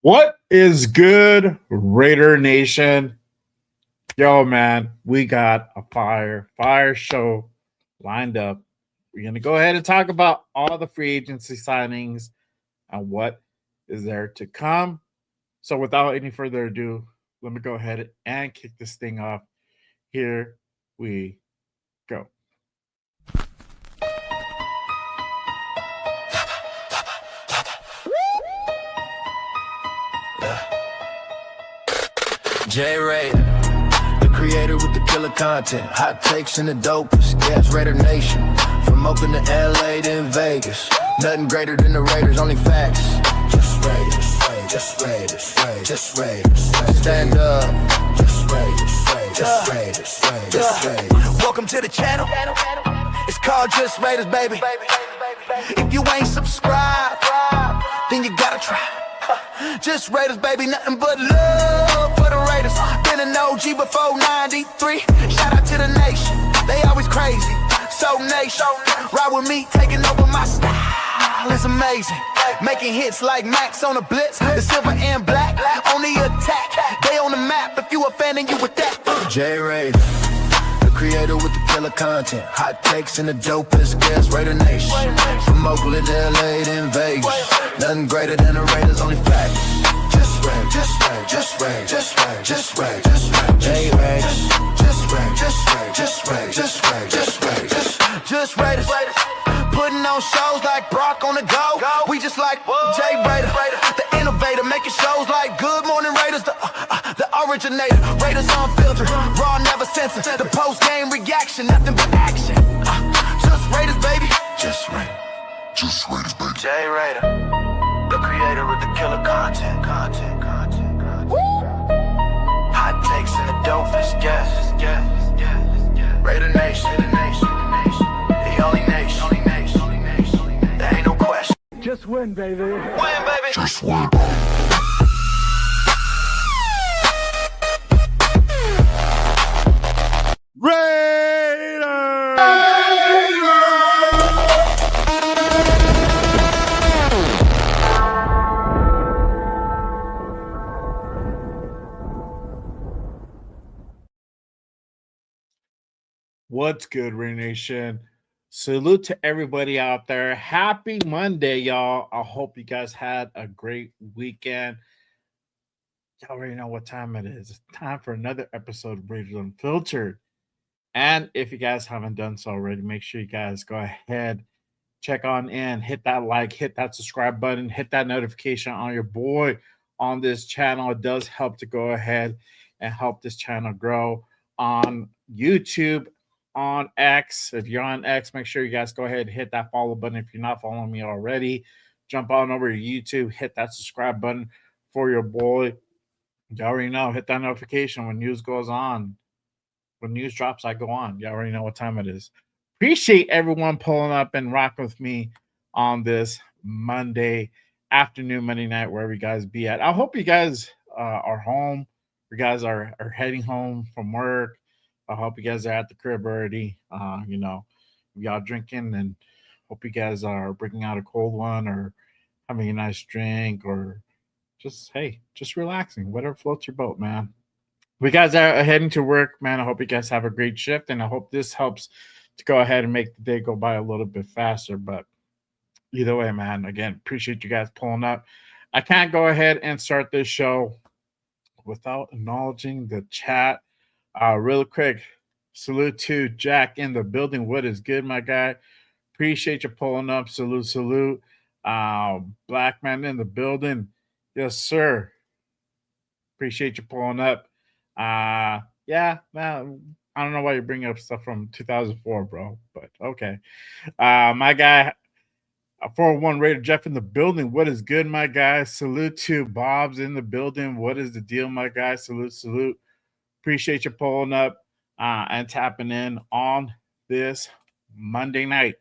What is good, Raider Nation? Yo, man, we got a fire show lined up. We're going to go ahead and talk about all the free agency signings and what is there to come. So, without any further ado, let me go ahead and kick this thing off. Here we go. J Raider, the creator with the killer content, hot takes and the dopest. Yes, Raider Nation, from Oakland to LA to Vegas. Nothing greater than the Raiders, only facts. Just Raiders, just Raiders, just Raiders. Stand up, just Raiders, just Raiders, just Raiders. Welcome to the channel. It's called Just Raiders, baby. If you ain't subscribed, then you gotta try. Just Raiders, baby, nothing but love for the Raiders. Been an OG before 93. Shout out to the nation, they always crazy. So nation, ride with me, taking over my style. It's amazing, making hits like Maxx on the blitz. The silver and black, on the attack. They on the map, if you a fan and you with that. J Raider, the creator with the killer content, hot takes and the dopest guest. Raider Nation, from Oakland to LA to Vegas. Nothing greater than the Raiders, only facts. Just Raiders, just Raiders, just Raiders, just Raiders, just Raiders, J Raiders, just Raiders, just Raiders, just Raiders, just Raiders, just Raiders. Putting on shows like Brock on the go. We just like J Raider, the innovator, making shows like Good Morning Raiders, the originator. Raiders unfiltered, raw, never censored. The post game reaction, nothing but action. Just Raiders, baby. Just Raiders. Just Raiders, baby. J Raider, the creator with the killer content. Hot takes and the dopest guests. Raider Nation, the only nation. There ain't no question. Just win, baby. Win, baby. Just win. What's good, Raider Nation? Salute to everybody out there. Happy Monday, y'all. I hope you guys had a great weekend. Y'all already know what time it is. It's time for another episode of Raiders Unfiltered. And if you guys haven't done so already, make sure you guys go ahead, check on in, hit that like, hit that subscribe button, hit that notification on your boy on this channel. It does help to go ahead and help this channel grow on YouTube, on X. If you're on X, make sure you guys go ahead and hit that follow button. If you're not following me already, jump on over to YouTube, hit that subscribe button for your boy. You already know, hit that notification when news goes on. When news drops, I go on. You already know what time it is. Appreciate everyone pulling up and rocking with me on this Monday afternoon, Monday night, wherever you guys be at. I hope you guys are home. You guys are heading home from work. I hope you guys are at the crib already. Y'all drinking, and hope you guys are bringing out a cold one or having a nice drink, or just relaxing. Whatever floats your boat, man. We guys are heading to work, man. I hope you guys have a great shift, and I hope this helps to go ahead and make the day go by a little bit faster. But either way, man, again, appreciate you guys pulling up. I can't go ahead and start this show without acknowledging the chat. Real quick, salute to Jack in the building. What is good, my guy? Appreciate you pulling up. Salute. Black man in the building. Yes, sir. Appreciate you pulling up. Yeah, man, I don't know why you're bringing up stuff from 2004, bro, but okay. My guy, 401 Raider Jeff in the building. What is good, my guy? Salute to Bob's in the building. What is the deal, my guy? Salute. Appreciate you pulling up and tapping in on this Monday night.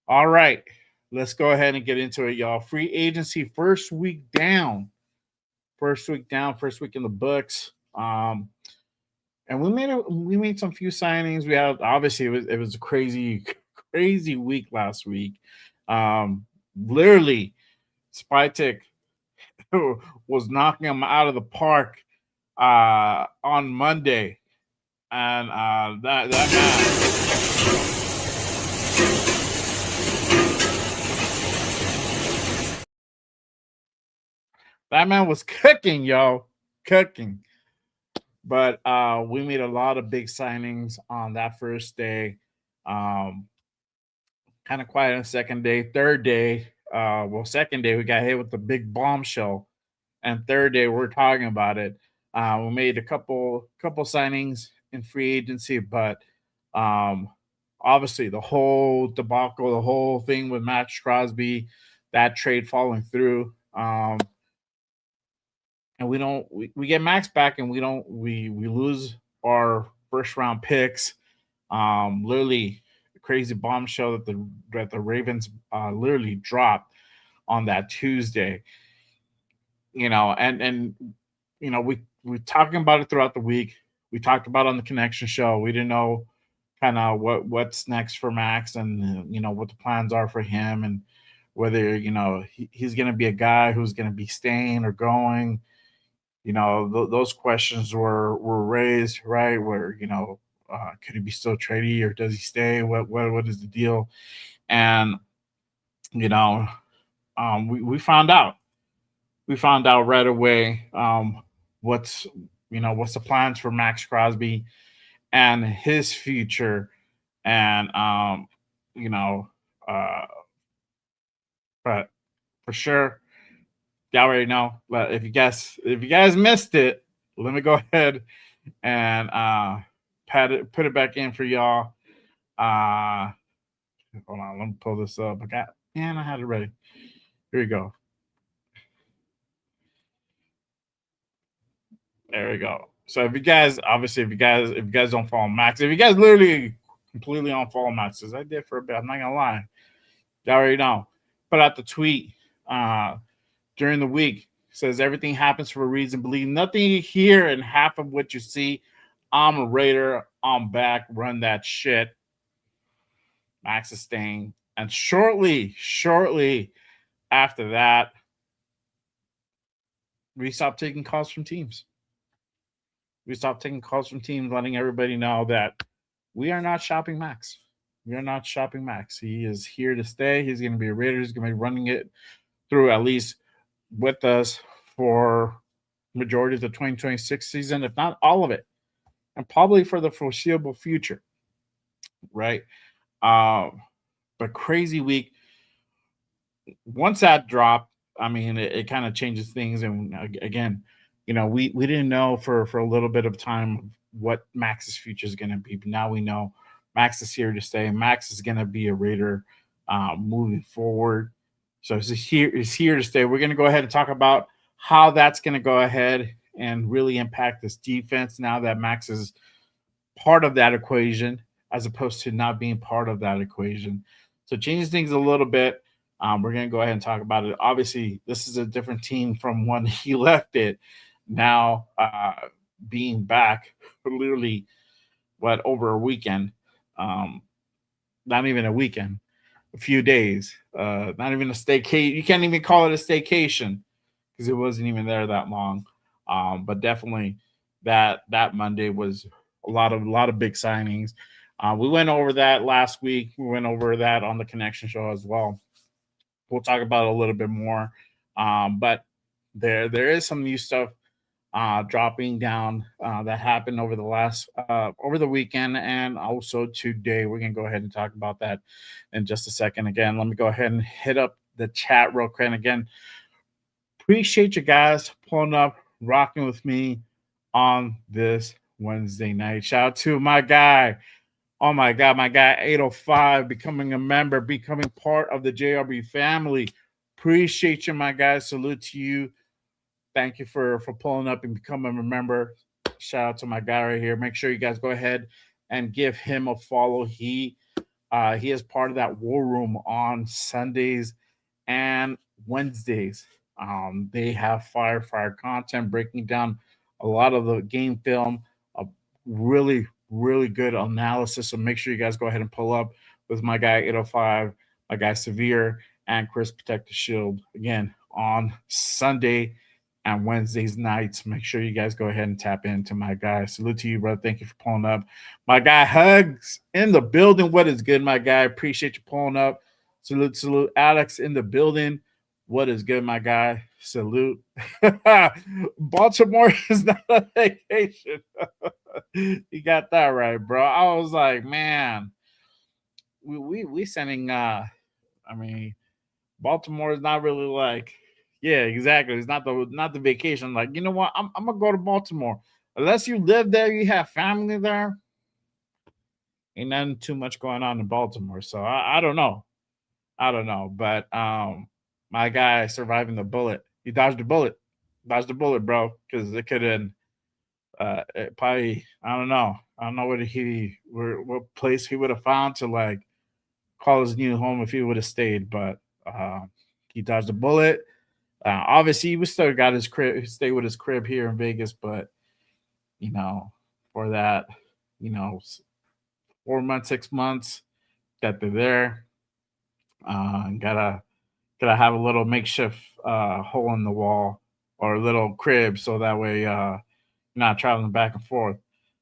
All right, let's go ahead and get into it, y'all. Free agency, first week down. First week in the books. And we made some few signings. We had, obviously it was a crazy week last week. Literally, Spytek was knocking him out of the park on Monday, and that man was cooking, yo, cooking. But we made a lot of big signings on that first day. Um, kind of quiet on the second day. Third day, second day we got hit with the big bombshell, and third day we're talking about it. We made a couple signings in free agency, but um, obviously the whole debacle, the whole thing with Maxx Crosby, that trade falling through. And we get Max back, and we lose our first round picks. Literally crazy bombshell that the Ravens literally dropped on that Tuesday. And we talking about it throughout the week. We talked about it on the Connection show. We didn't know kind of what's next for Max, and what the plans are for him, and whether he's going to be a guy who's going to be staying or going. Those questions were raised, right? Where could he be still traded, or does he stay? What is the deal? And you know, we found out. We found out right away what's what's the plans for Maxx Crosby and his future, and you know, uh, but for sure, y'all already know. But if you guys missed it, let me go ahead and put it back in for y'all. Uh, Hold on, let me pull this up. I had it ready. Here we go. There we go. So if you guys don't follow Max, if you guys literally completely unfollow Max, as I did for a bit, I'm not gonna lie, you already know. Put out the tweet during the week. Says everything happens for a reason. Believe nothing you hear and half of what you see. I'm a Raider. I'm back. Run that shit. Max is staying. And shortly after that, we stopped taking calls from teams. We stopped taking calls from teams, letting everybody know that we are not shopping Max. We are not shopping Max. He is here to stay. He's going to be a Raider. He's going to be running it through, at least with us, for majority of the 2026 season, if not all of it, and probably for the foreseeable future. Right. But crazy week. Once that dropped, I mean, it kind of changes things. And again, we didn't know for a little bit of time what Max's future is going to be. But now we know Max is here to stay. Max is going to be a Raider moving forward. So it's here to stay. We're going to go ahead and talk about how that's going to go ahead and really impact this defense now that Max is part of that equation, as opposed to not being part of that equation. So changes things a little bit. We're going to go ahead and talk about it. Obviously, this is a different team from when he left it. Now, being back for literally, over a weekend, not even a weekend, a few days, not even a staycation. You can't even call it a staycation because it wasn't even there that long. But definitely that Monday was a lot of big signings. We went over that last week. We went over that on the Connection show as well. We'll talk about it a little bit more. But there is some new stuff dropping down that happened over the weekend, and also today. We're gonna go ahead and talk about that in just a second. Again, let me go ahead and hit up the chat real quick. And again, appreciate you guys pulling up, rocking with me on this Wednesday night. Shout out to my guy. Oh my God, my guy 805 becoming a member, becoming part of the JRB family. Appreciate you, my guy. Salute to you. Thank you for pulling up and becoming a member. Shout out to my guy right here. Make sure you guys go ahead and give him a follow. He is part of that war room on Sundays and Wednesdays. They have fire content, breaking down a lot of the game film, a really good analysis. So make sure you guys go ahead and pull up with my guy 805, my guy Severe, and Chris Protect the Shield. Again, on Sunday and Wednesdays nights. Make sure you guys go ahead and tap into my guy. Salute to you, bro. Thank you for pulling up. My guy Hugs in the building. What is good, my guy? Appreciate you pulling up. Salute. Alex in the building. What is good, my guy? Salute. Baltimore is not a vacation. You got that right, bro. I was like, man, we sending I mean, Baltimore is not really like, yeah, exactly. It's not the vacation. Like, you know what? I'm gonna go to Baltimore. Unless you live there, you have family there. Ain't nothing too much going on in Baltimore. So I don't know. I don't know. But my guy surviving the bullet. He dodged the bullet. Dodged the bullet, bro. Because it could have it probably, I don't know. I don't know what place he would have found to like call his new home if he would have stayed, but he dodged a bullet. Obviously, he still got his crib, stay with his crib here in Vegas, but you know, for that, you know, 4 months, 6 months that they're there, gotta have a little makeshift hole in the wall or a little crib so that way you're not traveling back and forth.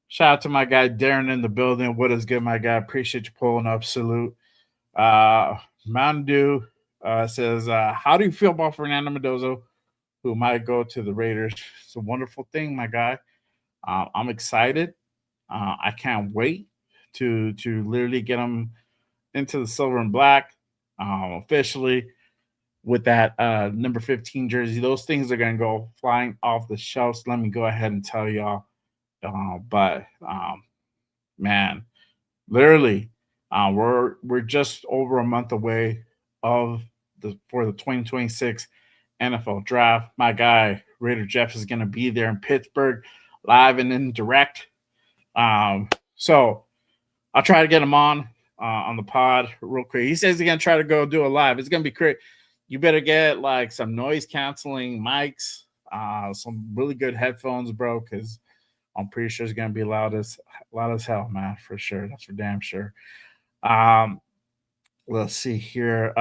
Shout out to my guy Darren in the building. What is good, my guy? Appreciate you pulling up. Salute. Mountain Dew says, how do you feel about Fernando Mendoza, who might go to the Raiders? It's a wonderful thing, my guy. I'm excited. I can't wait to literally get him into the silver and black officially with that number 15 jersey. Those things are going to go flying off the shelves. Let me go ahead and tell y'all. But man, literally, we're just over a month away of the 2026 NFL draft. My guy Raider Jeff is going to be there in Pittsburgh, live and indirect. So I'll try to get him on the pod real quick. He says he's going to try to go do a live. It's going to be great. You better get like some noise canceling mics, some really good headphones, bro, because I'm pretty sure it's going to be loud as hell, man, for sure. That's for damn sure. Let's see here.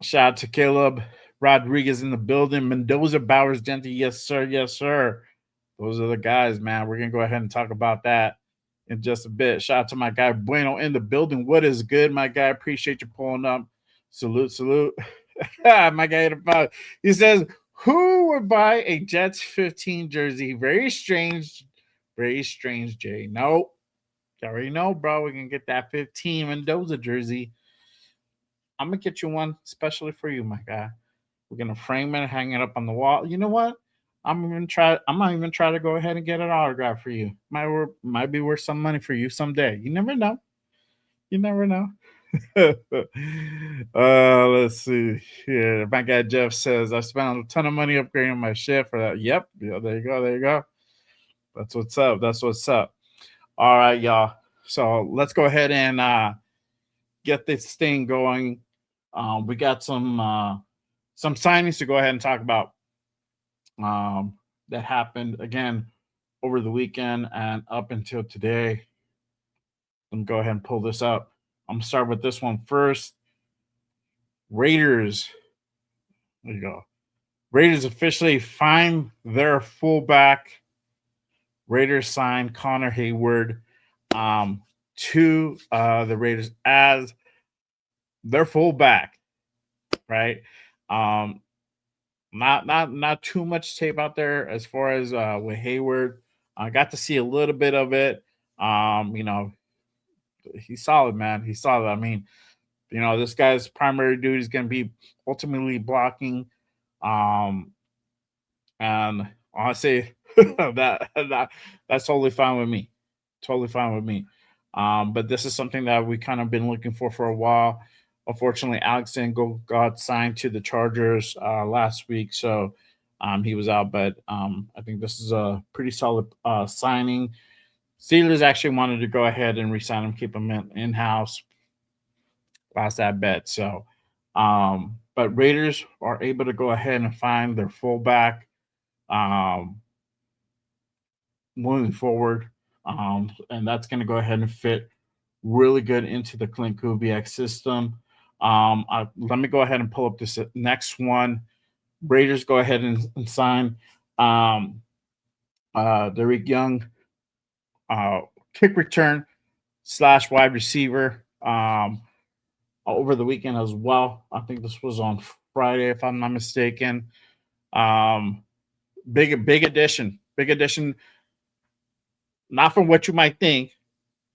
Shout out to Caleb Rodriguez in the building. Mendoza, Bowers, Dente. Yes, sir. Yes, sir. Those are the guys, man. We're going to go ahead and talk about that in just a bit. Shout out to my guy Bueno in the building. What is good, my guy? Appreciate you pulling up. Salute. My guy, he says, who would buy a Jets 15 jersey? Very strange, Jay. Nope. You already know, bro. We can get that 15 Mendoza jersey. I'm gonna get you one especially for you, my guy. We're gonna frame it, hang it up on the wall. You know what? I'm not even try to go ahead and get an autograph for you. Might be worth some money for you someday. You never know. Let's see here. My guy Jeff says I spent a ton of money upgrading my shit for that. Yep. Yeah, there you go. That's what's up. All right, y'all. So let's go ahead and get this thing going. We got some signings to go ahead and talk about that happened again over the weekend and up until today. Let me go ahead and pull this up. I'm gonna start with this one first. Raiders. There you go. Raiders officially find their fullback. Raiders signed Connor Hayward to the Raiders as their fullback. Right. Not too much tape out there as far as with Hayward. I got to see a little bit of it. He's solid, man. He's solid. I mean, this guy's primary duty is going to be ultimately blocking. And honestly, that's totally fine with me. But this is something that we kind of been looking for a while. Unfortunately, Alex Engel got signed to the Chargers last week, so he was out. But I think this is a pretty solid signing. Steelers actually wanted to go ahead and re-sign him, keep him in-house. Lost that bet. So, but Raiders are able to go ahead and find their fullback moving forward. And that's going to go ahead and fit really good into the Clint Kubiak system. Let me go ahead and pull up this next one. Raiders go ahead and sign Derek Young, uh, kick return slash wide receiver over the weekend as well. I think this was on Friday, if I'm not mistaken. Um, big addition, big addition. Not from what you might think,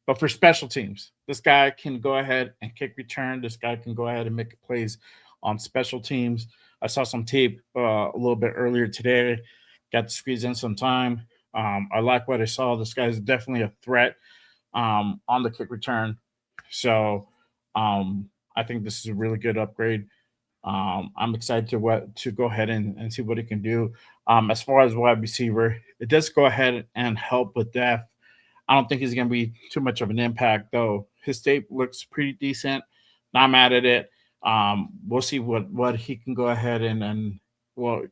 but for special teams. This guy can go ahead and kick return. This guy can go ahead and make plays on special teams. I saw some tape a little bit earlier today. Got to squeeze in some time. I like what I saw. This guy's definitely a threat on the kick return. So I think this is a really good upgrade. I'm excited to go ahead and see what he can do. As far as wide receiver, it does go ahead and help with depth. I don't think he's going to be too much of an impact, though. His tape looks pretty decent. Not mad at it. We'll see what he can go ahead and well,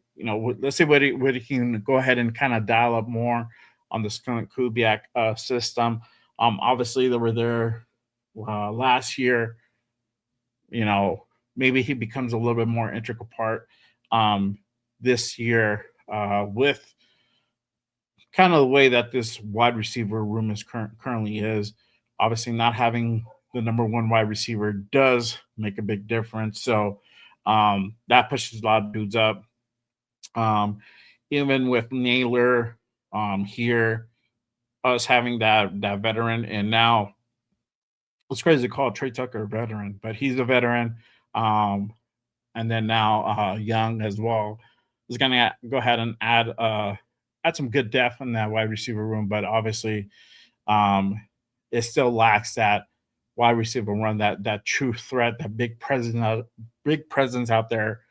let's see what he can go ahead and kind of dial up more on this current Kubiak system. Obviously, they were there last year. Maybe he becomes a little bit more integral part this year with kind of the way that this wide receiver room is currently is. Obviously, not having the number one wide receiver does make a big difference. So that pushes a lot of dudes up. Even with Naylor here, us having that veteran, and now it's crazy to call Trey Tucker a veteran, but he's a veteran. And then now Young as well is going to go ahead and add some good depth in that wide receiver room, but obviously it still lacks that wide receiver run, that true threat, that big presence out there.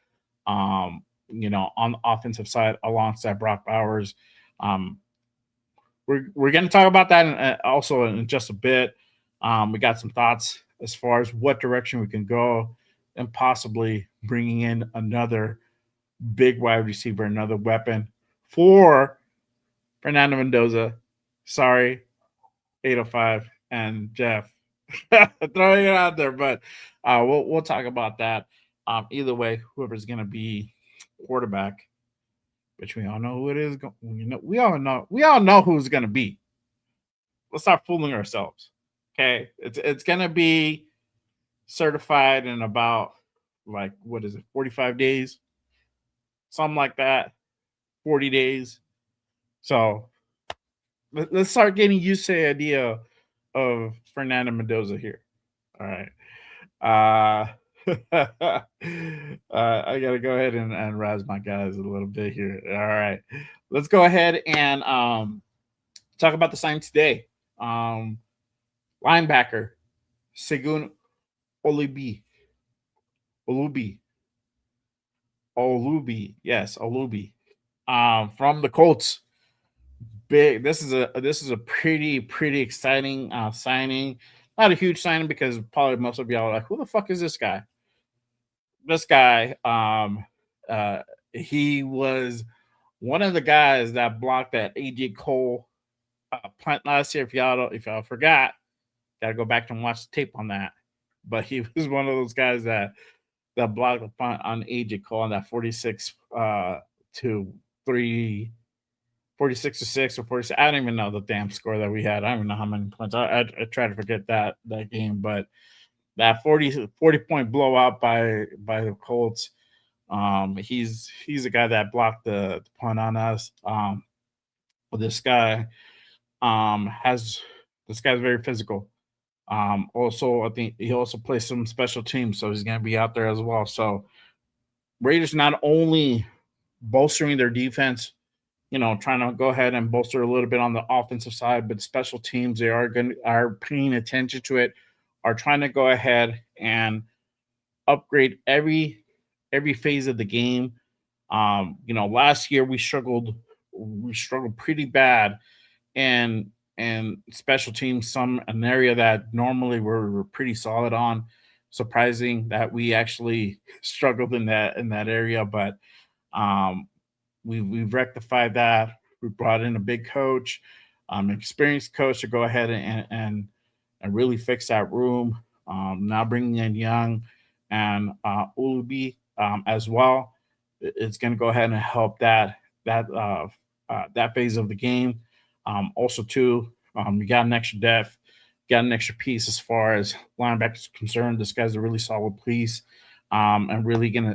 On the offensive side alongside Brock Bowers. We're going to talk about that also in just a bit. We got some thoughts as far as what direction we can go and possibly bringing in another big wide receiver, another weapon for Fernando Mendoza. Sorry, 805 and Jeff. Throwing it out there, but we'll talk about that. Either way, whoever's going to be quarterback, which we all know who it is. We all know who's going to be. Let's stop fooling ourselves. Okay, it's going to be certified in about 45 days, something like that, 40 days. So let's start getting used to the idea of Fernando Mendoza here. All right. I gotta go ahead and razz my guys a little bit here. All right, let's go ahead and talk about the sign today. Linebacker Segun Olubi. Yes, Olubi. From the Colts. Big. This is a pretty exciting signing. Not a huge signing because probably most of y'all are like, who the fuck is this guy? This guy, he was one of the guys that blocked that AJ Cole punt last year. If y'all forgot, gotta go back and watch the tape on that. But he was one of those guys that blocked the punt on AJ Cole on that 46 to 3. 46 to 6 or 46. I don't even know the damn score that we had. I don't even know how many points. I try to forget that game, but that 40 point blowout by the Colts. He's a guy that blocked the punt on us. This guy's very physical. Also, I think he also plays some special teams, so he's going to be out there as well. So Raiders not only bolstering their defense, trying to go ahead and bolster a little bit on the offensive side, but special teams, they are paying attention to it, are trying to go ahead and upgrade every phase of the game. Last year we struggled pretty bad and special teams, an area that normally we're pretty solid on. Surprising that we actually struggled in that area, but we've rectified that. We brought in a big coach, an experienced coach to go ahead and really fix that room. Now bringing in Young and Ulubi as well. It's going to go ahead and help that phase of the game. Also, too, you got an extra depth, got an extra piece as far as linebackers concerned. This guy's a really solid piece, and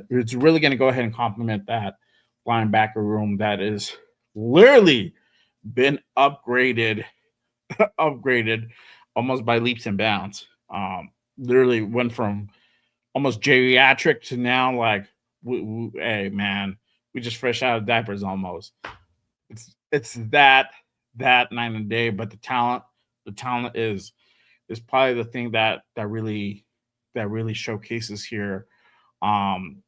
it's really gonna go ahead and complement that linebacker room that is literally been upgraded, upgraded almost by leaps and bounds. Literally went from almost geriatric to now like, hey man, we just fresh out of diapers almost. It's that night and day, but the talent is probably the thing that really showcases here. Um,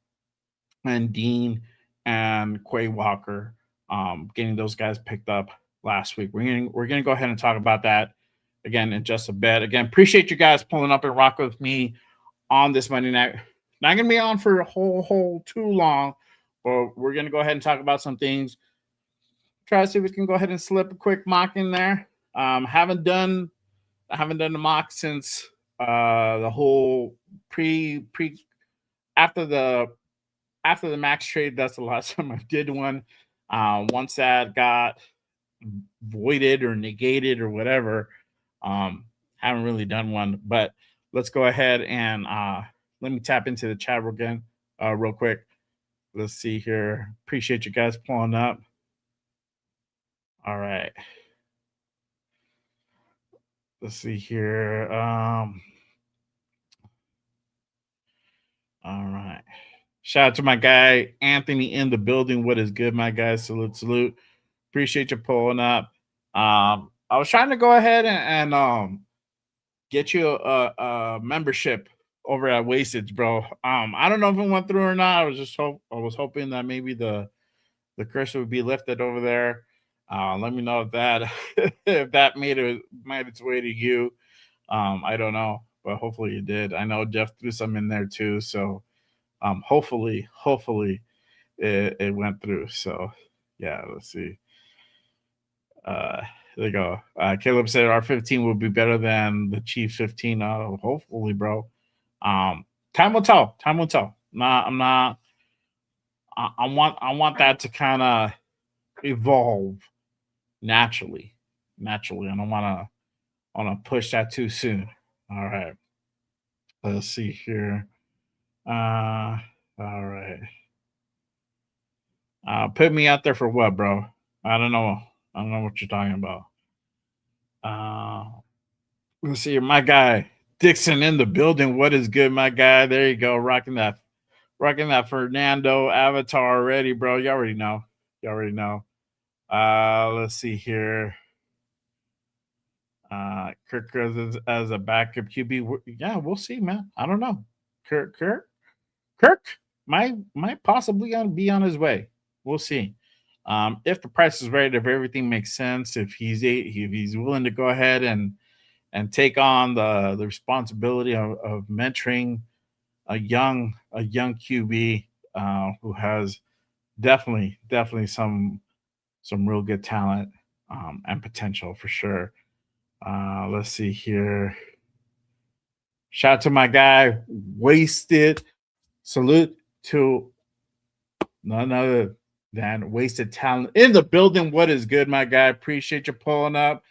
and Dean and Quay Walker, getting those guys picked up last week. We're gonna go ahead and talk about that again in just a bit. Again, appreciate you guys pulling up and rock with me on this Monday night. Not gonna be on for a whole too long, but we're gonna go ahead and talk about some things. Try to see if we can go ahead and slip a quick mock in there. I haven't done the mock since the whole pre after the after the Maxx trade. That's the last time I did one. Once that got voided or negated or whatever, haven't really done one. But let's go ahead and let me tap into the chat again real quick. Let's see here. Appreciate you guys pulling up. All right. Let's see here. All right. Shout out to my guy Anthony in the building. What is good, my guys? Salute, salute. Appreciate you pulling up. I was trying to go ahead and get you a membership over at Wastage, bro. I don't know if it went through or not. I was hoping that maybe the curse would be lifted over there. Let me know if that if that made its way to you. I don't know, but hopefully it did. I know Jeff threw some in there too, so hopefully it went through. So yeah, let's see. There you go. Caleb said our 15 will be better than the Chiefs 15. Hopefully, bro. Time will tell. Time will tell. Nah, I'm not. I want that to kind of evolve naturally. Naturally. I don't want to push that too soon. All right. Let's see here. All right. Put me out there for what, bro? I don't know. I don't know what you're talking about. Uh, let's see here. My guy Dixon in the building. What is good, my guy? There you go. Rocking that Fernando avatar already, bro. You already know. You already know. Let's see here. Kirk Cousins as a backup QB. Yeah, we'll see, man. I don't know. Kirk might possibly be on his way. We'll see. If the price is right, if everything makes sense, if he's willing to go ahead and take on the responsibility of mentoring a young QB who has definitely some real good talent and potential for sure. Let's see here. Shout out to my guy, Wasted. Salute to none other than Wasted Talent in the building. What is good, my guy? Appreciate you pulling up.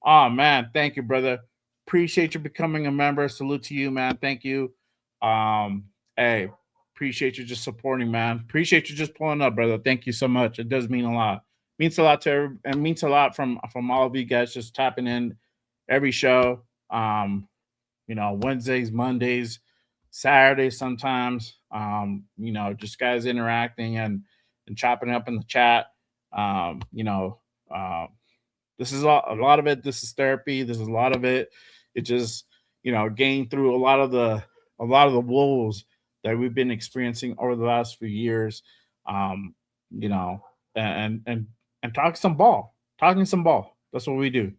Oh, man. Thank you, brother. Appreciate you becoming a member. Salute to you, man. Thank you. Hey, appreciate you just supporting, man. Appreciate you just pulling up, brother. Thank you so much. It does mean a lot. Means a lot and means a lot from all of you guys just tapping in every show. Wednesdays, Mondays, Saturdays sometimes. Just guys interacting and chopping up in the chat. Um, you know, uh, this is a lot of it. This is therapy. This is a lot of it. It just getting through a lot of the wolves that we've been experiencing over the last few years. Um, you know, and talking some ball. Talking some ball. That's what we do.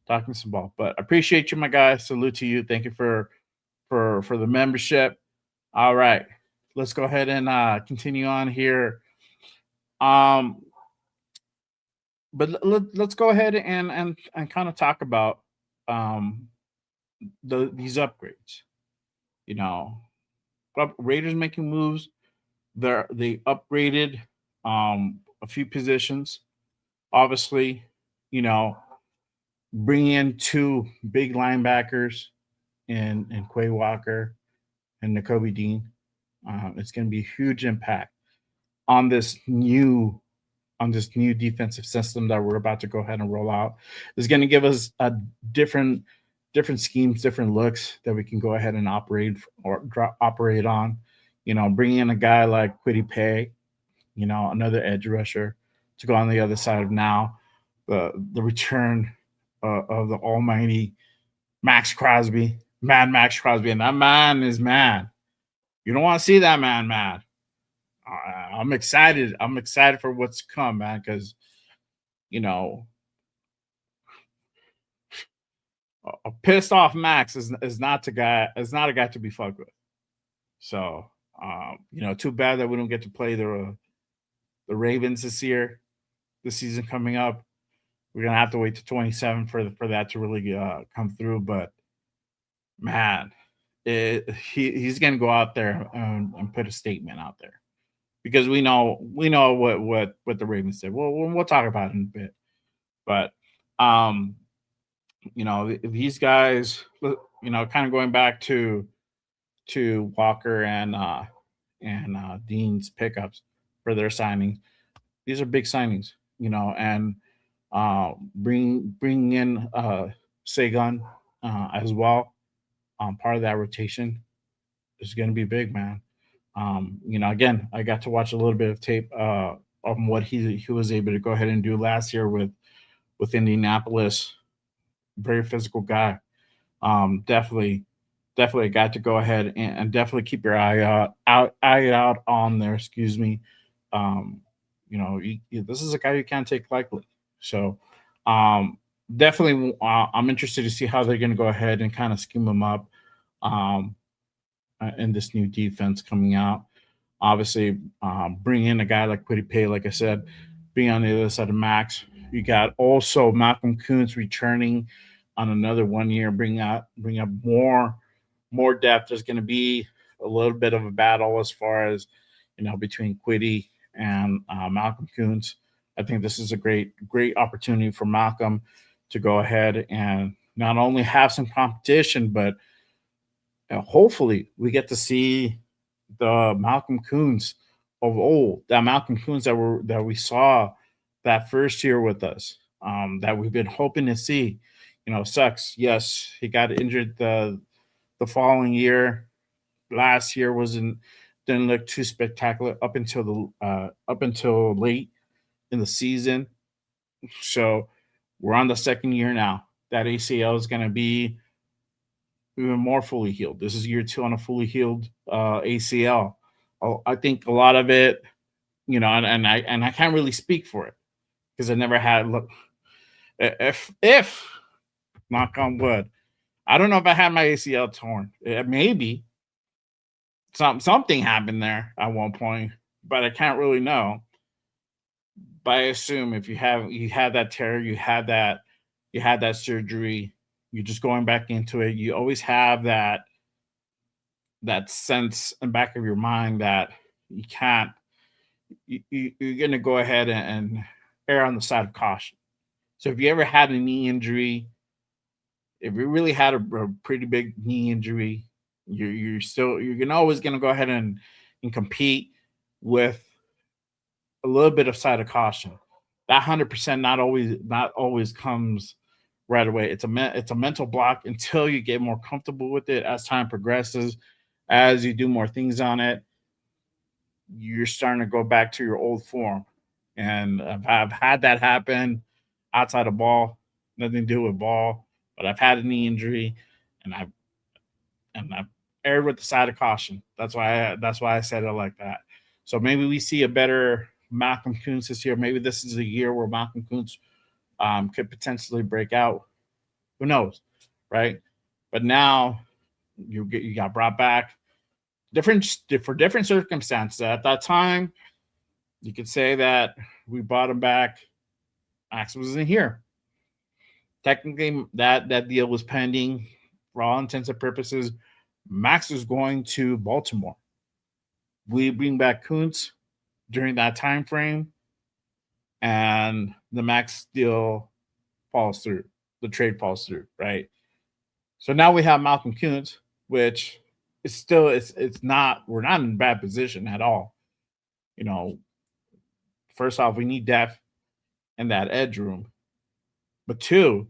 Talking some ball. But I appreciate you, my guy. Salute to you. Thank you for the membership. All right, let's go ahead and continue on here. Um, but let's go ahead and kind of talk about um these upgrades. You know, Raiders making moves. They upgraded a few positions. Obviously, you know, bring in two big linebackers in Quay Walker and N'Kobe Dean. It's going to be a huge impact on this new defensive system that we're about to go ahead and roll out. It's going to give us a different schemes, different looks that we can go ahead and operate on. Bring in a guy like Kwity Paye, another edge rusher to go on the other side of now the return of the almighty Maxx Crosby, Mad Maxx Crosby, and that man is mad. You don't want to see that man mad. I'm excited. I'm excited for what's to come, man, because a pissed off Max is not a guy to be fucked with. So too bad that we don't get to play the Ravens this season coming up. We're gonna have to wait to 27 for that to really come through. But man, he's gonna go out there and put a statement out there, because we know what the Ravens did. We'll talk about it in a bit. But these guys, kind of going back to Walker and Dean's pickups for their signings. These are big signings, and bring in Sagan as well. Part of that rotation is going to be big, man. Again, I got to watch a little bit of tape on what he was able to go ahead and do last year with Indianapolis. Very physical guy. Definitely a guy to go ahead and definitely keep your eye out on there. Excuse me. This is a guy you can't take lightly. So definitely, I'm interested to see how they're going to go ahead and kind of scheme them up in this new defense coming out. Obviously, bring in a guy like Kwity Paye, like I said, being on the other side of Max. You got also Malcolm Koonce returning on another 1 year, bring up more depth. There's going to be a little bit of a battle as far as between Kwity and Malcolm Koonce. I think this is a great opportunity for Malcolm to go ahead and not only have some competition, but hopefully we get to see the Malcolm Koonce of old, that Malcolm Koonce that we saw that first year with us, that we've been hoping to see. Sucks. Yes, he got injured the following year. Last year didn't look too spectacular up until late in the season. So we're on the second year now. That ACL is going to be even more fully healed. This is year 2 on a fully healed ACL. I think a lot of it, and I can't really speak for it because I never had. Look, if knock on wood, I don't know if I had my ACL torn. Maybe something happened there at one point, but I can't really know. But I assume if you had that tear, you had that surgery, you're just going back into it. You always have that sense in the back of your mind that you can't. You're going to go ahead and err on the side of caution. So if you ever had a knee injury, if you really had a pretty big knee injury, you're always going to go ahead and compete with a little bit of side of caution. That 100% not always comes right away. It's a mental block until you get more comfortable with it as time progresses. As you do more things on it, you're starting to go back to your old form. And I've had that happen outside of ball, nothing to do with ball, but I've had a knee injury, and I've erred with the side of caution. That's why I said it like that. So maybe we see a better Malcolm Koonce this year. Maybe this is a year where Malcolm Koonce could potentially break out. Who knows, right? But now you got brought back for different circumstances. At that time, you could say that we brought him back. Max wasn't here. Technically, that deal was pending. For all intents and purposes, Max was going to Baltimore. we bring back Kuntz during that time frame, and the Maxx deal falls through. The trade falls through, right? So now we have Malcolm Kuntz, which is still it's not we're not in a bad position at all. You know, first off, we need depth in that edge room, but two,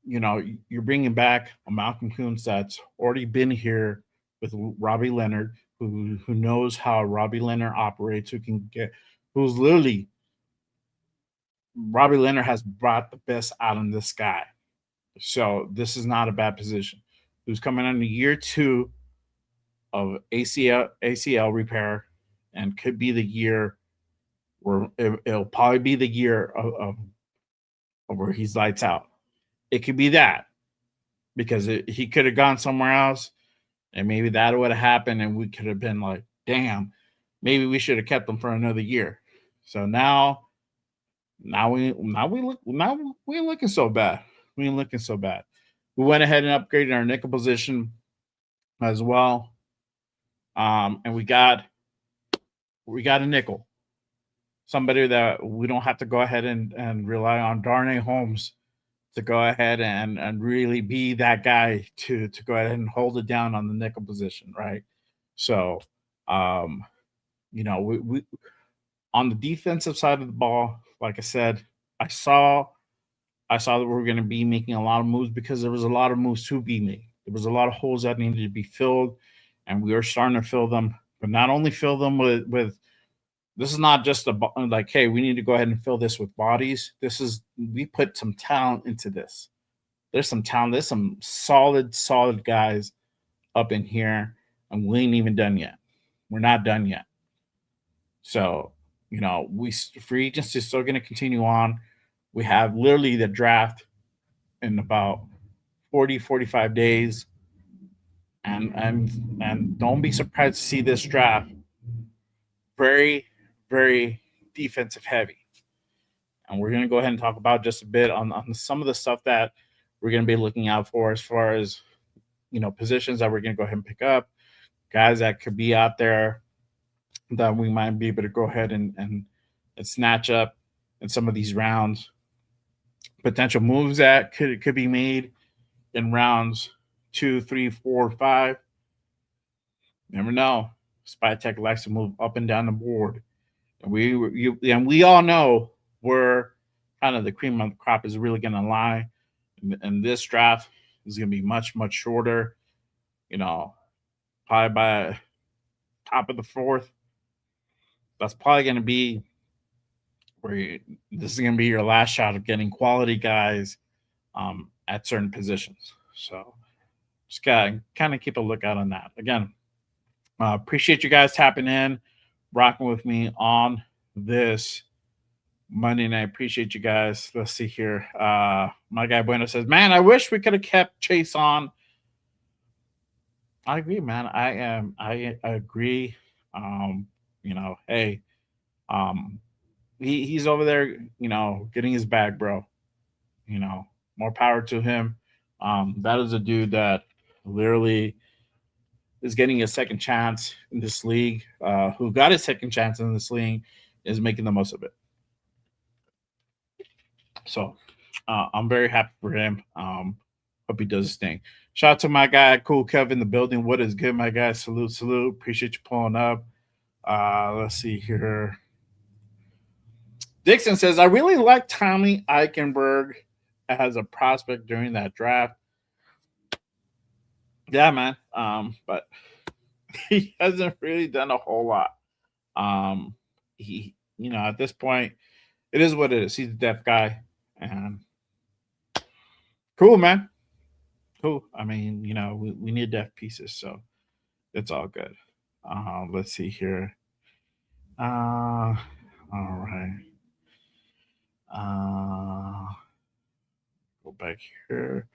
you're bringing back a Malcolm Kuntz that's already been here with Robbie Leonard, who knows how Robbie Leonard operates, who's literally Robbie Leonard has brought the best out in this guy. So this is not a bad position. Who's coming on year 2 of ACL repair, and could be the year where it'll probably be the year of where he's lights out. It could be that because he could have gone somewhere else, and maybe that would have happened, and we could have been like, damn, maybe we should have kept him for another year. So now we ain't looking so bad. We ain't looking so bad. We went ahead and upgraded our nickel position as well. And we got a nickel. Somebody that we don't have to go ahead and rely on Darnay Holmes to go ahead and really be that guy to go ahead and hold it down on the nickel position, right? So we on the defensive side of the ball, like I said, I saw that we were going to be making a lot of moves because there was a lot of moves to be made. There was a lot of holes that needed to be filled, and we are starting to fill them. But not only fill them with this is not just like, hey, we need to go ahead and fill this with bodies. We put some talent into this. There's some talent. There's some solid guys up in here, and we ain't even done yet. We're not done yet. So, free agency is still going to continue on. We have literally the draft in about 45 days. And don't be surprised to see this draft very, very defensive heavy. And we're going to go ahead and talk about just a bit on some of the stuff that we're going to be looking out for as far as, positions that we're going to go ahead and pick up, guys that could be out there that we might be able to go ahead and snatch up in some of these rounds. Potential moves that could be made in rounds 2, 3, 4, 5. Never know. Spytech likes to move up and down the board, and we all know where kind of the cream of the crop is really going to lie. And this draft is going to be much shorter. Probably by top of the 4th. That's probably going to be this is going to be your last shot of getting quality guys at certain positions. So just gotta kind of keep a lookout on that. Again, appreciate you guys tapping in, rocking with me on this Monday night. Appreciate you guys. Let's see here. My guy Bueno says, man, I wish we could have kept Chase on. I agree, man. I agree. Hey, he's over there, getting his bag, bro. More power to him. That is a dude that literally is getting a second chance in this league. Who got his second chance in this league is making the most of it. So I'm very happy for him. Hope he does his thing. Shout out to my guy, Cool Kev in the building. What is good, my guy? Salute. Appreciate you pulling up. Let's see here. Dixon says, I really like Tommy Eichenberg as a prospect during that draft. Yeah, man. But he hasn't really done a whole lot. He, at this point, it is what it is. He's a deaf guy. And cool, man. Cool. I mean, we need deaf pieces, so it's all good. Let's see here. All right. Go back here.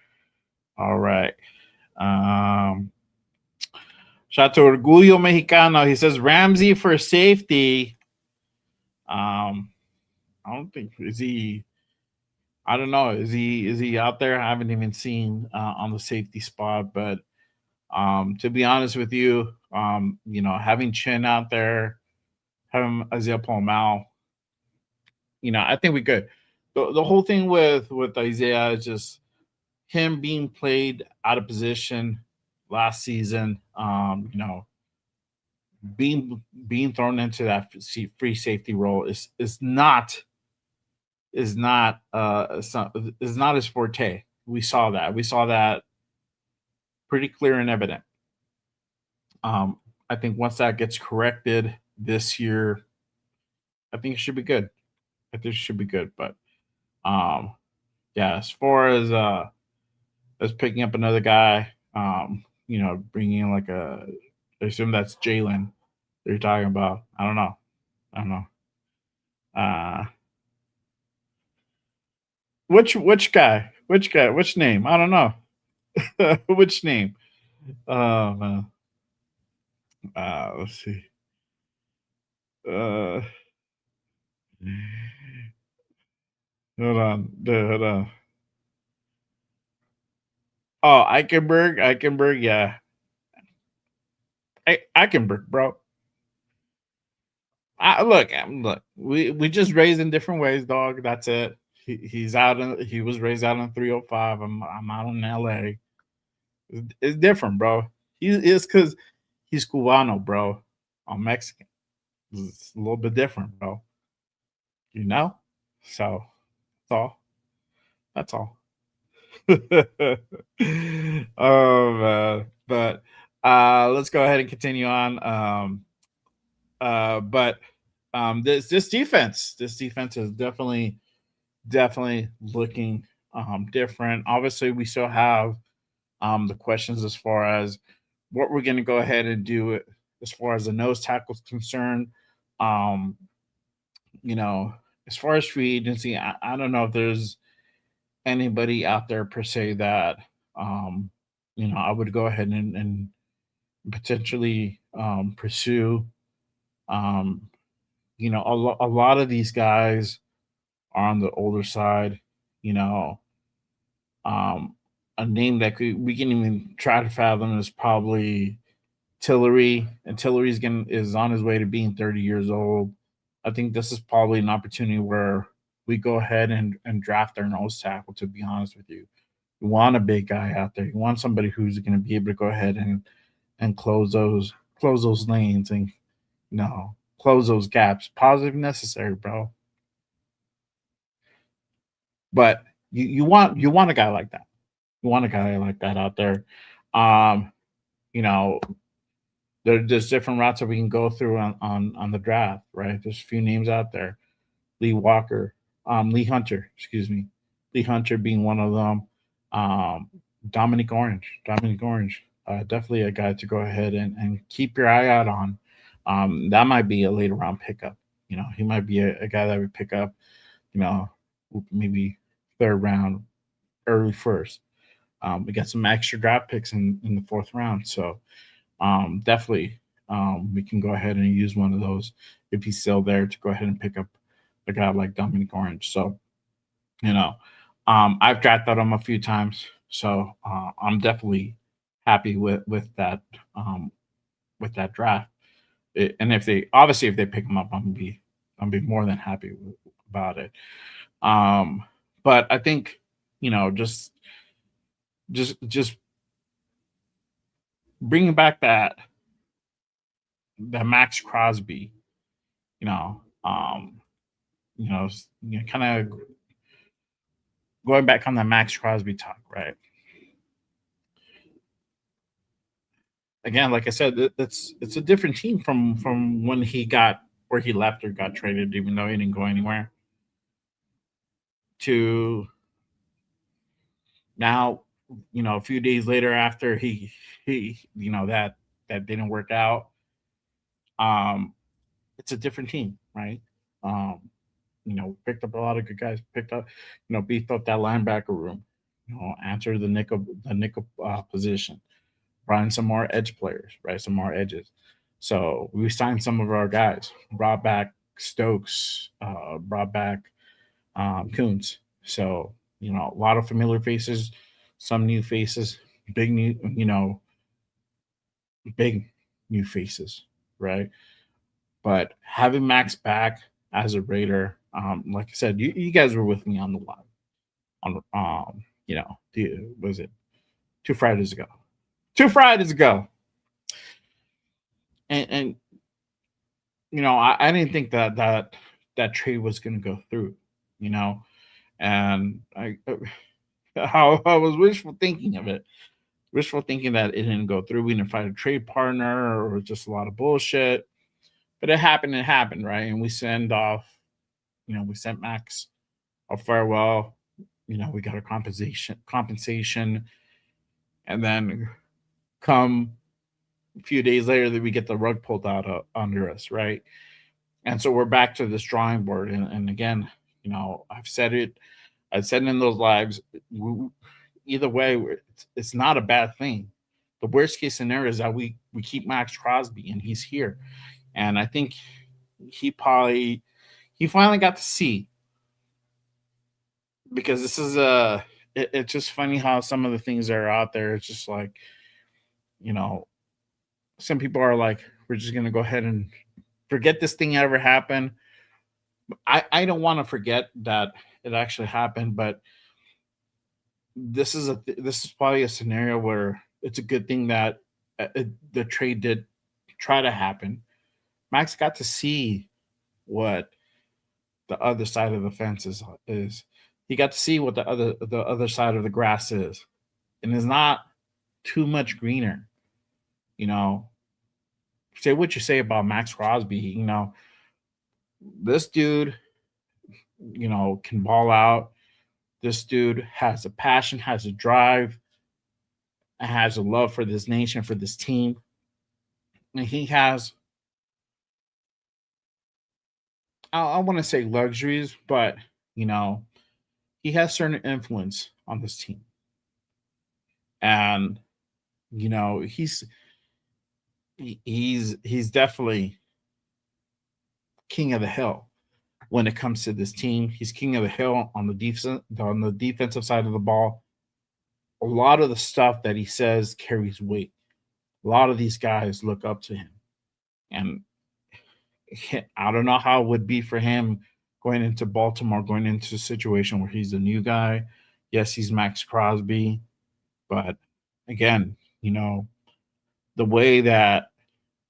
All right. Shout out to Orgullo Mexicano. He says Ramsey for safety. I don't think is he. I don't know. Is he out there? I haven't even seen on the safety spot, but To be honest with you, having Chin out there, having Isaiah Paul, I think we could. The whole thing with Isaiah is just him being played out of position last season. Being thrown into that free safety role is not his forte. We saw that. We saw that pretty clear and evident. I think once that gets corrected this year, I think it should be good. I think it should be good. But um, yeah, as far as picking up another guy, bringing in I assume that's Jalen that you're talking about. I don't know. I don't know. Uh, which guy? Which guy? Which name? I don't know. Which name? Man. Let's see. Uh, hold on. Hold on. Oh, Eichenberg. Yeah, Eichenberg, bro. Look. We just raised in different ways, dog. That's it. He's out. He was raised out in 305. I'm out in LA. It's different, bro. It's because he's Cubano, bro. I'm Mexican. It's a little bit different, bro. You know. So that's all. That's all. Oh man, but let's go ahead and continue on. But this defense is definitely looking different. Obviously, we still have the questions as far as what we're going to go ahead and do as far as the nose tackle is concerned. Um, you know, as far as free agency, I don't know if there's anybody out there per se that I would go ahead and potentially pursue. Um, a lot of these guys are on the older side. You know, um, a name that we can even try to fathom is probably Tillery, and is on his way to being 30 years old. I think this is probably an opportunity where we go ahead and draft our nose tackle. To be honest with you, you want a big guy out there. You want somebody who's going to be able to go ahead and close those lanes and close those gaps. Positive necessary, bro. But you want a guy like that. You want a guy like that out there. Um, you know, there's different routes that we can go through on the draft, right? There's a few names out there. Lee Hunter, excuse me. Lee Hunter being one of them. Um, Dominic Orange, definitely a guy to go ahead and keep your eye out on. That might be a later round pickup. He might be a guy that we pick up, you know, maybe third round, early first. We got some extra draft picks in the fourth round. So definitely we can go ahead and use one of those if he's still there to go ahead and pick up a guy like Dominic Orange. So, I've drafted him a few times. So I'm definitely happy with that draft. And if they pick him up, I'm be more than happy about it. Um, but I think just bringing back that Maxx Crosby, you know, um, kind of going back on that Maxx Crosby talk, right? Again, like I said, it's a different team from when he got where he left or got traded, even though he didn't go anywhere. To now, a few days later after he that didn't work out, um, it's a different team, right? Um, picked up a lot of good guys, picked up, beefed up that linebacker room, answered the nickel position, brought in some more edge players, right? Some more edges. So we signed some of our guys, brought back Stokes, brought back Coons. So, a lot of familiar faces, some new faces, big new, big new faces, right? But having Max back as a Raider, like I said, you guys were with me on the live on was it 2 Fridays ago? 2 Fridays ago, and I didn't think that trade was going to go through, you know, and how I was wishful thinking of it, wishful thinking that it didn't go through. We didn't find a trade partner, or just a lot of bullshit. But it happened. It happened, right? And we send off, we sent Max a farewell. We got a compensation, and then come a few days later that we get the rug pulled out under us, right? And so we're back to this drawing board. And again, I've said it in those lives. Either way, it's not a bad thing. The worst case scenario is that we keep Maxx Crosby and he's here. And I think he finally got to see, because this is it's just funny how some of the things that are out there, it's just like, some people are like, we're just gonna go ahead and forget this thing ever happened. I don't want to forget that it actually happened, but this is probably a scenario where it's a good thing that the trade did try to happen. Max got to see what the other side of the fence is. He got to see what the other side of the grass is, and it's not too much greener. Say what you say about Maxx Crosby. This dude, can ball out. This dude has a passion, has a drive, and has a love for this nation, for this team. And he has, I want to say luxuries, but, he has certain influence on this team. And, he's definitely king of the hill when it comes to this team. He's king of the hill on the defensive side of the ball. A lot of the stuff that he says carries weight. A lot of these guys look up to him. And I don't know how it would be for him going into Baltimore, going into a situation where he's a new guy. Yes, he's Maxx Crosby. But again, the way that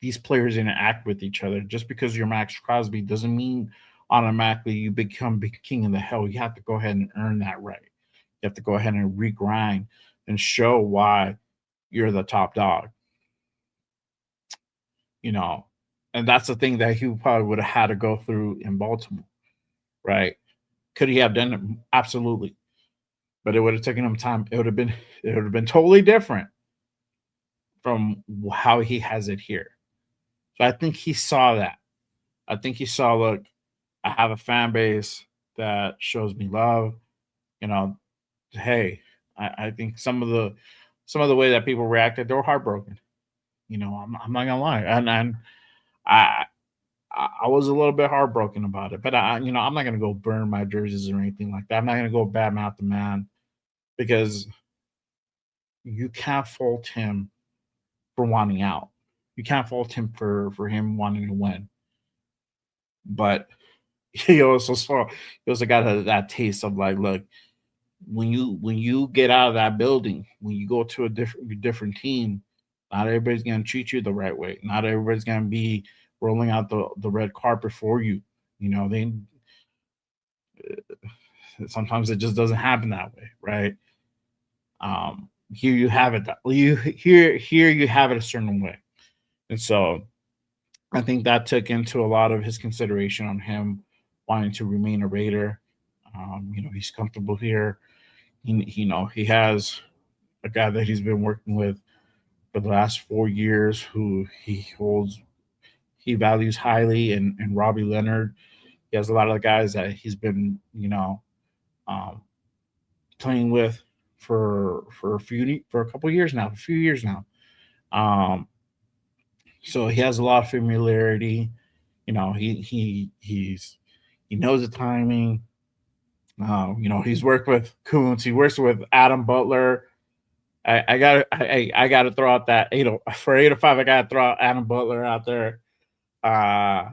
these players interact with each other, just because you're Maxx Crosby doesn't mean automatically you become big king of the hill. You have to go ahead and earn that right. You have to go ahead and regrind and show why you're the top dog. And that's the thing that he probably would have had to go through in Baltimore, right? Could he have done it? Absolutely. But it would have taken him time. It would have been totally different from how he has it here. So I think he saw that. I think he saw, look, I have a fan base that shows me love. I think some of the way that people reacted, they were heartbroken. I'm not gonna lie, and I was a little bit heartbroken about it. But I'm not gonna go burn my jerseys or anything like that. I'm not gonna go badmouth the man, because you can't fault him for wanting out. You can't fault him for him wanting to win. But he also got that taste of like, look, when you get out of that building, when you go to a different team, not everybody's gonna treat you the right way. Not everybody's gonna be rolling out the red carpet for you. They sometimes it just doesn't happen that way, right? Here you have it. Here you have it a certain way, and so I think that took into a lot of his consideration on him wanting to remain a Raider. He's comfortable here. He has a guy that he's been working with for the last 4 years who he values highly, and Robbie Leonard. He has a lot of guys that he's been, um, playing with for a couple years now, a few years now. So he has a lot of familiarity. He knows the timing. He's worked with Coons. He works with Adam Butler I gotta throw out that 805. I gotta throw out Adam Butler out there. Uh,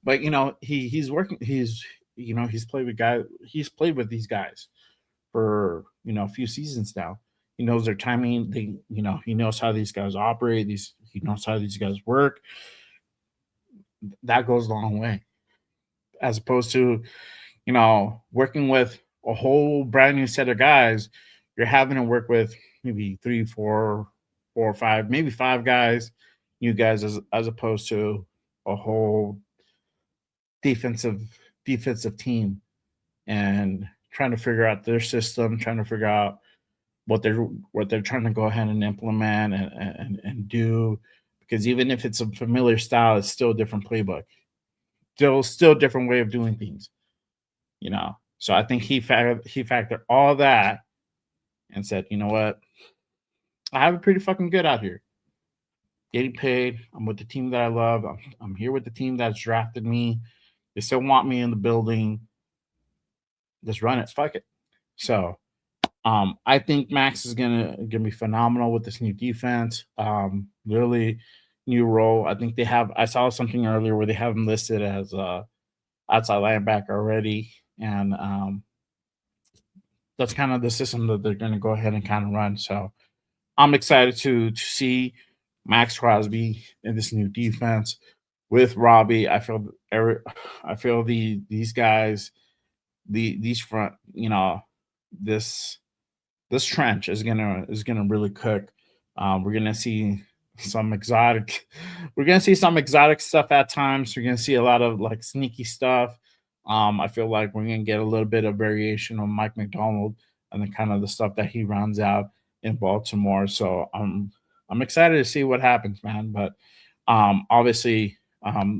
but he's working. He's played with guys. He's played with these guys for a few seasons now. He knows their timing. He knows how these guys operate. He knows how these guys work. That goes a long way, as opposed to working with a whole brand new set of guys. You're having to work with maybe three, four or five, maybe five guys, new guys, as opposed to a whole defensive defensive team, and trying to figure out their system, trying to figure out what they're trying to go ahead and implement and do. Because even if it's a familiar style, it's still a different playbook, still a different way of doing things. So I think he factored all that and said, you know what, I have it pretty fucking good out here, getting paid. I'm with the team that I love. I'm here with the team that's drafted me. They still want me in the building. Just run it. Fuck it. So I think Maxx is gonna be phenomenal with this new defense. Literally new role. I think they have. I saw something earlier where they have him listed as outside linebacker already, and that's kind of the system that they're going to go ahead and kind of run. So I'm excited to see Maxx Crosby in this new defense with Robbie. I feel these guys, these front, this trench is gonna really cook. We're gonna see some exotic. We're gonna see some exotic stuff at times. We're gonna see a lot of like sneaky stuff. I feel like we're gonna get a little bit of variation on Mike McDonald and the kind of the stuff that he runs out in Baltimore. So I'm excited to see what happens, man. But obviously,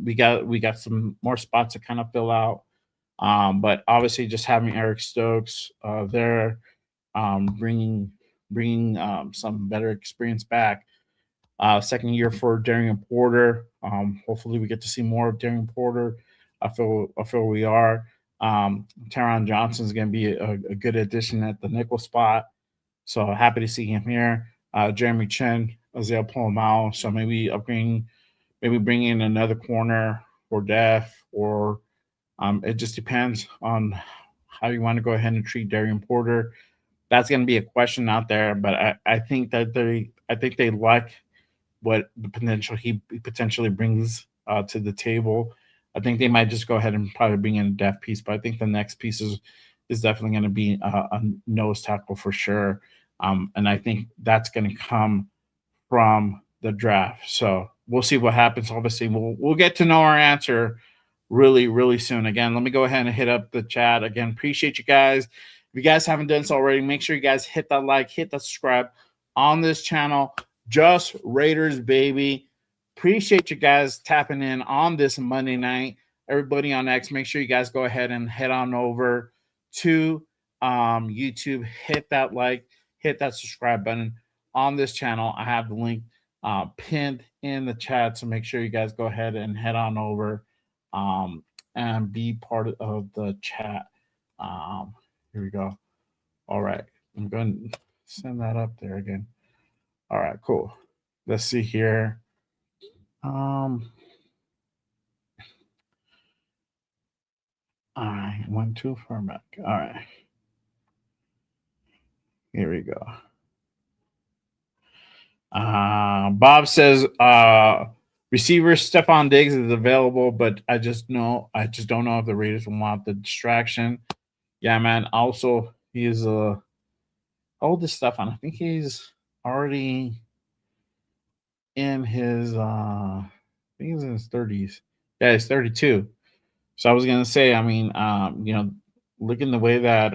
we got some more spots to kind of fill out. But obviously, just having Eric Stokes there, bringing some better experience back. Second year for Darian Porter. Hopefully, we get to see more of Darian Porter. I feel we are. Taron Johnson is going to be a good addition at the nickel spot. So happy to see him here. Jeremy Chin, Isaiah Polamalu. So maybe bring in another corner for depth, or it just depends on how you want to go ahead and treat Darian Porter. That's going to be a question out there, but I think they like what the potential he potentially brings to the table. I think they might just go ahead and probably bring in a depth piece, but I think the next piece is definitely going to be a nose tackle for sure. And I think that's going to come from the draft. So we'll see what happens. Obviously, we'll get to know our answer really, really soon. Again, let me go ahead and hit up the chat. Again, appreciate you guys. If you guys haven't done so already, make sure you guys hit that like, hit that subscribe on this channel. Just Raiders, baby. Appreciate you guys tapping in on this Monday night. Everybody on X, make sure you guys go ahead and head on over to YouTube. Hit that like, hit that subscribe button on this channel. I have the link pinned in the chat, so make sure you guys go ahead and head on over and be part of the chat. Here we go. All right, I'm going to send that up there again. All right, cool. Let's see here. All right, went too far back. All right. Here we go. Bob says receiver Stephon Diggs is available, but I just don't know if the Raiders will want the distraction. Yeah, man. Also, he is how old is Stephon? I think he's already in his I think he's in his 30s. Yeah, he's 32. So I was gonna say, I mean, looking the way that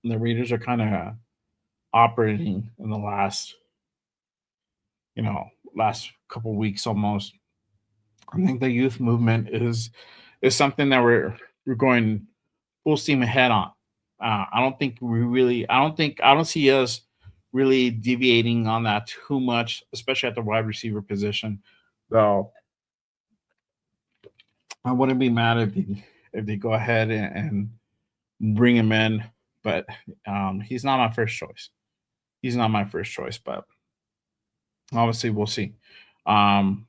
the Raiders are kind of operating in the last couple weeks almost. I think the youth movement is something that we're going full steam ahead on. I don't see us really deviating on that too much, especially at the wide receiver position. Though I wouldn't be mad if they go ahead and bring him in, but he's not my first choice. He's not my first choice, but obviously we'll see. Um,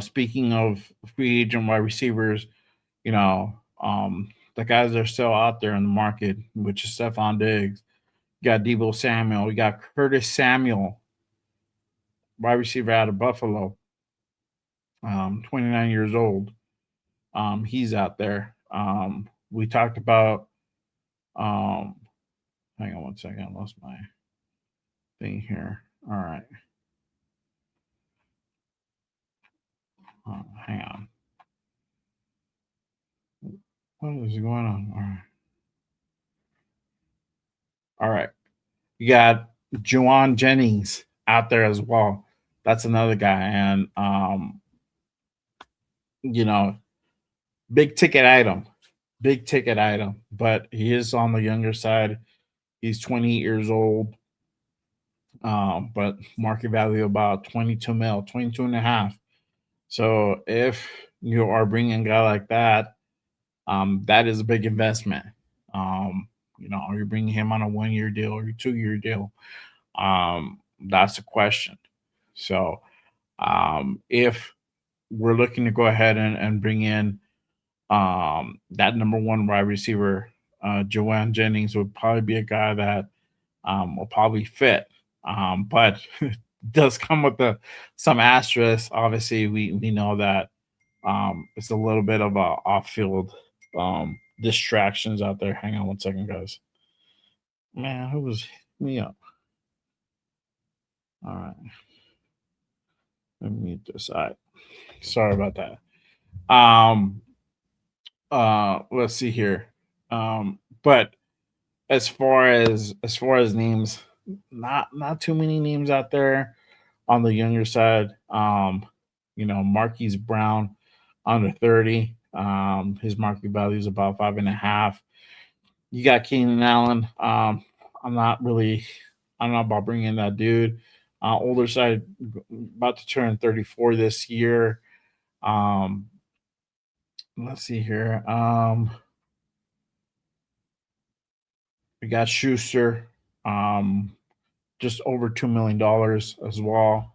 speaking of free agent wide receivers, you know, the guys that are still out there in the market, which is Stephon Diggs, you got Debo Samuel, you got Curtis Samuel, wide receiver out of Buffalo, 29 years old. He's out there. We talked about, um, hang on one second, I lost my thing here. All right. Hang on. What is going on? All right. All right. You got Juwan Jennings out there as well. That's another guy. And, you know, big ticket item. Big ticket item. But he is on the younger side. He's 20 years old. But market value about 22 mil, 22 and a half. So if you are bringing a guy like that, that is a big investment. Are you bringing him on a 1 year deal or a 2 year deal? That's the question. So if we're looking to go ahead and bring in that number one wide receiver, Joanne Jennings would probably be a guy that will probably fit. But does come with some asterisk. Obviously, we know that it's a little bit of a off-field distractions out there. Hang on one second, guys. Man, who was me up? All right. Let me mute this. All right. Sorry about that. Let's see here. But as far as names, not too many names out there on the younger side. Marquise Brown under 30. His market value is about 5.5. You got Keenan Allen. I'm not really, I don't know about bringing that dude. Older side, about to turn 34 this year. Let's see here. We got Schuster, just over $2 million as well.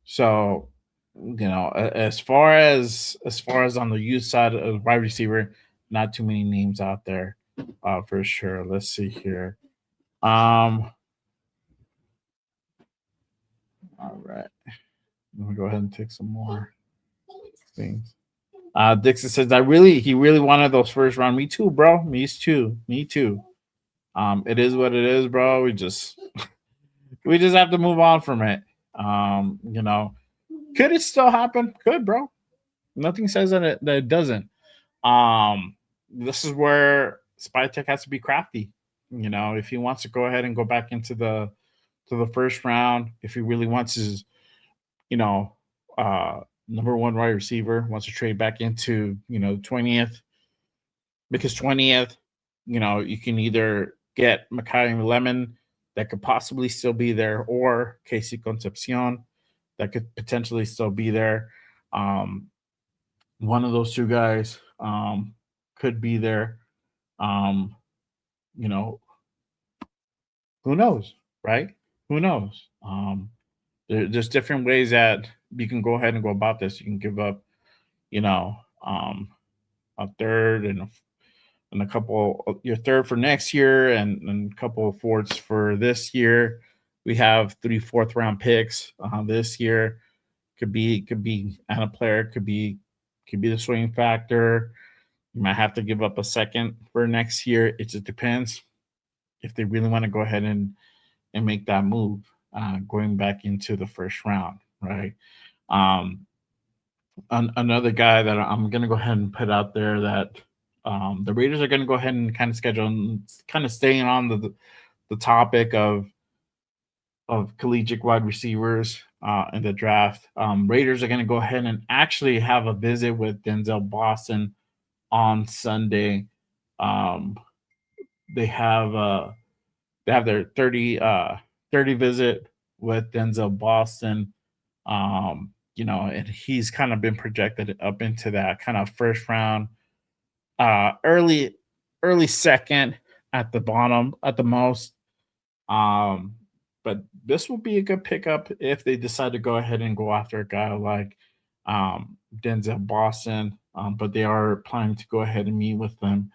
So, as far as on the youth side of wide receiver, not too many names out there, for sure. Let's see here. All right. Let me go ahead and take some more things. Dixon says he really wanted those first round. Me too, bro. Me too. It is what it is, bro. We just have to move on from it. Could it still happen? Could, bro. Nothing says that it doesn't. This is where Spytech has to be crafty. If he wants to go ahead and go back into the first round, if he really wants his, number one wide receiver, wants to trade back into 20th, because 20th, you can either get Makai Lemon that could possibly still be there, or Casey Concepcion that could potentially still be there. One of those two guys could be there. Who knows, right? Who knows? There's different ways that you can go ahead and go about this. You can give up, a third and a couple, your third for next year, and a couple of fourths for this year. We have 3 4th round picks this year. Could be and a player could be the swing factor. You might have to give up a second for next year. It just depends if they really want to go ahead and make that move, going back into the first round, right? Another guy that I'm going to go ahead and put out there that the Raiders are going to go ahead and kind of schedule, and kind of staying on the topic of collegiate wide receivers in the draft. Raiders are going to go ahead and actually have a visit with Denzel Boston on Sunday. They have their 30 visit with Denzel Boston. And he's kind of been projected up into that kind of first round, early second, at the bottom at the most. Um, but this will be a good pickup if they decide to go ahead and go after a guy like Denzel Boston. But they are planning to go ahead and meet with them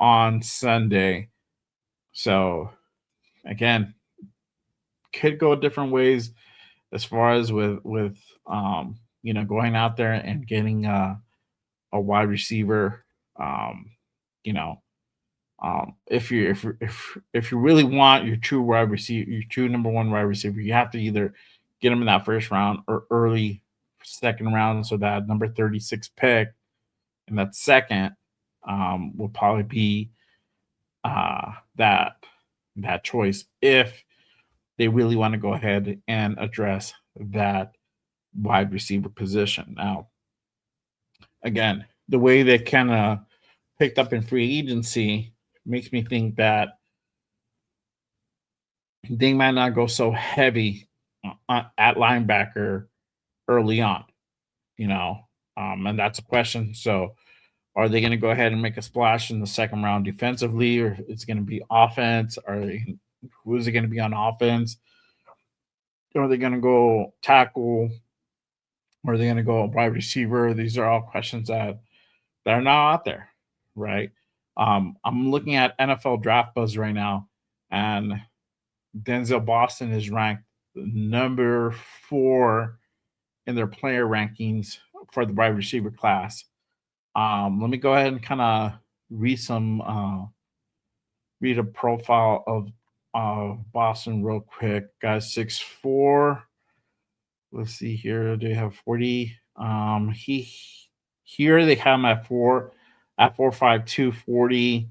on Sunday. So again, could go different ways as far as with going out there and getting a wide receiver. Um, you know, if you really want your true wide receiver, your true number one wide receiver, you have to either get him in that first round or early second round. So that number 36 pick in that second will probably be that choice if they really want to go ahead and address that wide receiver position. Now, again, the way they kind of picked up in free agency makes me think that they might not go so heavy at linebacker early on, you know, and that's a question. So, are they going to go ahead and make a splash in the second round defensively, or it's going to be offense? Who is it going to be on offense? Are they going to go tackle? Or are they going to go wide receiver? These are all questions that are not out there, right? I'm looking at NFL Draft Buzz right now, and Denzel Boston is ranked number 4 in their player rankings for the wide receiver class. Let me go ahead and kind of read read a profile of Boston real quick. Guys, 6'4". Let's see here. They have 40. Here they have him at 4'5", 40.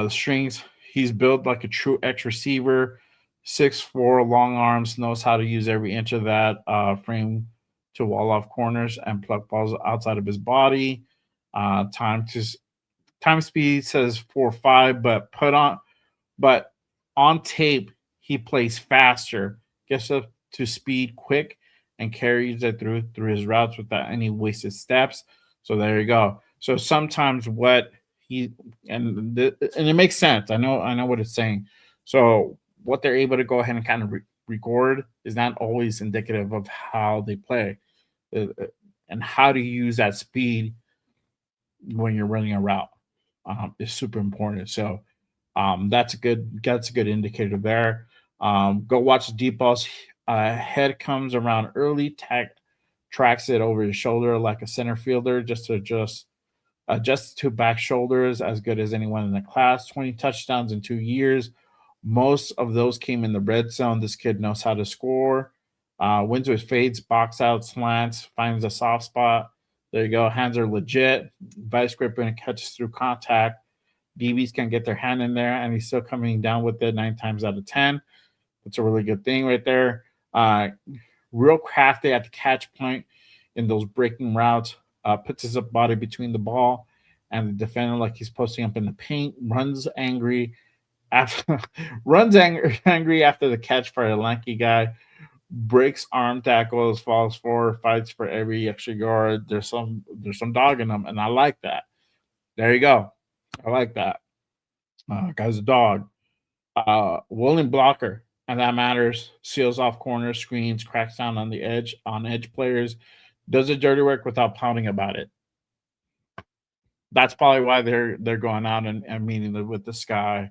Strings. He's built like a true X receiver. 6'4", long arms, knows how to use every inch of that frame to wall off corners and pluck balls outside of his body. Time speed says 4.5, but on tape he plays faster, gets up to speed quick, and carries it through his routes without any wasted steps. So there you go. So sometimes what he and it makes sense. I know what it's saying. So what they're able to go ahead and kind of record is not always indicative of how they play, and how to use that speed when you're running a route is super important. So that's a good indicator there. Go watch the deep balls. Head comes around early, tracks it over his shoulder like a center fielder, just to adjust to back shoulders as good as anyone in the class. 20 touchdowns in 2 years. Most of those came in the red zone. This kid knows how to score. Wins with fades, box out, slants, finds a soft spot. There you go. Hands are legit. Vice grip and catches through contact. DBs can get their hand in there, and he's still coming down with it 9 times out of 10. That's a really good thing right there. Real crafty at the catch point in those breaking routes. Puts his body between the ball and the defender like he's posting up in the paint. Runs angry after the catch for a lanky guy. Breaks arm tackles, falls forward, fights for every extra yard. There's some dog in him, and I like that. There you go. I like that. Guy's a dog. Willing blocker, and that matters. Seals off corners, screens, cracks down on edge players. Does the dirty work without pounding about it. That's probably why they're going out and meeting with this guy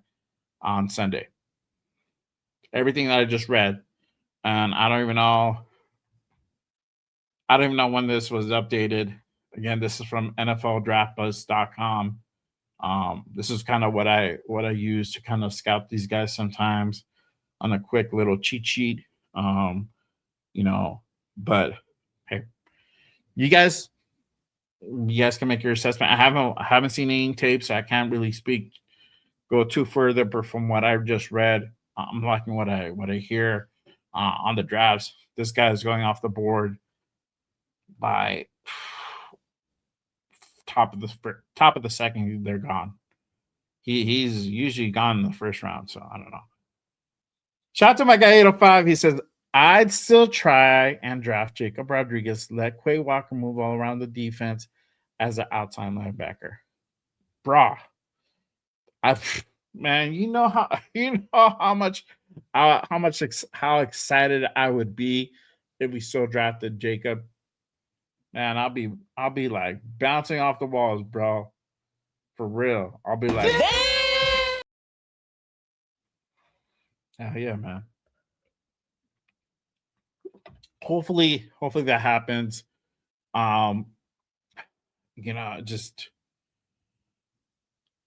on Sunday. Everything that I just read, and I don't even know when this was updated. Again, this is from NFLDraftBuzz.com. This is kind of what I use to kind of scout these guys sometimes on a quick little cheat sheet. But hey, you guys can make your assessment. I haven't seen any tape, so I can't really go too further. But from what I've just read, I'm liking what I hear on the drafts. This guy is going off the board by top of the second. They're gone. He's usually gone in the first round, so I don't know. Shout out to my guy 805. He says, I'd still try and draft Jacob Rodriguez. Let Quay Walker move all around the defense as an outside linebacker. Brah. I man, you know how how excited I would be if we still drafted Jacob. Man, I'll be like bouncing off the walls, bro. For real. I'll be like, hell yeah, man. Hopefully that happens. Um, just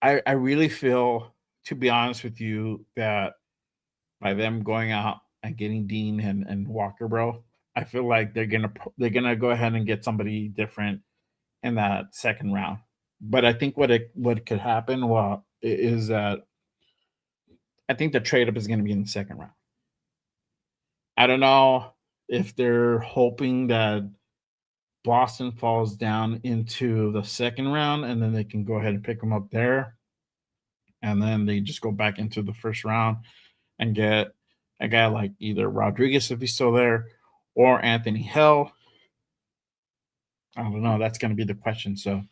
I really feel, to be honest with you, that by them going out and getting Dean and Walker, bro, I feel like they're gonna go ahead and get somebody different in that second round. But I think what could happen, well, is that I think the trade up is going to be in the second round. I don't know if they're hoping that Boston falls down into the second round and then they can go ahead and pick them up there, and then they just go back into the first round and get a guy like either Rodriguez if he's still there or Anthony Hill. I don't know. That's going to be the question. So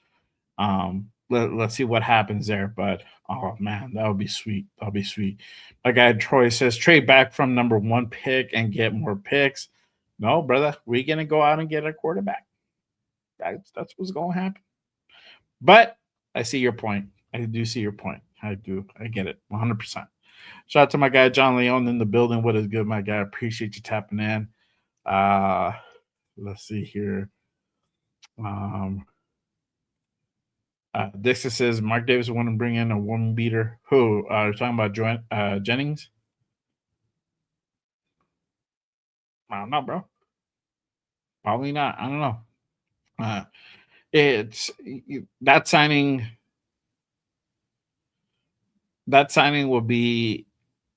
let's see what happens there. But oh man, that would be sweet. That'll be sweet. My guy Troy says trade back from number 1 pick and get more picks. No, brother, we're gonna go out and get a quarterback. That's what's gonna happen. But I see your point. I do see your point. I do. I get it 100%. Shout out to my guy John Leon in the building. What is good, my guy? Appreciate you tapping in. Let's see here. Dixon says Mark Davis want to bring in a woman beater. Who? You're talking about Jennings? I don't know, bro. Probably not. I don't know. It's that signing. That signing will be.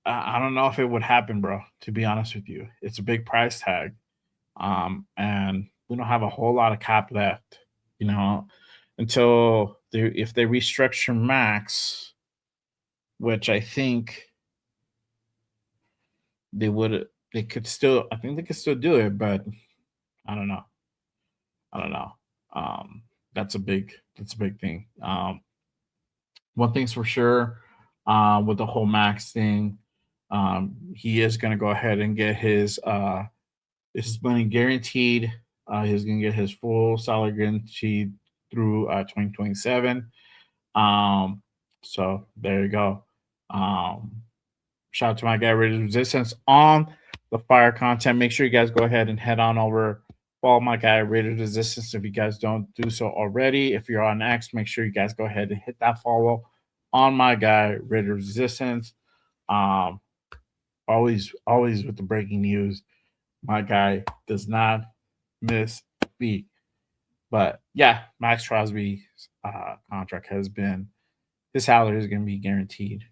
I don't know if it would happen, bro. To be honest with you, it's a big price tag, and we don't have a whole lot of cap left. You know, until if they restructure Max, which I think they could still, I think they could still do it, but I don't know. I don't know. That's a big thing. One thing's for sure, with the whole Max thing, he is going to go ahead and get his money guaranteed. He's going to get his full salary guaranteed through 2027. So there you go. Shout out to my guy Rated Resistance on the fire content. Make sure you guys go ahead and head on over, follow my guy Rated Resistance if you guys don't do so already. If you're on X, make sure you guys go ahead and hit that follow on my guy Rated Resistance. Always with the breaking news. My guy does not miss a beat. But yeah, Maxx Crosby's contract has been, his salary is going to be guaranteed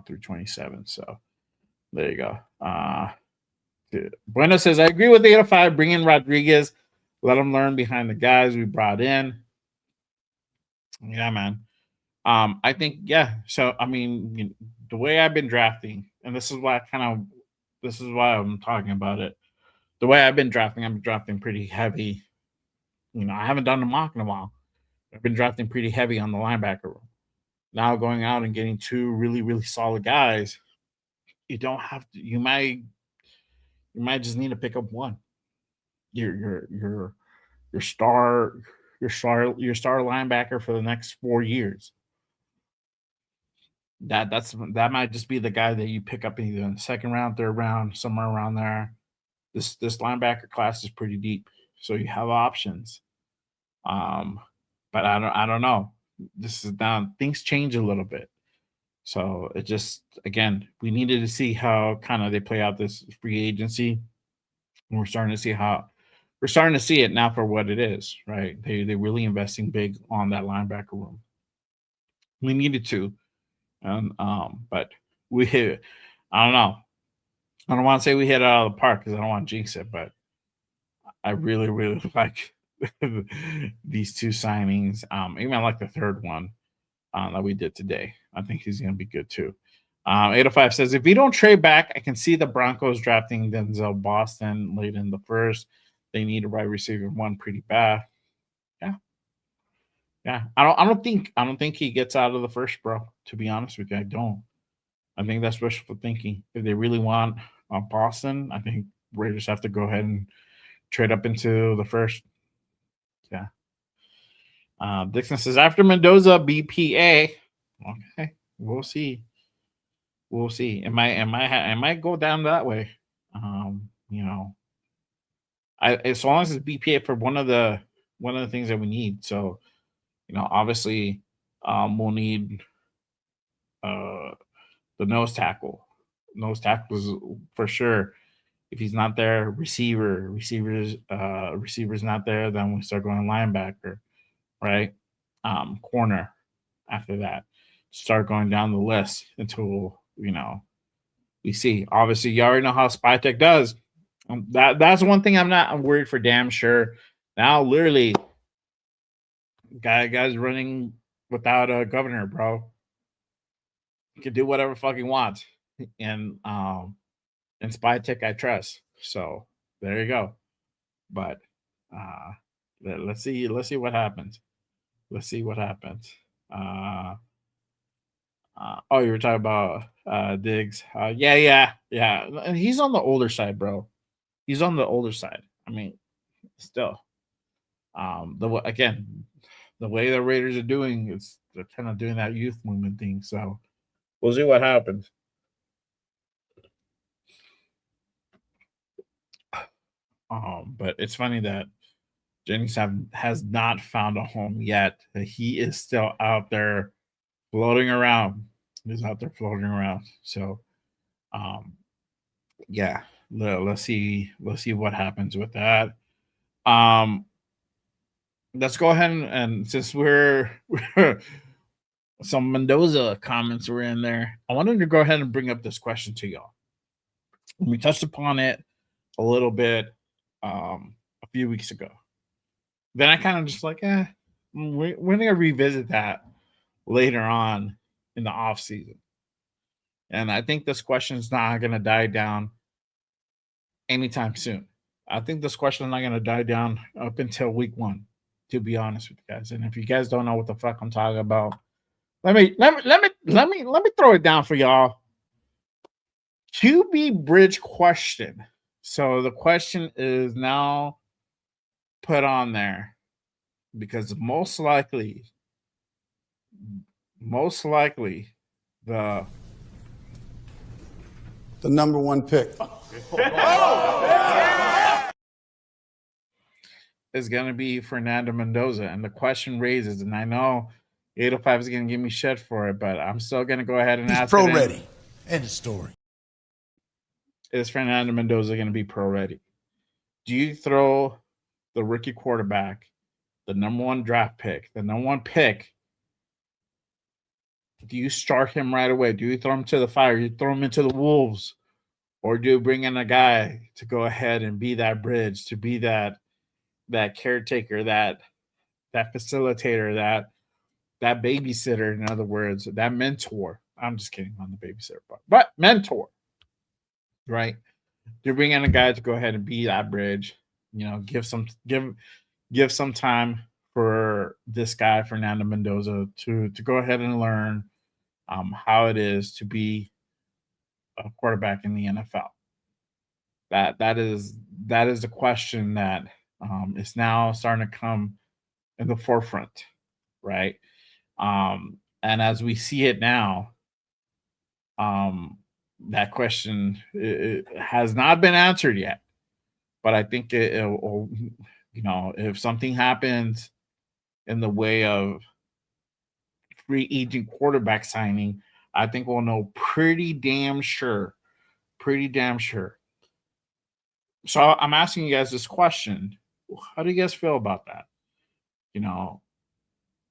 through 27. So there you go. Bueno says, I agree with the 805. Bring in Rodriguez. Let him learn behind the guys we brought in. Yeah, man. I think, yeah. So, I mean, the way I've been drafting, and this is why I'm talking about it. The way I've been drafting, I'm drafting pretty heavy. I haven't done a mock in a while. I've been drafting pretty heavy on the linebacker room. Now going out and getting 2 really, really solid guys, you don't have to. You might just need to pick up one. Your star linebacker for the next 4 years. That might just be the guy that you pick up either in the second round, third round, somewhere around there. This linebacker class is pretty deep, so you have options. But I don't know. This is down. Things change a little bit. So it just, again, we needed to see how kind of they play out this free agency. And we're starting to see it now for what it is, right? They're really investing big on that linebacker room. We needed to. But we hit, I don't know. I don't want to say we hit it out of the park because I don't want to jinx it, but I really, really like these 2 signings. Even I like the third one that we did today. I think he's going to be good too. 805 says, if we don't trade back, I can see the Broncos drafting Denzel Boston late in the first. They need a wide receiver 1 pretty bad. Yeah. Yeah, I don't think he gets out of the first, bro. To be honest with you, I don't. I think that's wishful thinking. If they really want Boston, I think Raiders have to go ahead and trade up into the first. Yeah. Dixon says after Mendoza BPA. Okay, we'll see. We'll see. It might go down that way. You know, as long as it's BPA for one of the things that we need. So obviously, we'll need uh the nose tackle. Nose tackle is for sure. If he's not there, receivers not there, then we start going linebacker, right? Corner after that. Start going down the list until we see. Obviously, you already know how Spytech does. That's one thing I'm worried for damn sure. Now, literally, guys running without a governor, bro. He can do whatever fuck he wants, and Spytech I trust. So there you go. But uh, let's see what happens. Let's see what happens. Uh, oh, you were talking about Diggs. Yeah. And he's on the older side, bro. He's on the older side. I mean, still, again, the way the Raiders are doing is they're kind of doing that youth movement thing. So we'll see what happens. But it's funny that Jennings has not found a home yet. He is still out there floating around. He's out there floating around. So, um, yeah, let's see what happens with that. Um, let's go ahead and since we're some Mendoza comments were in there, I wanted to go ahead and bring up this question to y'all. We touched upon it a little bit a few weeks ago. Then I kind of just like, we're gonna revisit that later on in the off season. And I think this question is not gonna die down anytime soon. I think this question is not gonna die down up until week 1, to be honest with you guys. And if you guys don't know what the fuck I'm talking about, let me throw it down for y'all. QB bridge question. So the question is now put on there because most likely the number one pick is going to be Fernando Mendoza. And the question raises, and I know 805 is going to give me shit for it, but I'm still going to go ahead and ask pro ready. End of story. Is Fernando Mendoza going to be pro ready? Do you throw the rookie quarterback, the number 1 draft pick, the number 1 pick? Do you start him right away? Do you throw him to the fire? You throw him into the wolves? Or do you bring in a guy to go ahead and be that bridge, to be that caretaker, that facilitator, that babysitter, in other words, that mentor? I'm just kidding on the babysitter part, but mentor, right? You bring in a guy to go ahead and be that bridge, give some time for this guy, Fernando Mendoza, to go ahead and learn how it is to be a quarterback in the NFL. That is the question that is now starting to come in the forefront, right? And as we see it now, that question it has not been answered yet. But I think it will, if something happens in the way of free agent quarterback signing, I think we'll know pretty damn sure. So I'm asking you guys this question. How do you guys feel about that?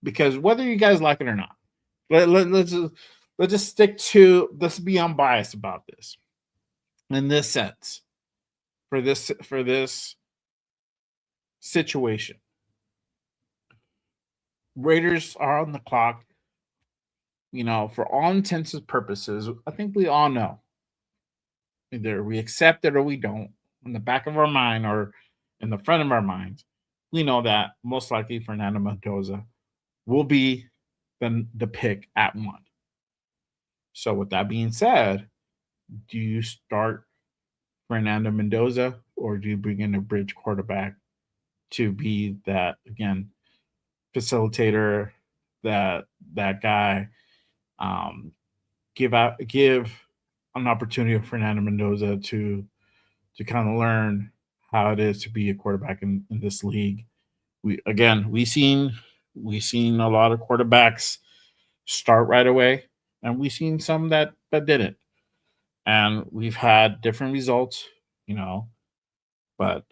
Because whether you guys like it or not, let's just stick to, let's be unbiased about this. In this sense, for this situation, Raiders are on the clock. For all intents and purposes, I think we all know. Either we accept it or we don't. In the back of our mind or in the front of our minds, we know that most likely Fernando Mendoza will be the pick at 1. So with that being said, do you start Fernando Mendoza or do you bring in a bridge quarterback to be that, again, facilitator, that guy, um, give an opportunity for Fernando Mendoza to kind of learn how it is to be a quarterback in this league. We seen a lot of quarterbacks start right away, and we've seen some that didn't, and we've had different results, but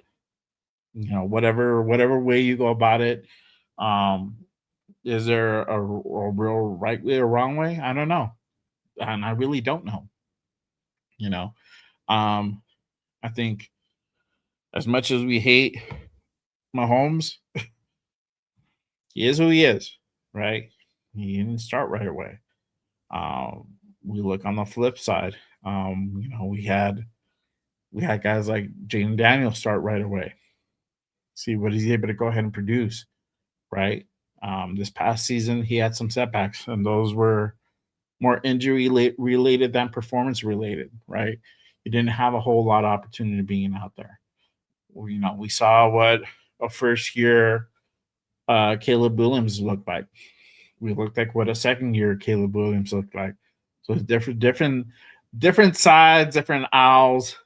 whatever way you go about it, um, is there a real right way or wrong way? I don't know, and I really don't know. You know, um, I think as much as we hate Mahomes, he is who he is, right? He didn't start right away. We look on the flip side. We had guys like Jaden Daniels start right away. See what he's able to go ahead and produce, right? This past season, he had some setbacks, and those were more injury related than performance related, right? He didn't have a whole lot of opportunity being out there. We saw what a first year Caleb Williams looked like. We looked like what a second year Caleb Williams looked like. So it's different sides, different aisles.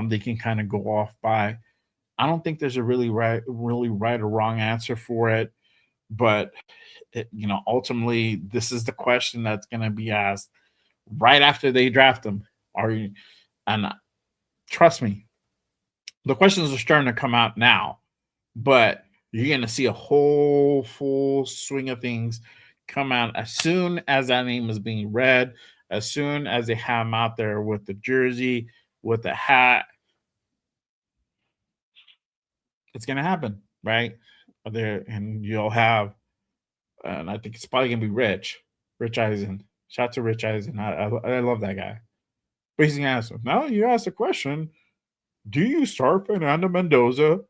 They can kind of go off by. I don't think there's a really right or wrong answer for it, but ultimately, this is the question that's going to be asked right after they draft them. And trust me, the questions are starting to come out now, but you're going to see a whole full swing of things come out as soon as that name is being read, as soon as they have him out there with the jersey, with the hat. It's going to happen, right? And you'll have, and I think it's probably going to be Rich Eisen. Shout out to Rich Eisen. I love that guy. But he's going to ask him, now you ask the question, do you start Fernando Mendoza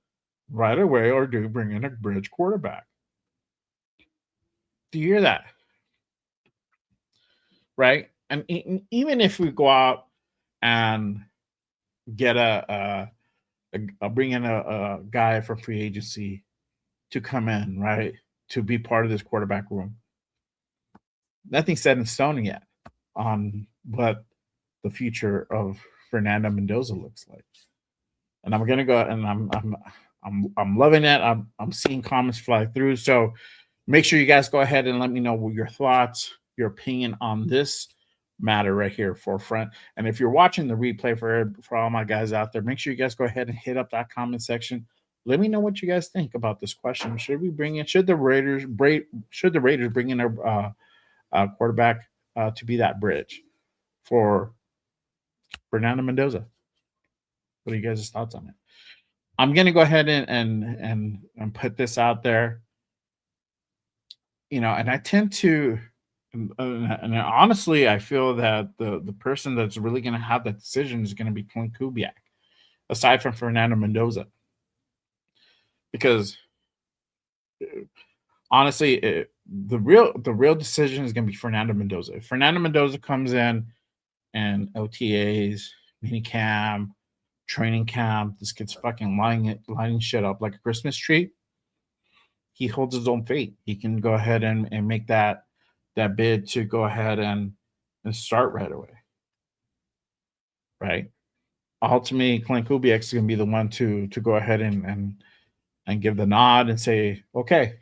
right away or do you bring in a bridge quarterback? Do you hear that? Right? And even if we go out and get bring in a guy from free agency to come in, right, to be part of this quarterback room, nothing's set in stone yet on what the future of Fernando Mendoza looks like. And I'm gonna go, and I'm loving it. I'm seeing comments fly through. So make sure you guys go ahead and let me know what your thoughts, your opinion on this matter right here, forefront. And if you're watching the replay for all my guys out there, make sure you guys go ahead and hit up that comment section. Let me know what you guys think about this question. Should the Raiders bring in a quarterback to be that bridge for Fernando Mendoza? What are you guys' thoughts on it? I'm gonna go ahead and put this out there. And I tend to, and honestly, I feel that the person that's really going to have that decision is going to be Clint Kubiak, aside from Fernando Mendoza, because honestly, the real decision is going to be Fernando Mendoza. If Fernando Mendoza comes in and OTAs, mini camp, training camp, this kid's fucking lining shit up like a Christmas tree, he holds his own fate. He can go ahead and make that bid to go ahead and start right away. Right? Ultimately, Clint Kubiak is going to be the one to go ahead and give the nod and say, okay,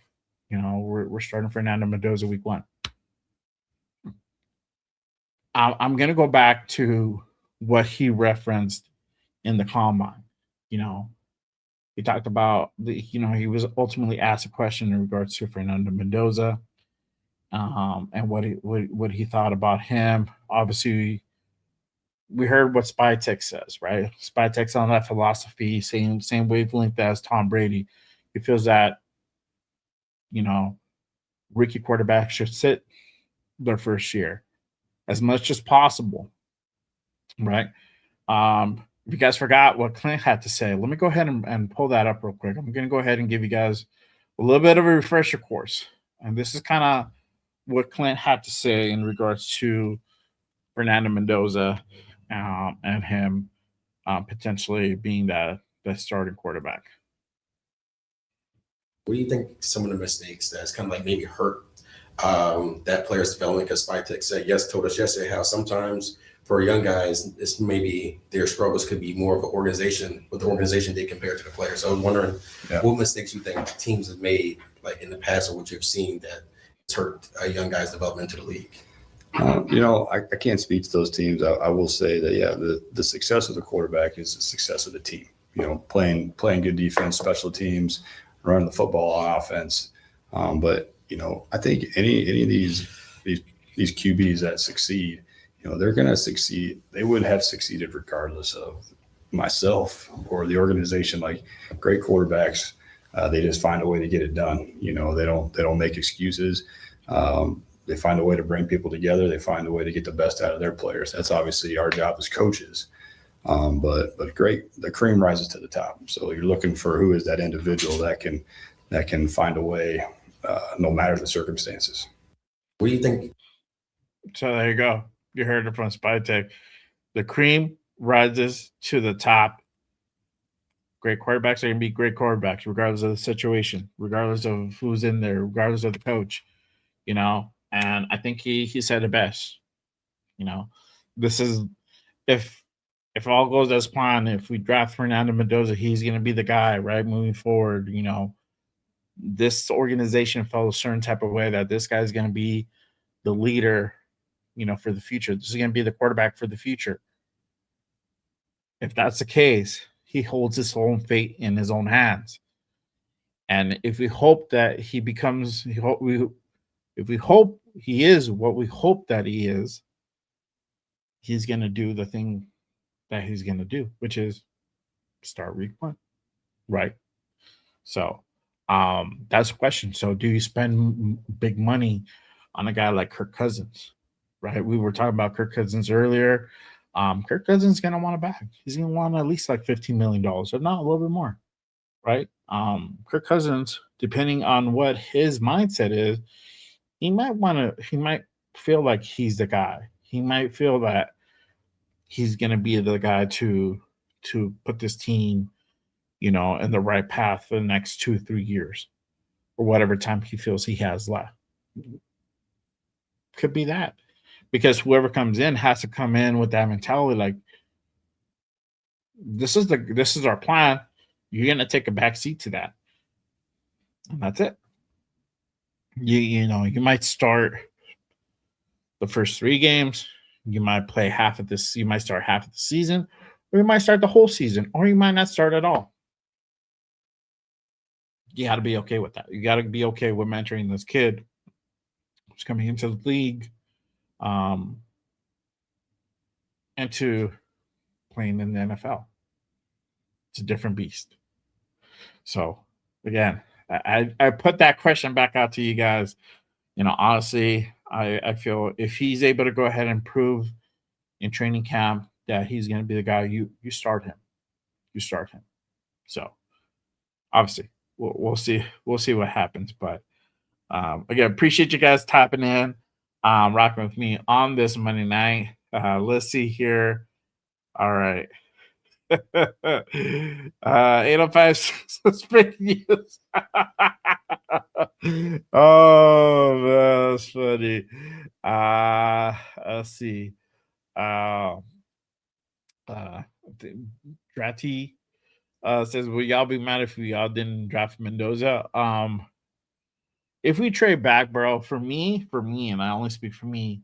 we're starting Fernando Mendoza week 1. I'm going to go back to what he referenced in the combine. He talked about he was ultimately asked a question in regards to Fernando Mendoza, and what he thought about him. Obviously, we heard what Spytech says, right? Spytech's on that philosophy, same wavelength as Tom Brady. He feels that rookie quarterbacks should sit their first year as much as possible, right? If you guys forgot what Clint had to say, let me go ahead and pull that up real quick. I'm going to go ahead and give you guys a little bit of a refresher course And this is kind of what Clint had to say in regards to Fernando Mendoza and him potentially being the starting quarterback. What do you think some of the mistakes that's kind of like maybe hurt that player's development? Because Spytek told us yesterday how sometimes for young guys, it's maybe their struggles could be more of an organization, what the organization did compared to the players. So I was wondering what mistakes you think teams have made like in the past or what you've seen that has hurt a young guy's development into the league. I can't speak to those teams. I will say that, the success of the quarterback is the success of the team. Playing good defense, special teams, running the football on offense. But I think any of these QBs that succeed, they're going to succeed. They would have succeeded regardless of myself or the organization. Like great quarterbacks, they just find a way to get it done. They don't make excuses. They find a way to bring people together. They find a way to get the best out of their players. That's obviously our job as coaches. But great, the cream rises to the top. So you're looking for who is that individual that can find a way, no matter the circumstances. What do you think? So there you go. You heard it from Spytek. The cream rises to the top. Great quarterbacks are going to be great quarterbacks, regardless of the situation, regardless of who's in there, regardless of the coach. And I think he said it best. This is if all goes as planned, if we draft Fernando Mendoza, he's going to be the guy, right, moving forward. This organization felt a certain type of way that this guy's going to be the leader, for the future. This is going to be the quarterback for the future. If that's the case, he holds his own fate in his own hands. And if we hope that he becomes, if we hope he is what we hope that he is, he's going to do the thing that he's going to do, which is start week 1, right? So that's a question. So do you spend big money on a guy like Kirk Cousins, right? We were talking about Kirk Cousins earlier. Kirk Cousins is going to want it back. He's going to want at least like $15 million, if not a little bit more, right? Kirk Cousins, depending on what his mindset is, he might feel like he's the guy. He might feel that he's going to be the guy to put this team, in the right path for the next 2-3 years or whatever time he feels he has left. Could be that, because whoever comes in has to come in with that mentality. Like, this is our plan. You're going to take a back seat to that. And that's it. You might start the first 3 games. You might play half of this. You might start half of the season, or you might start the whole season, or you might not start at all. You got to be okay with that. You got to be okay with mentoring this kid who's coming into the league, and to playing in the NFL. It's a different beast. So again, I put that question back out to you guys. Honestly, I feel if he's able to go ahead and prove in training camp that he's going to be the guy, you start him. You start him. So obviously, we'll see what happens. But again, appreciate you guys tapping in, rocking with me on this Monday night. Let's see here. All right. 805 spring news. Oh man, that's funny. Let's see. Dratty says, will y'all be mad if y'all didn't draft Mendoza? If we trade back, bro, for me, and I only speak for me,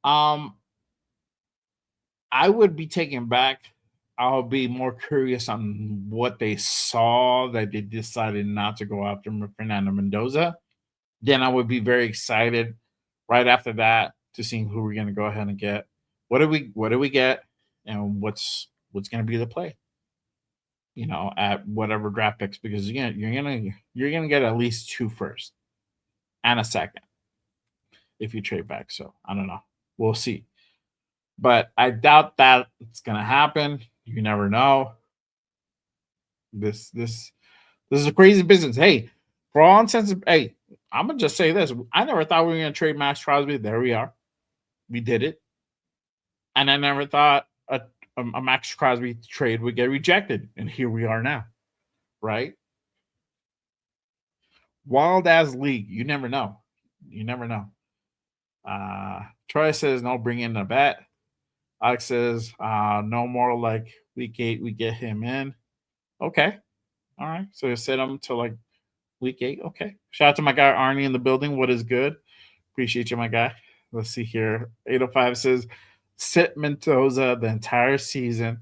I would be taken back. I'll be more curious on what they saw that they decided not to go after Fernando Mendoza. Then I would be very excited right after that to seeing who we're going to go ahead and get. What do we get, and what's going to be the play? At whatever draft picks, because again, you're gonna get at least 2 first and a second if you trade back. So I don't know. We'll see. But I doubt that it's gonna happen. You never know. This is a crazy business. Hey, for all intents, I'm gonna just say this: I never thought we were gonna trade Maxx Crosby. There we are. We did it, and I never thought a Maxx Crosby trade would get rejected, and here we are now. Right? Wild as league. You never know. You never know. Troy says no, bring in the bet. Alex says no more like week 8. We get him in. Okay. All right. So you set him to like week 8. Okay. Shout out to my guy Arnie in the building. What is good? Appreciate you, my guy. Let's see here. 805 says sit Mendoza the entire season.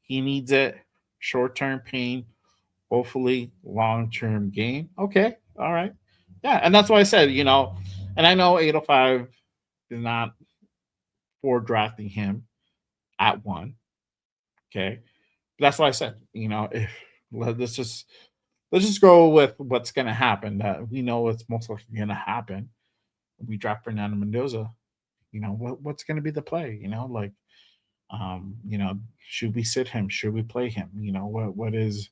He needs it. Short-term pain. Hopefully long-term gain. Okay. All right. Yeah. And that's why I said, and I know 805 is not for drafting him at 1. Okay. But that's why I said, let's just go with what's going to happen. That we know what's most likely going to happen. We draft Fernando Mendoza. What's going to be the play? Should we sit him? Should we play him? What is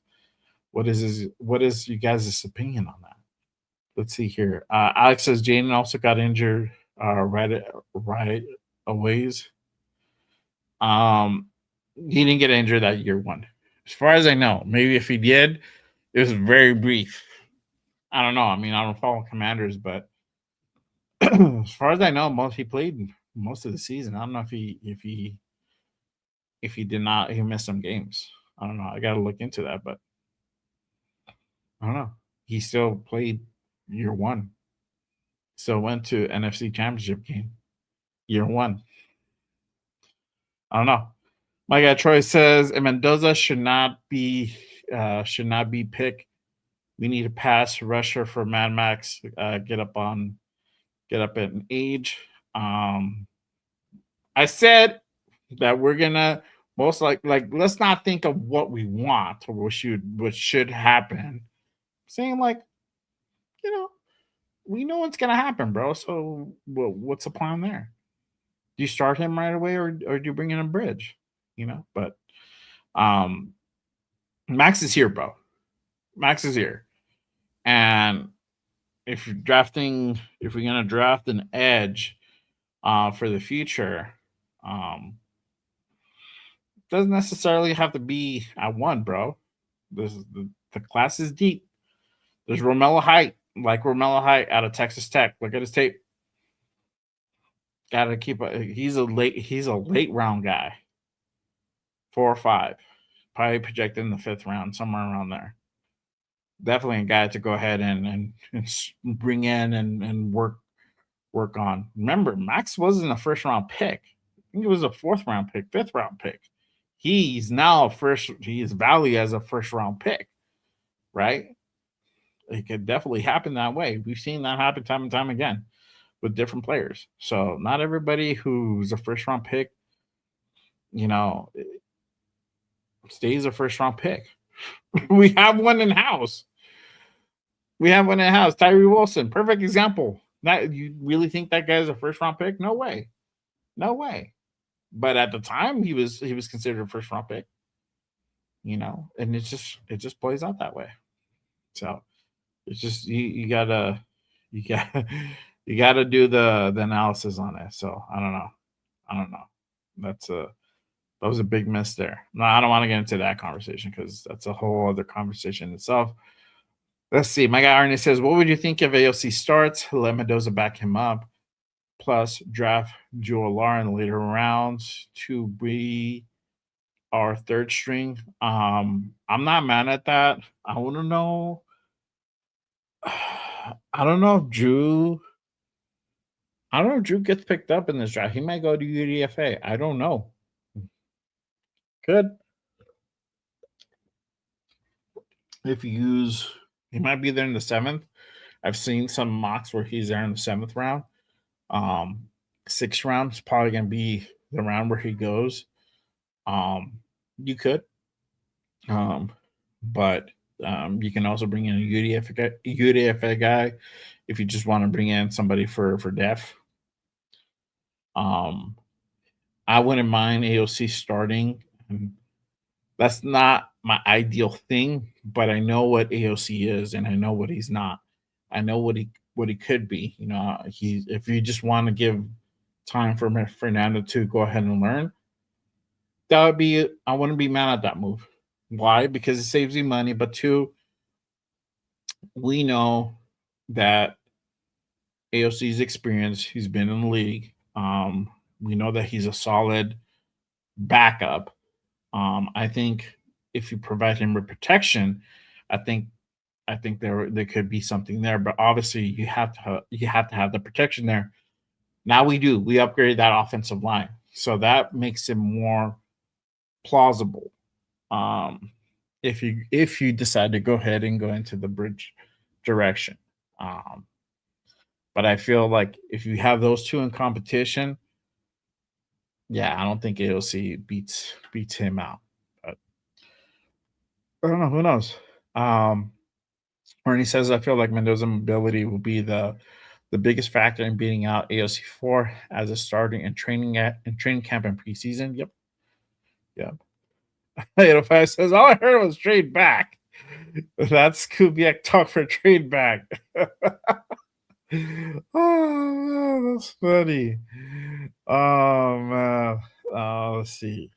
you guys' opinion on that? Let's see here. Alex says Jaden also got injured right away. He didn't get injured that year 1. As far as I know, maybe if he did, it was very brief. I don't know. I mean, I don't follow Commanders, but as far as I know, he played most of the season. I don't know if he did not, he missed some games. I don't know. I got to look into that, but I don't know. He still played year 1. Still went to NFC Championship game year 1. I don't know. My guy Troy says Mendoza should not be picked. We need a pass rusher for Mad Max. Get up in age. I said that we're gonna most like let's not think of what we want or what should happen. Saying we know what's gonna happen, bro. So what's the plan there? Do you start him right away or do you bring in a bridge? But Max is here, bro. Max is here. And if we're gonna draft an edge for the future, doesn't necessarily have to be at 1, bro. The class is deep. There's Romello Height out of Texas Tech. Look at his tape. Gotta keep he's a late round guy. 4 or 5. Probably projected in the 5th round, somewhere around there. Definitely a guy to go ahead and bring in and work on. Remember, Max wasn't a 1st round pick. I think it was a 4th round pick, 5th round pick. He's now he is valued as a 1st round pick, right? It could definitely happen that way. We've seen that happen time and time again with different players. So not everybody who's a 1st round pick, stays a 1st round pick. We have one in house. Tyree Wilson, perfect example. That you really think that guy's a 1st round pick? No way. But at the time, he was considered a 1st round pick. And it just plays out that way. So it's just you gotta do the analysis on it. So I don't know. That was a big miss there. No, I don't want to get into that conversation because that's a whole other conversation itself. Let's see. My guy Arnie says, what would you think if AOC starts? Let Mendoza back him up. Plus, draft Joe in the later rounds to be our 3rd string. I'm not mad at that. I want to know. I don't know if Drew gets picked up in this draft. He might go to UDFA. I don't know. Could. If you use, he might be there in the 7th. I've seen some mocks where he's there in the 7th round. 6th round is probably going to be the round where he goes. You could. But you can also bring in a UDFA guy if you just want to bring in somebody for depth. I wouldn't mind AOC starting. That's not my ideal thing, but I know what AOC is and I know what he's not. I know what he could be. You know, if you just want to give time for Fernando to go ahead and learn, that would be. I wouldn't be mad at that move. Why? Because it saves you money, but two, we know that AOC's experience. He's been in the league. We know that he's a solid backup. I think if you provide him with protection, I think there could be something there. But obviously, you have to have the protection there. Now we do. We upgraded that offensive line, so that makes it more plausible. If you decide to go ahead and go into the bridge direction. But I feel like if you have those two in competition, yeah, I don't think AOC beats him out. But I don't know. Who knows? Ernie says I feel like Mendoza's mobility will be the biggest factor in beating out AOC4 as a starting and training camp and preseason. Yep. Yep. 805 says all I heard was trade back. That's Kubiak talk for trade back. Oh, that's funny. Oh man. Let's see.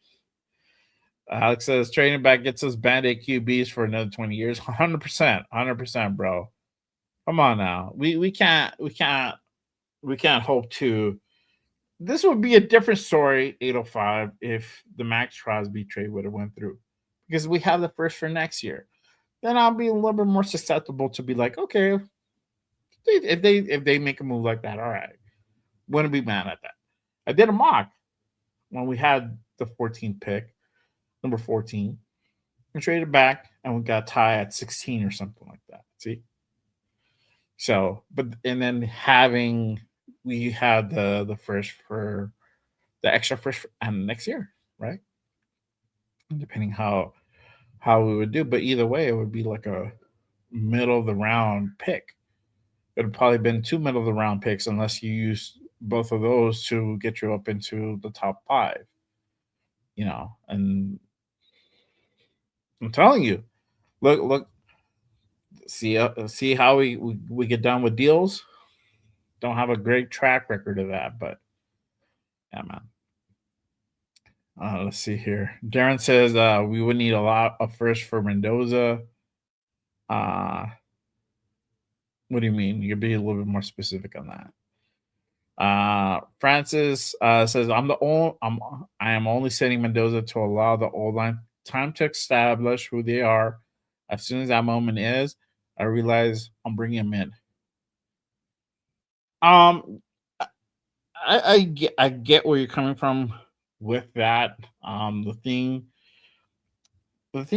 Alex says trading back gets us band-aid QBs for another 20 years. 100%, bro. Come on now. We can't hope to. This would be a different story, 805, if the Maxx Crosby trade would have went through. Because we have the first for next year. Then I'll be a little bit more susceptible to be like, okay, if they make a move like that, all right. Wouldn't be mad at that. I did a mock when we had the 14th pick, number 14. We traded back and we got tied at 16 or something like that. See? So, and then we had the first for the extra first and next year, right? Depending how we would do. But either way, it would be like a middle of the round pick. It would probably been 2 middle of the round picks unless you use both of those to get you up into the top 5. You know, and I'm telling you, look, see how we get done with deals. Don't have a great track record of that, but yeah, man. Let's see here. Darren says we would need a lot of first for Mendoza. What do you mean? You could be a little bit more specific on that. Francis says I am only sending Mendoza to allow the old line time to establish who they are. As soon as that moment is, I realize I'm bringing him in. I get where you're coming from with that. The thing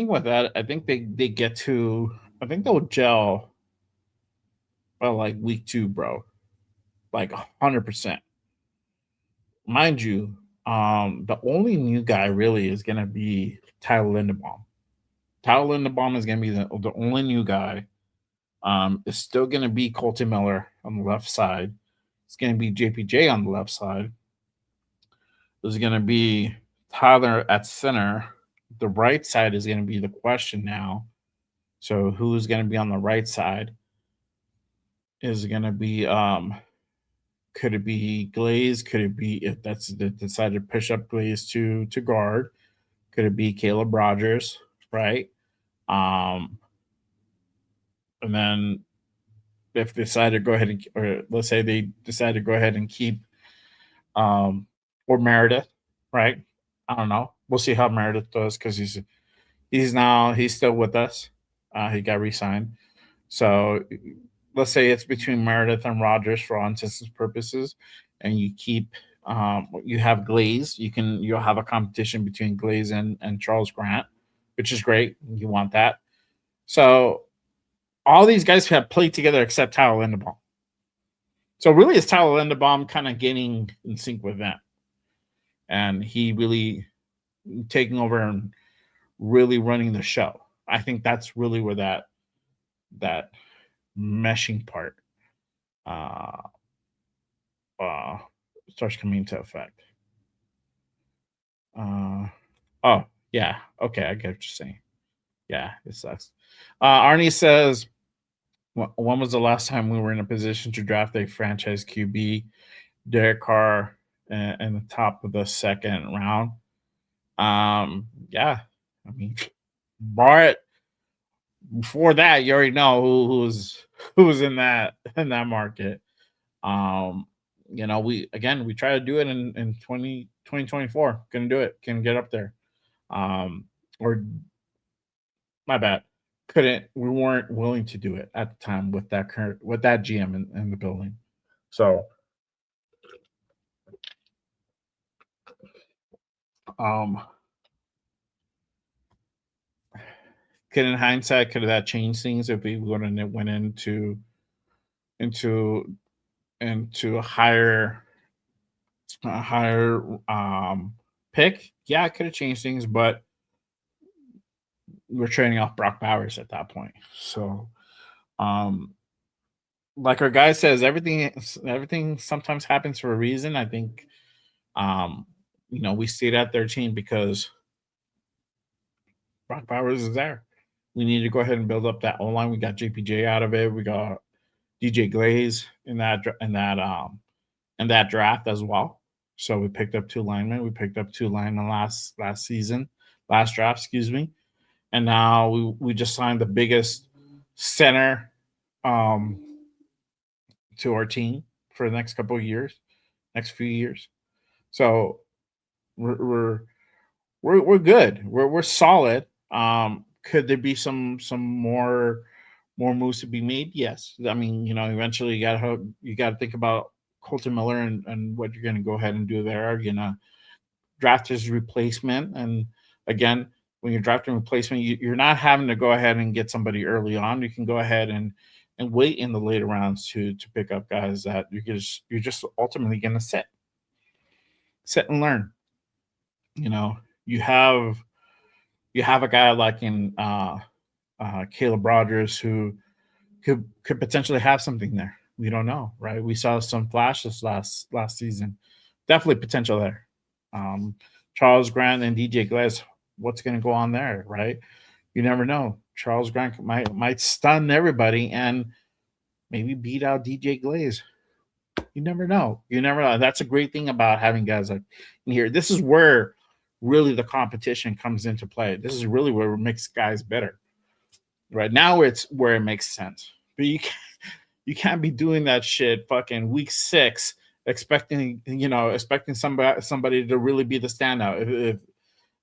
with that, I think they get to. I think they'll gel by like week 2, bro. Like 100%. Mind you, the only new guy really is gonna be Tyler Linderbaum. Tyler Linderbaum is gonna be the only new guy. It's still gonna be Colton Miller on the left side. It's gonna be JPJ on the left side. There's gonna be Tyler at center. The right side is gonna be the question now. So who's gonna be on the right side? Is it gonna be could it be Glaze? Could it be, if that's decided to push up Glaze to guard? Could it be Caleb Rogers, right? And then if they decide to go ahead or let's say they decide to go ahead and keep or Meredith, right? I don't know. We'll see how Meredith does because he's still with us. He got re-signed. So let's say it's between Meredith and Rogers for all intents and purposes, and you keep you have Glaze. You'll have a competition between Glaze and Charles Grant, which is great. You want that. So all these guys have played together except Tyler Linderbaum. So really, it's Tyler Linderbaum kind of getting in sync with them, and he really taking over and really running the show. I think that's really where that meshing part starts coming into effect. Oh yeah, okay, I get what you're saying. Yeah, it sucks. Arnie says when was the last time we were in a position to draft a franchise QB, Derek Carr, in the top of the second round? Yeah, I mean, Bart. Before that, you already know who's in that market. Um, we try to do it in 2024. Gonna do it. Can get up there. Or my bad. Couldn't. We weren't willing to do it at the time with that GM in the building. So um could in hindsight could have that changed things if we would have went into into a higher pick. Yeah, it could have changed things, but we're trading off Brock Bowers at that point. So um like our guy says, everything sometimes happens for a reason. I think we stayed at 13 because Brock Bowers is there. We need to go ahead and build up that O line. We got JPJ out of it. We got DJ Glaze in that draft as well. So we picked up 2 linemen. We picked up 2 linemen last draft, excuse me. And now we just signed the biggest center to our team for the next next few years. So we're good. We're solid. Could there be some more moves to be made? Yes. I mean, eventually you got to think about Colton Miller and what you're going to go ahead and do there. Are you going to draft his replacement? And again, when you're drafting replacement, you're not having to go ahead and get somebody early on. You can go ahead and wait in the later rounds to pick up guys that you're just ultimately going to sit and learn. You have a guy like in Caleb Rogers who could potentially have something there. We don't know, right? We saw some flashes last season. Definitely potential there. Charles Grant and DJ Glaze, what's going to go on there, right? You never know. Charles Grant might stun everybody and maybe beat out DJ Glaze. You never know. That's a great thing about having guys like in here. This is where really the competition comes into play. This is really where it makes guys better. Right now, it's where it makes sense. But you can't be doing that shit fucking week 6, expecting somebody to really be the standout.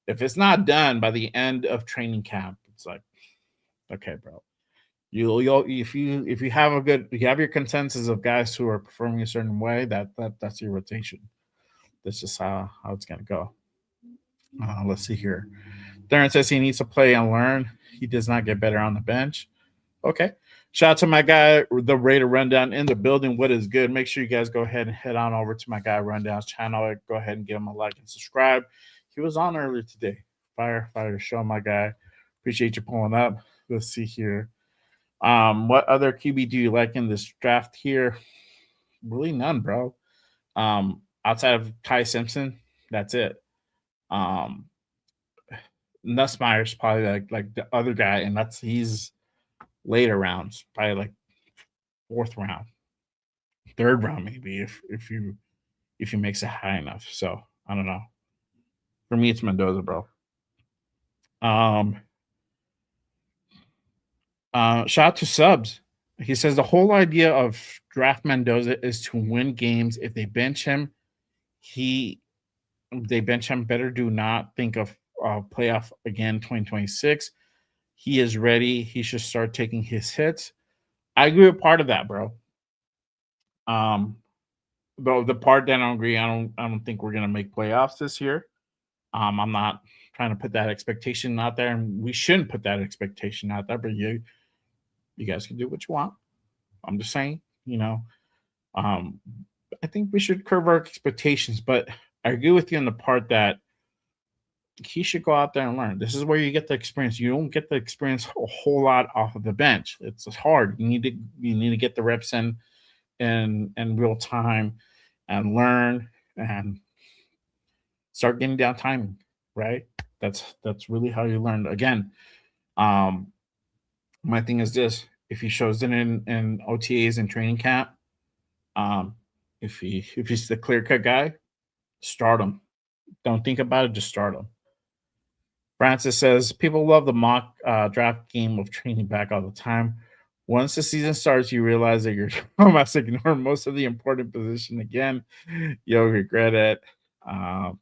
If it's not done by the end of training camp, it's like, okay, bro. If you have your consensus of guys who are performing a certain way, that's your rotation. That's just how it's gonna go. Let's see here. Darren says he needs to play and learn. He does not get better on the bench. Okay. Shout out to my guy, the Raider Rundown in the building. What is good? Make sure you guys go ahead and head on over to my guy Rundown's channel. Go ahead and give him a like and subscribe. He was on earlier today. Fire show, my guy. Appreciate you pulling up. Let's see here. What other QB do you like in this draft here? Really none, bro. Outside of Ty Simpson, that's it. Nussmeier's probably like the other guy, and he's later rounds, probably like 4th round, 3rd round, maybe if you makes it high enough. So I don't know. For me, it's Mendoza, bro. Shout out to Subs. He says the whole idea of draft Mendoza is to win games. If they bench him, better do not think of playoff again 2026. He is ready. He should start taking his hits. I agree with part of that, bro. But the part that I don't agree, I don't think we're gonna make playoffs this year. I'm not trying to put that expectation out there, and we shouldn't put that expectation out there. But you guys can do what you want. I'm just saying, I think we should curb our expectations. But I agree with you on the part that he should go out there and learn. This is where you get the experience. You don't get the experience a whole lot off of the bench. It's hard. You need to get the reps in real time and learn and start getting down timing, right? That's really how you learn. Again, my thing is this: if he shows it in OTAs and training camp, if he's the clear cut guy, start him. Don't think about it, just start him. Francis says people love the mock draft game of training back all the time. Once the season starts, you realize that you're almost ignoring most of the important position again. You'll regret it. Well,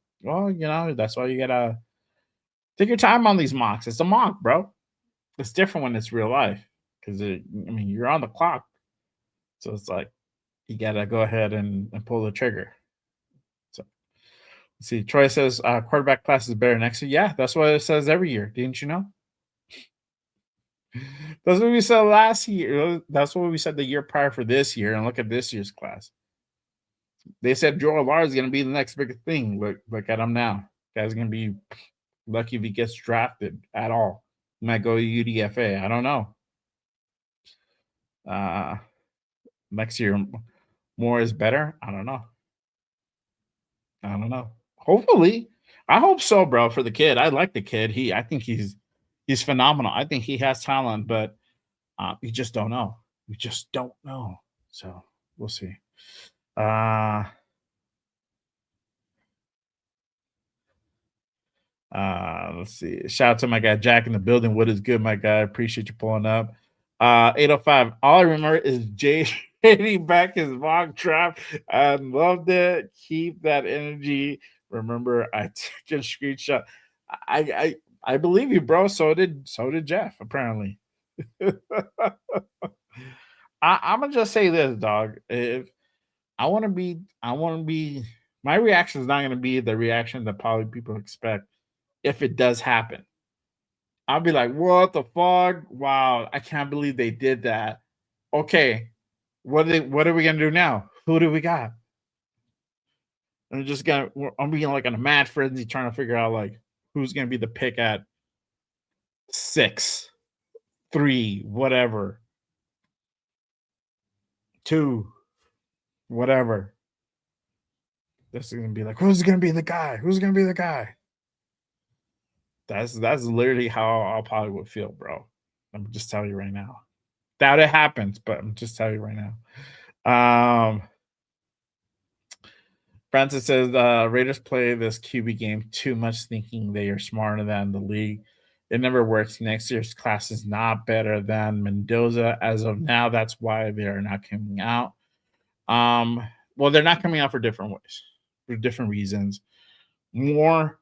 that's why you gotta take your time on these mocks. It's a mock, bro. It's different when it's real life because you're on the clock, so it's like you gotta go ahead and pull the trigger. So let's see. Troy says quarterback class is better next year. Yeah, that's what it says every year. Didn't you know? That's what we said last year. That's what we said the year prior for this year. And look at this year's class. They said Joe Lar is going to be the next big thing. Look at him now. Guy's going to be lucky if he gets drafted at all. He might go to UDFA. I don't know. Next year, more is better. I don't know. Hopefully. I hope so, bro, for the kid. I like the kid. I think he's phenomenal. I think he has talent, but you just don't know. We just don't know. So we'll see. Let's see. Shout out to my guy Jack in the building. What is good, my guy? Appreciate you pulling up. 805. All I remember is Jay hitting back his mock draft. I loved it. Keep that energy. Remember, I took a screenshot. I believe you, bro. So did Jeff, apparently. I'm gonna just say this, dog. If I want to be, my reaction is not gonna be the reaction that probably people expect if it does happen. I'll be like, what the fuck? Wow, I can't believe they did that. Okay, what are we gonna do now? Who do we got? I'm being like on a mad frenzy trying to figure out like who's gonna be the pick at 6, 3, whatever, 2, whatever. This is gonna be like, who's gonna be the guy? Who's gonna be the guy? That's literally how I probably would feel, bro. I'm just telling you right now. Doubt it happens, but I'm just telling you right now. Francis says Raiders play this QB game too much, thinking they are smarter than the league. It never works. Next year's class is not better than Mendoza as of now. That's why they are not coming out. Well, they're not coming out for different ways, for different reasons. More.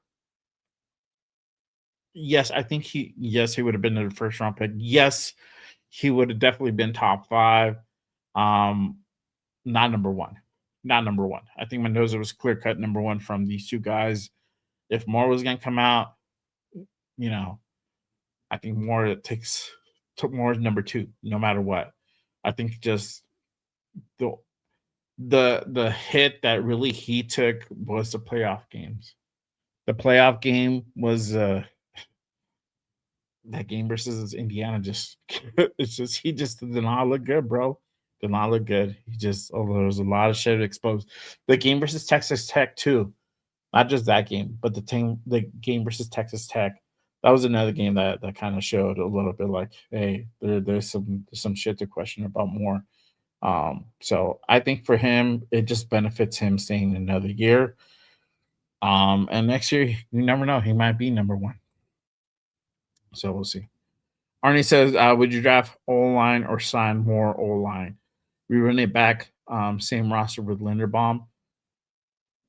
Yes, I think he would have been the first round pick. Yes, he would have definitely been top 5. Not number 1. Not number 1. I think Mendoza was clear cut number 1 from these two guys. If Moore was going to come out, I think Moore took Moore number 2, no matter what. I think just the hit that really he took was the playoff games. The playoff game was that game versus Indiana. He just did not look good, bro. Did not look good. There was a lot of shit exposed. The game versus Texas Tech too, not just that game, but the game versus Texas Tech. That was another game that kind of showed a little bit like, hey, there's some shit to question about more. So I think for him, it just benefits him staying another year. And next year, you never know. He might be number 1. So we'll see. Arnie says, would you draft O-line or sign more O-line? We run it back, same roster with Linderbaum.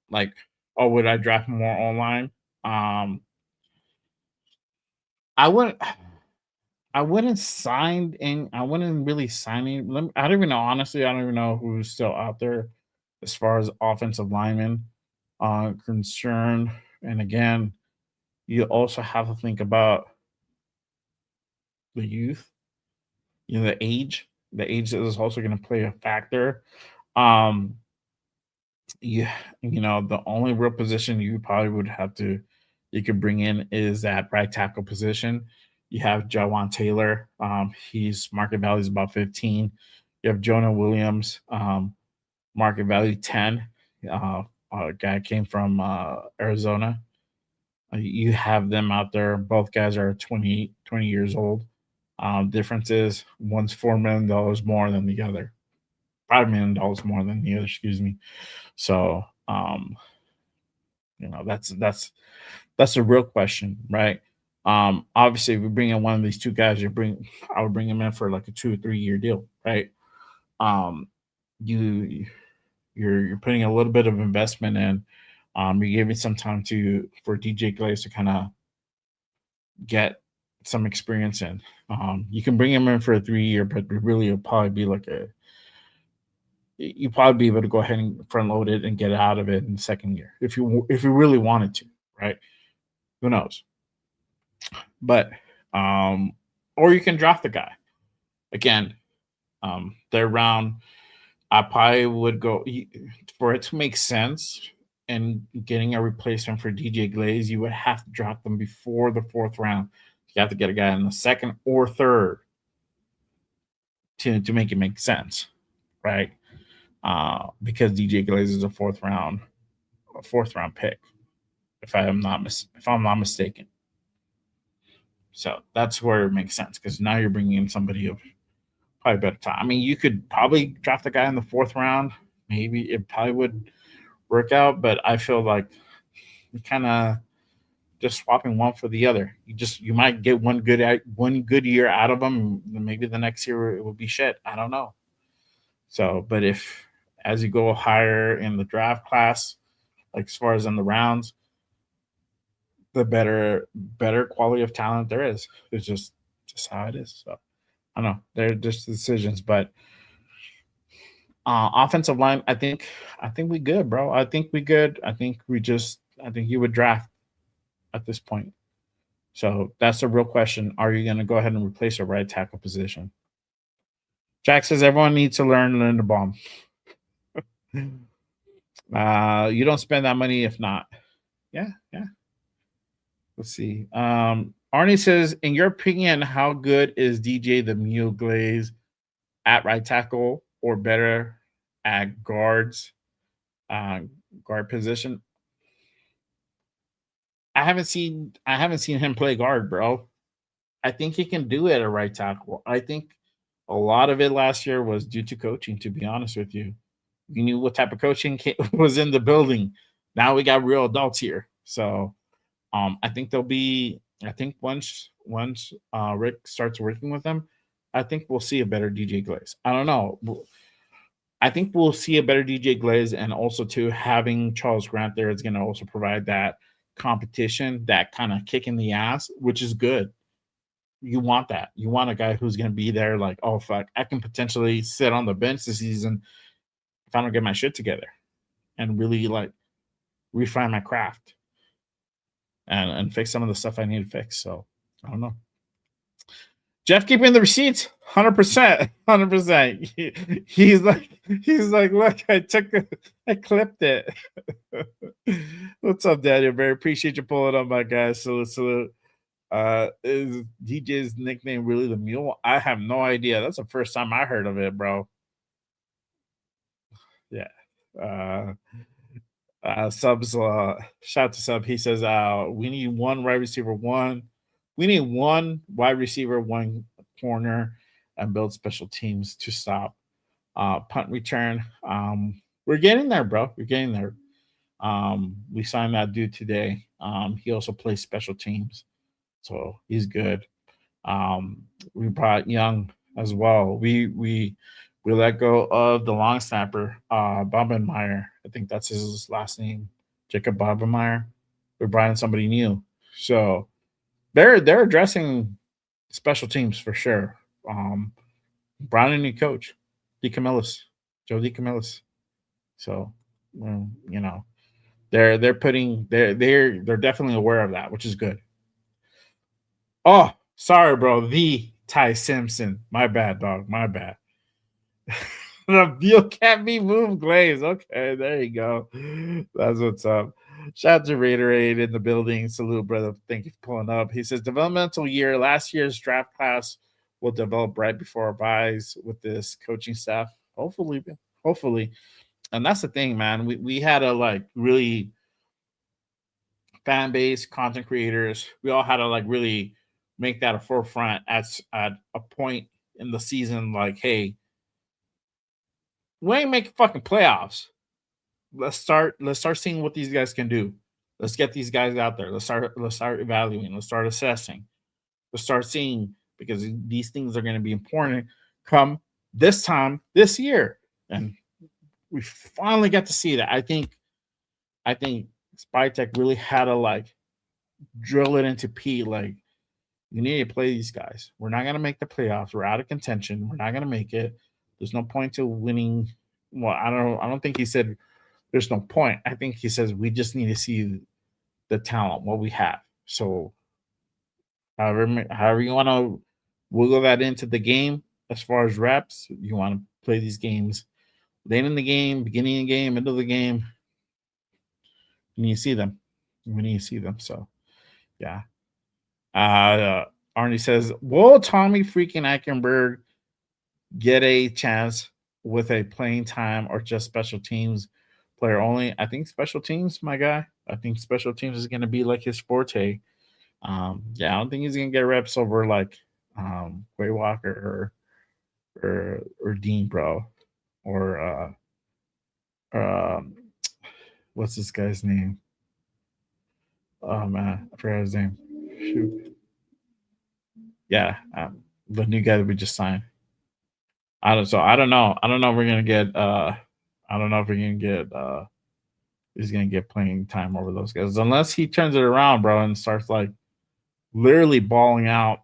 Like, would I draft more O-line? I wouldn't really sign any. I don't even know, honestly, I don't even know who's still out there as far as offensive linemen concerned. And again, you also have to think about the youth, the age. The age is also going to play a factor. The only real position you probably would have you could bring in is that right tackle position. You have Jawan Taylor. His market value is about 15. You have Jonah Williams, market value 10. A guy came from Arizona. You have them out there. Both guys are 20 years old. Difference is one's $4 million more than the other, $5 million more than the other. Excuse me. So, that's a real question, right? Obviously, if we bring in one of these two guys, I would bring him in for like a 2 or 3 year deal, right? Um, you you're putting a little bit of investment in. You're giving some time for DJ Glaze to kind of get some experience in. You can bring him in for a 3 year, but really it'll probably be like you probably be able to go ahead and front load it and get out of it in the second year if you really wanted to, right? Who knows? But or you can draft the guy again. Third round, I probably would go for it to make sense. And getting a replacement for DJ Glaze, you would have to drop them before the fourth round. You have to get a guy in the second or third to make it make sense, right? Because DJ Glaze is a fourth round pick, if I'm not mistaken. So that's where it makes sense, because now you're bringing in somebody of probably better time. I mean, you could probably draft a guy in the fourth round. Maybe it probably would work out, but I feel like you kind of just swapping one for the other. You might get one good year out of them. Maybe the next year it will be shit. I don't know. So, but if as you go higher in the draft class, like as far as in the rounds, the better quality of talent there is. It's just how it is. So I don't know. They're just decisions, but offensive line, I think we good, bro. I think we good. I think you would draft at this point. So that's the real question. Are you going to go ahead and replace a right tackle position? Jack says everyone needs to learn Linderbaum. You don't spend that money if not. Yeah. Let's see. Arnie says, in your opinion, how good is DJ the Mule Glaze at right tackle or better at guard position? I haven't seen him play guard, bro. I think he can do it at right tackle. I think a lot of it last year was due to coaching, to be honest with you. You knew what type of coaching was in the building. Now we got real adults here. So I think once Rick starts working with them, I think we'll see a better DJ Glaze. I don't know. I think we'll see a better DJ Glaze, and also too, having Charles Grant there is going to also provide that competition, that kind of kick in the ass, which is good. You want that. You want a guy who's going to be there like, oh, fuck, I can potentially sit on the bench this season if I don't get my shit together and really like refine my craft and fix some of the stuff I need to fix. So I don't know. Jeff keeping the receipts, 100%. He's like, look, I clipped it. What's up, Daniel? Very appreciate you pulling up, my guys. Salute. Is DJ's nickname really the Mule? I have no idea. That's the first time I heard of it, bro. Yeah. Subs, shout to Sub. He says, we need one wide receiver, we need one wide receiver, one corner, and build special teams to stop punt return. We're getting there, bro. We're getting there. We signed that dude today. He also plays special teams, so he's good. We brought Young as well. We let go of the long snapper, Bobenmeyer. I think that's his last name, Jacob Bobenmeyer. We're bringing somebody new, so they're addressing special teams for sure. Brought a new coach, Joe DeCamillis. So, they're definitely aware of that, which is good. Oh, sorry, bro. The Ty Simpson. My bad, dog. My bad. You can't be moved, Glaze. Okay, there you go. That's what's up. Shout out to Raiderade in the building. Salute, brother. Thank you for pulling up. He says, developmental year. Last year's draft class will develop right before our buys with this coaching staff. Hopefully. And that's the thing, man. We had a like really fan base, content creators. We all had to like really make that a forefront at a point in the season. Like, hey, we ain't making fucking playoffs. Let's start seeing what these guys can do. Let's get these guys out there. Let's start evaluating. Let's start assessing. Let's start seeing, because these things are going to be important come this time this year. And we finally got to see that. I think Spytek really had to like drill it into Pete. Like, you need to play these guys. We're not going to make the playoffs. We're out of contention. We're not going to make it. There's no point to winning. Well, I don't think he said there's no point. I think he says we just need to see the talent, what we have. So however you want to wiggle that into the game as far as reps, you want to play these games late in the game, beginning of the game, middle of the game. You need to see them. We need to see them. So, yeah. Arnie says, will Tommy freaking Eichenberg get a chance with a playing time or just special teams player only? I think special teams, my guy. I think special teams is going to be like his forte. I don't think he's going to get reps over like Quay Walker or Dean, bro. Or what's this guy's name? Oh man, I forgot his name. Shoot. Yeah, the new guy that we just signed. I don't know. I don't know if we're gonna get he's gonna get playing time over those guys. Unless he turns it around, bro, and starts like literally balling out.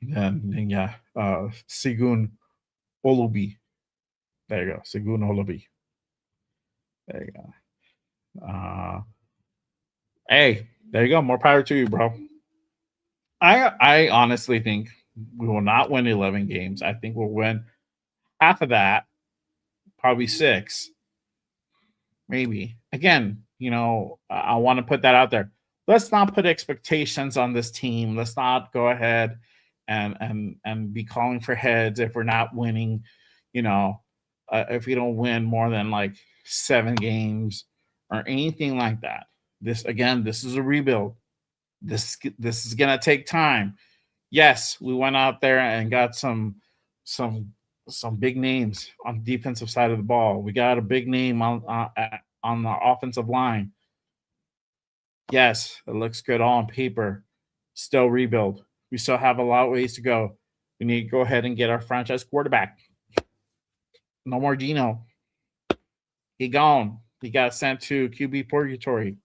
Then yeah. Segun Olubi. There you go. Segun Olubi. There you go. Hey, there you go. More power to you, bro. I honestly think we will not win 11 games. I think we'll win half of that, probably 6, maybe. Again, I want to put that out there. Let's not put expectations on this team. Let's not go ahead and be calling for heads if we're not winning. If we don't win more than like 7 games or anything like that. This is a rebuild. This is gonna take time. Yes, we went out there and got some big names on the defensive side of the ball. We got a big name on the offensive line. Yes, it looks good all on paper. Still rebuild. We still have a lot of ways to go. We need to go ahead and get our franchise quarterback. No more Gino. He gone. He got sent to QB purgatory.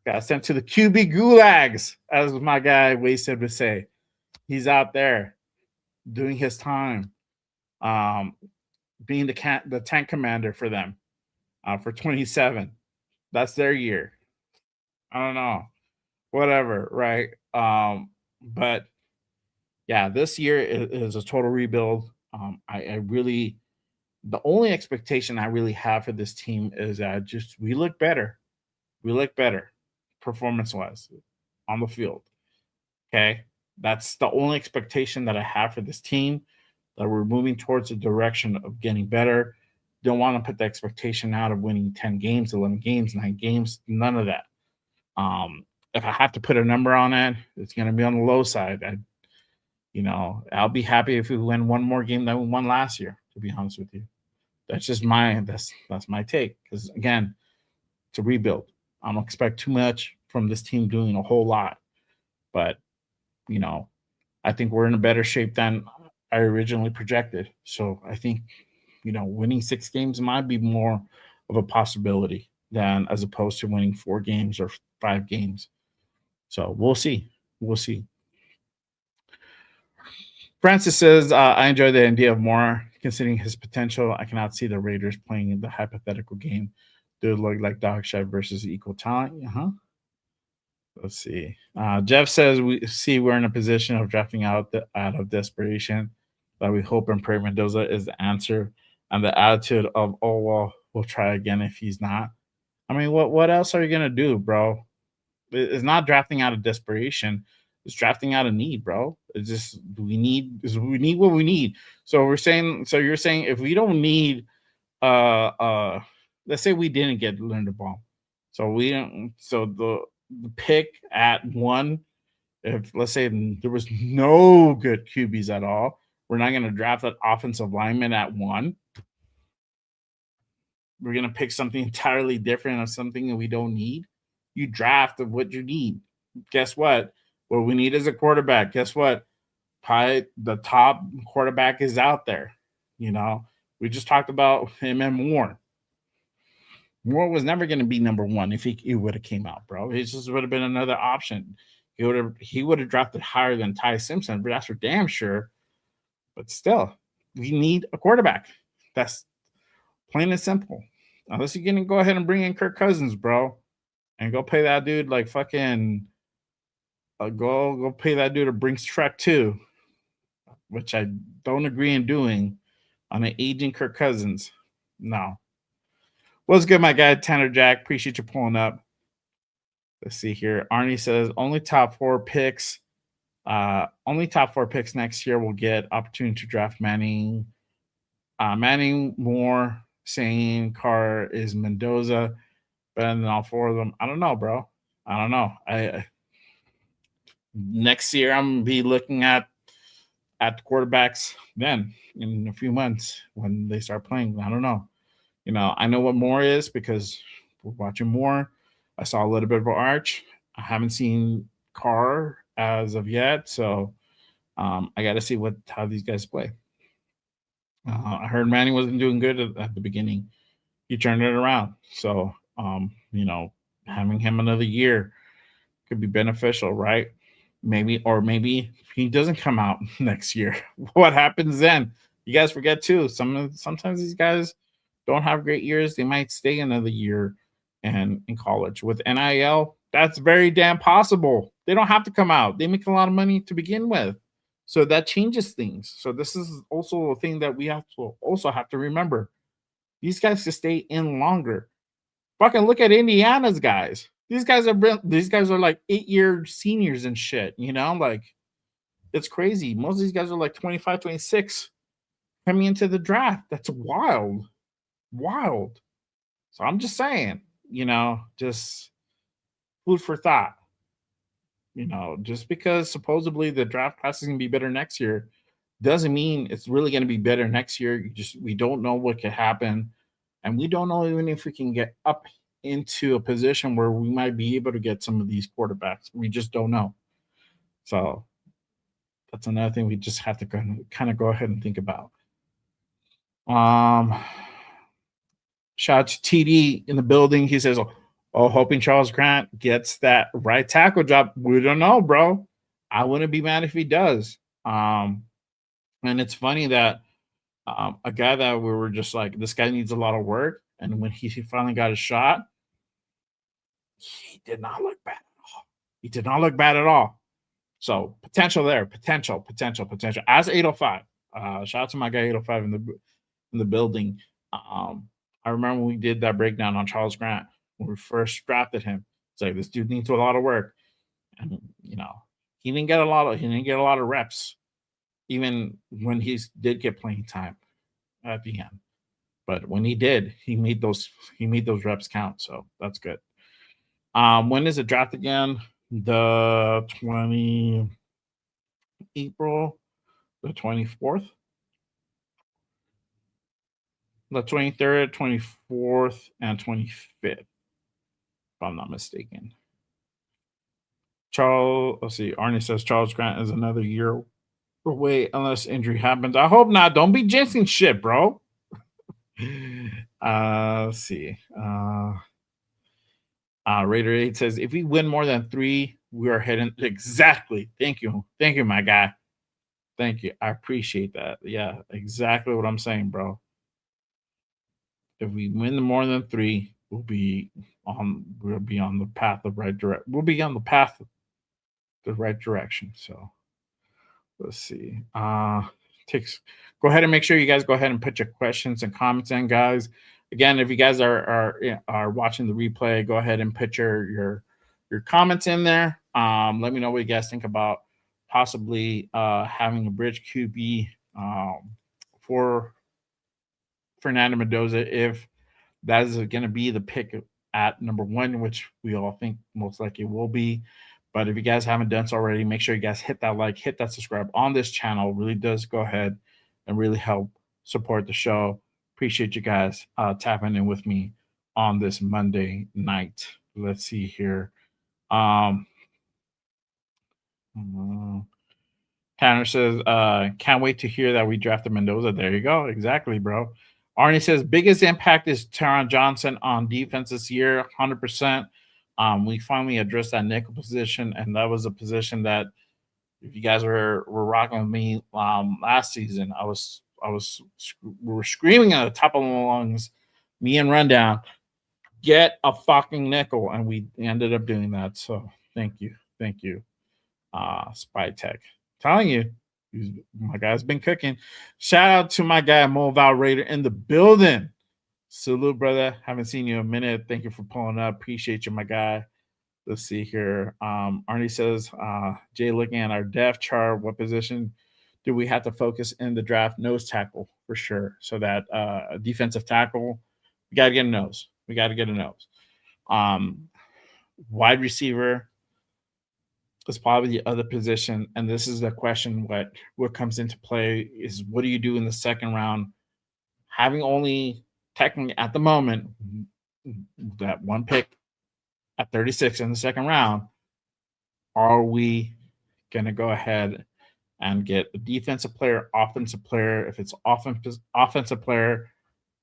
Got sent to the QB gulags, as my guy Wasted would say. He's out there doing his time, being the tank commander for them for 27. That's their year. I don't know. Whatever, right? But yeah, this year is a total rebuild. The only expectation I really have for this team is that just we look better. We look better performance-wise on the field. Okay? That's the only expectation that I have for this team, that we're moving towards the direction of getting better. Don't want to put the expectation out of winning 10 games, 11 games, 9 games, none of that. If I have to put a number on it, it's going to be on the low side. I'll be happy if we win one more game than we won last year, to be honest with you. That's just that's my take. Because again, it's a rebuild. I don't expect too much from this team doing a whole lot. But, I think we're in a better shape than I originally projected. So I think, winning 6 games might be more of a possibility than as opposed to winning 4 games or 5 games. So we'll see. We'll see. Francis says, I enjoy the idea of Moore considering his potential. I cannot see the Raiders playing in the hypothetical game. Do it look like dog shit versus equal talent? Let's see. Jeff says, we're in a position of drafting out of desperation, that we hope and pray Mendoza is the answer, and the attitude of, oh, well, we'll try again if he's not. I mean, what else are you going to do, bro? It's not drafting out of desperation. It's drafting out of need, bro. It's just we need what we need. So you're saying if we don't need let's say we didn't get Linderbaum. So the pick at 1 If let's say there was no good QBs at all, we're not going to draft an offensive lineman at 1. We're going to pick something entirely different of something that we don't need. You draft of what you need. Guess what? What we need is a quarterback. Guess what? Probably the top quarterback is out there. You know, we just talked about him and Moore. Moore was never going to be number 1 if he would have came out, bro. It just would have been another option. He would have drafted higher than Ty Simpson, but that's for damn sure. But still, we need a quarterback. That's plain and simple. Unless you're gonna go ahead and bring in Kirk Cousins, bro, and go pay that dude like fucking go pay that dude a Brinks truck too, which I don't agree in doing on an aging Kirk Cousins. No. What's good, my guy Tanner Jack? Appreciate you pulling up. Let's see here. Arnie says only top 4 picks. Only top 4 picks next year will get opportunity to draft Manning. Manning, Moore, Sane, Carr is Mendoza. Better than all 4 of them. I don't know, bro. I don't know. Next year I'm gonna be looking at the quarterbacks then in a few months when they start playing. I don't know. You know, I know what Moore is because we're watching Moore. I saw a little bit of an arch. I haven't seen Carr as of yet, so I got to see how these guys play. I heard Manning wasn't doing good at the beginning. He turned it around. So, you know, having him another year could be beneficial, right? Maybe he doesn't come out next year. What happens then? You guys forget too. Sometimes these guys don't have great years. They might stay another year and in college. With NIL, that's very damn possible. They don't have to come out. They make a lot of money to begin with. So that changes things. So this is also a thing that we have to remember. These guys can stay in longer. Fucking look at Indiana's guys. These guys are like 8-year seniors and shit, you know? Like, it's crazy. Most of these guys are like 25, 26 coming into the draft. That's wild. Wild. So I'm just saying, you know, just food for thought. You know, just because supposedly the draft class is going to be better next year doesn't mean it's really going to be better next year. We don't know what could happen. And we don't know even if we can get up into a position where we might be able to get some of these quarterbacks. We just don't know. So that's another thing we just have to kind of go ahead and think about. Shout out to TD in the building. He says, hoping Charles Grant gets that right tackle job. We don't know, bro. I wouldn't be mad if he does. And it's funny that a guy that we were just like, this guy needs a lot of work. And when he finally got a shot, he did not look bad at all. He did not look bad at all. So potential there. Potential. As 805. Shout out to my guy 805 in the building. I remember when we did that breakdown on Charles Grant when we first drafted him. It's like, this dude needs a lot of work. And, you know, he didn't get a lot of reps, even when he did get playing time at the end. But when he did, he made those reps count. So that's good. When is the draft again? The April the 24th. The 23rd, 24th, and 25th, if I'm not mistaken. Let's see. Arnie says Charles Grant is another year away unless injury happens. I hope not. Don't be jinxing shit, bro. Let's see. Raider 8 says, if we win more than 3, we are heading. Exactly. Thank you. Thank you, my guy. Thank you. I appreciate that. Yeah, exactly what I'm saying, bro. If we win more than 3, we'll be on the path of right direction. We'll be on the path of the right direction. So let's see. Go ahead and make sure you guys go ahead and put your questions and comments in, guys. Again, if you guys are watching the replay, go ahead and put your comments in there. Let me know what you guys think about possibly having a bridge QB for Fernando Mendoza, if that is going to be the pick at number 1, which we all think most likely will be. But if you guys haven't done so already, make sure you guys hit that like, hit that subscribe on this channel. It really does go ahead and really help support the show. Appreciate you guys tapping in with me on this Monday night. Let's see here. Tanner says, can't wait to hear that we drafted Mendoza. There you go. Exactly, bro. Arnie says, biggest impact is Taron Johnson on defense this year, 100%. We finally addressed that nickel position, and that was a position that if you guys were rocking with me last season, we were screaming at the top of the lungs, me and Rundown, get a fucking nickel, and we ended up doing that. So thank you, Spy Tech. Telling you, my guy's been cooking. Shout out to my guy Mobile Raider in the building. Salute, brother. Haven't seen you in a minute. Thank you for pulling up. Appreciate you, my guy. Let's see here. Arnie says, Jay, looking at our depth chart, what position do we have to focus in the draft? Nose tackle for sure. So that defensive tackle, we got to get a nose. We got to get a nose. Wide receiver is probably the other position. And this is the question, what comes into play is what do you do in the second round? Having only technically at the moment that one pick at 36 in the second round, are we going to go ahead and get a defensive player, offensive player? If it's offensive player,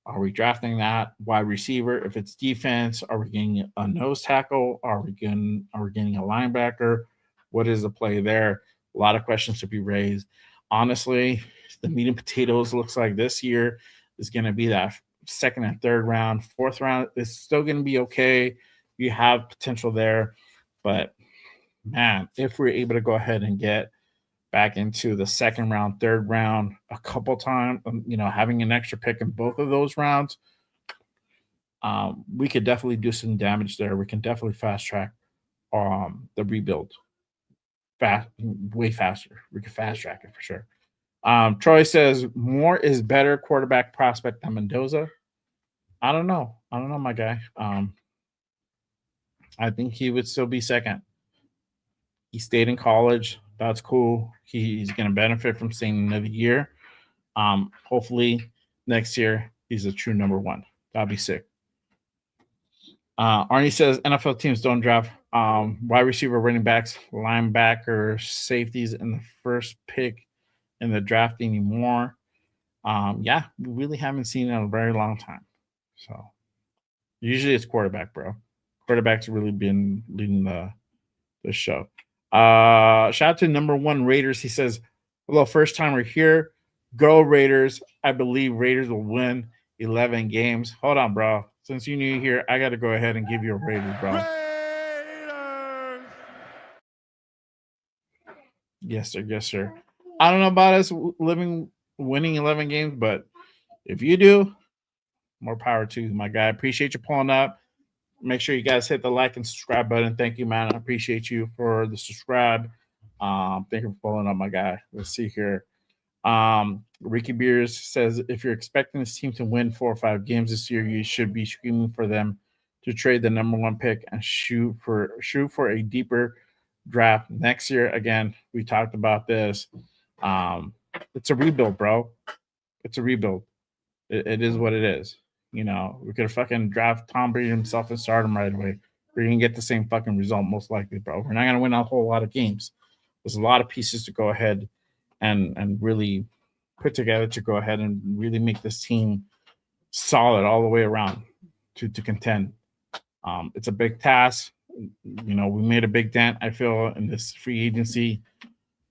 are we drafting that? Wide receiver? If it's defense, are we getting a nose tackle? Are we getting a linebacker? What is the play there? A lot of questions to be raised. Honestly, the meat and potatoes looks like this year is going to be that second and third round. Fourth round is still going to be okay. You have potential there. But, man, if we're able to go ahead and get back into the second round, third round a couple times, having an extra pick in both of those rounds, we could definitely do some damage there. We can definitely fast track the rebuild way faster. We can fast track it for sure. Troy says, Moore is better quarterback prospect than Mendoza. I don't know, my guy. I think he would still be second. He stayed in college. That's cool. He's going to benefit from staying another year. Hopefully next year he's a true number one. That'd be sick. Arnie says NFL teams don't draft wide receiver, running backs, linebackers, safeties in the first pick in the draft anymore. Yeah, we really haven't seen it in a very long time. So usually it's quarterback, bro. Quarterback's really been leading the show. Shout out to number one Raiders. He says, hello, first time we're here. Go Raiders. I believe Raiders will win 11 games. Hold on, bro. Since you're new here, I got to go ahead and give you a Raiders, bro. Raiders! Yes, sir. Yes, sir. I don't know about us winning 11 games, but if you do, more power to you, my guy. Appreciate you pulling up. Make sure you guys hit the like and subscribe button. Thank you, man. I appreciate you for the subscribe. Thank you for pulling up, my guy. Let's see here. Ricky Beers says, if you're expecting this team to win 4 or 5 games this year, you should be screaming for them to trade the number one pick and shoot for a deeper draft next year. Again, we talked about this. It's a rebuild, bro. It's a rebuild. It is what it is. We could fucking draft Tom Brady himself and start him right away. We're going to get the same fucking result, most likely, bro. We're not going to win a whole lot of games. There's a lot of pieces to go ahead and really put together to go ahead and really make this team solid all the way around to contend. It's a big task. We made a big dent, I feel, in this free agency,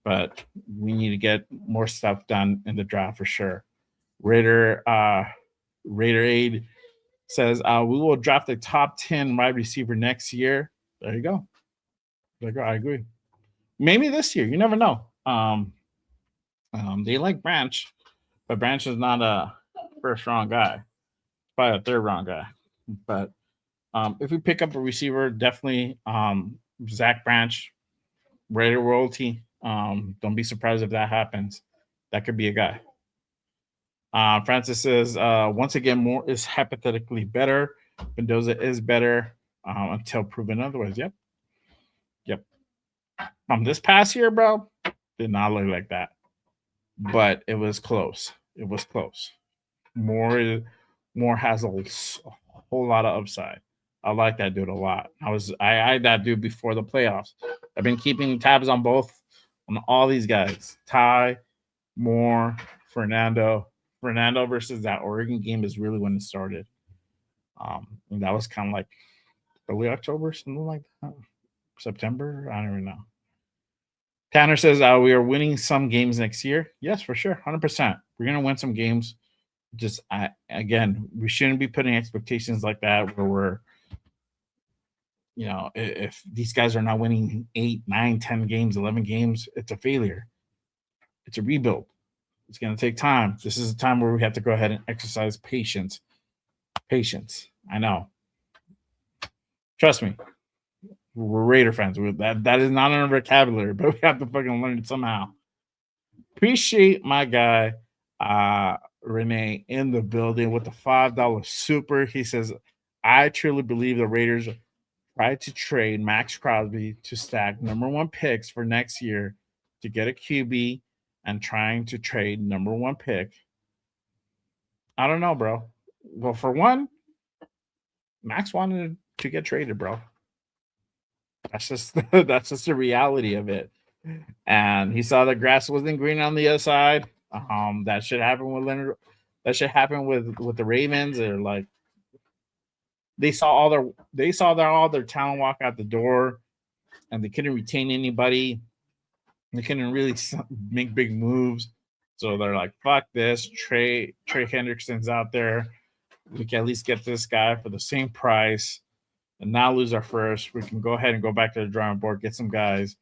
but we need to get more stuff done in the draft for sure. Raider Aid says, we will draft the top 10 wide receiver next year. There you go. I agree. Maybe this year. You never know. They like Branch, but Branch is not a first round guy. Probably a third round guy. But if we pick up a receiver, definitely Zach Branch, Raider royalty. Don't be surprised if that happens. That could be a guy. Francis says, once again, Moore is hypothetically better. Mendoza is better until proven otherwise. Yep. from this past year, bro, did not look like that. But it was close. It was close. More has a whole lot of upside. I like that dude a lot. I eyed that dude before the playoffs. I've been keeping tabs on all these guys. Ty, Moore, Fernando. Fernando versus that Oregon game is really when it started. And that was kind of like early October, something like that. September. I don't even know. Tanner says we are winning some games next year. Yes, for sure, 100%. We're gonna win some games. Just again, we shouldn't be putting expectations like that where we're, if these guys are not winning 8, 9, 10 games, 11 games, it's a failure. It's a rebuild. It's going to take time. This is a time where we have to go ahead and exercise patience. Patience. I know. Trust me. We're Raider fans. That is not in our vocabulary, but we have to fucking learn it somehow. Appreciate my guy, Renee, in the building with the $5 super. He says, I truly believe the Raiders tried to trade Maxx Crosby to stack number 1 picks for next year to get a QB and trying to trade number 1 pick. I don't know, bro. Well, for one, Max wanted to get traded, bro. That's just the reality of it. And he saw the grass wasn't green on the other side. That should happen with Leonard. That should happen with the Ravens. They're like, they saw all their talent walk out the door, and they couldn't retain anybody. They couldn't really make big moves, so they're like, "Fuck this." Trey Hendrickson's out there. We can at least get this guy for the same price, and not lose our first. We can go ahead and go back to the drawing board, get some guys,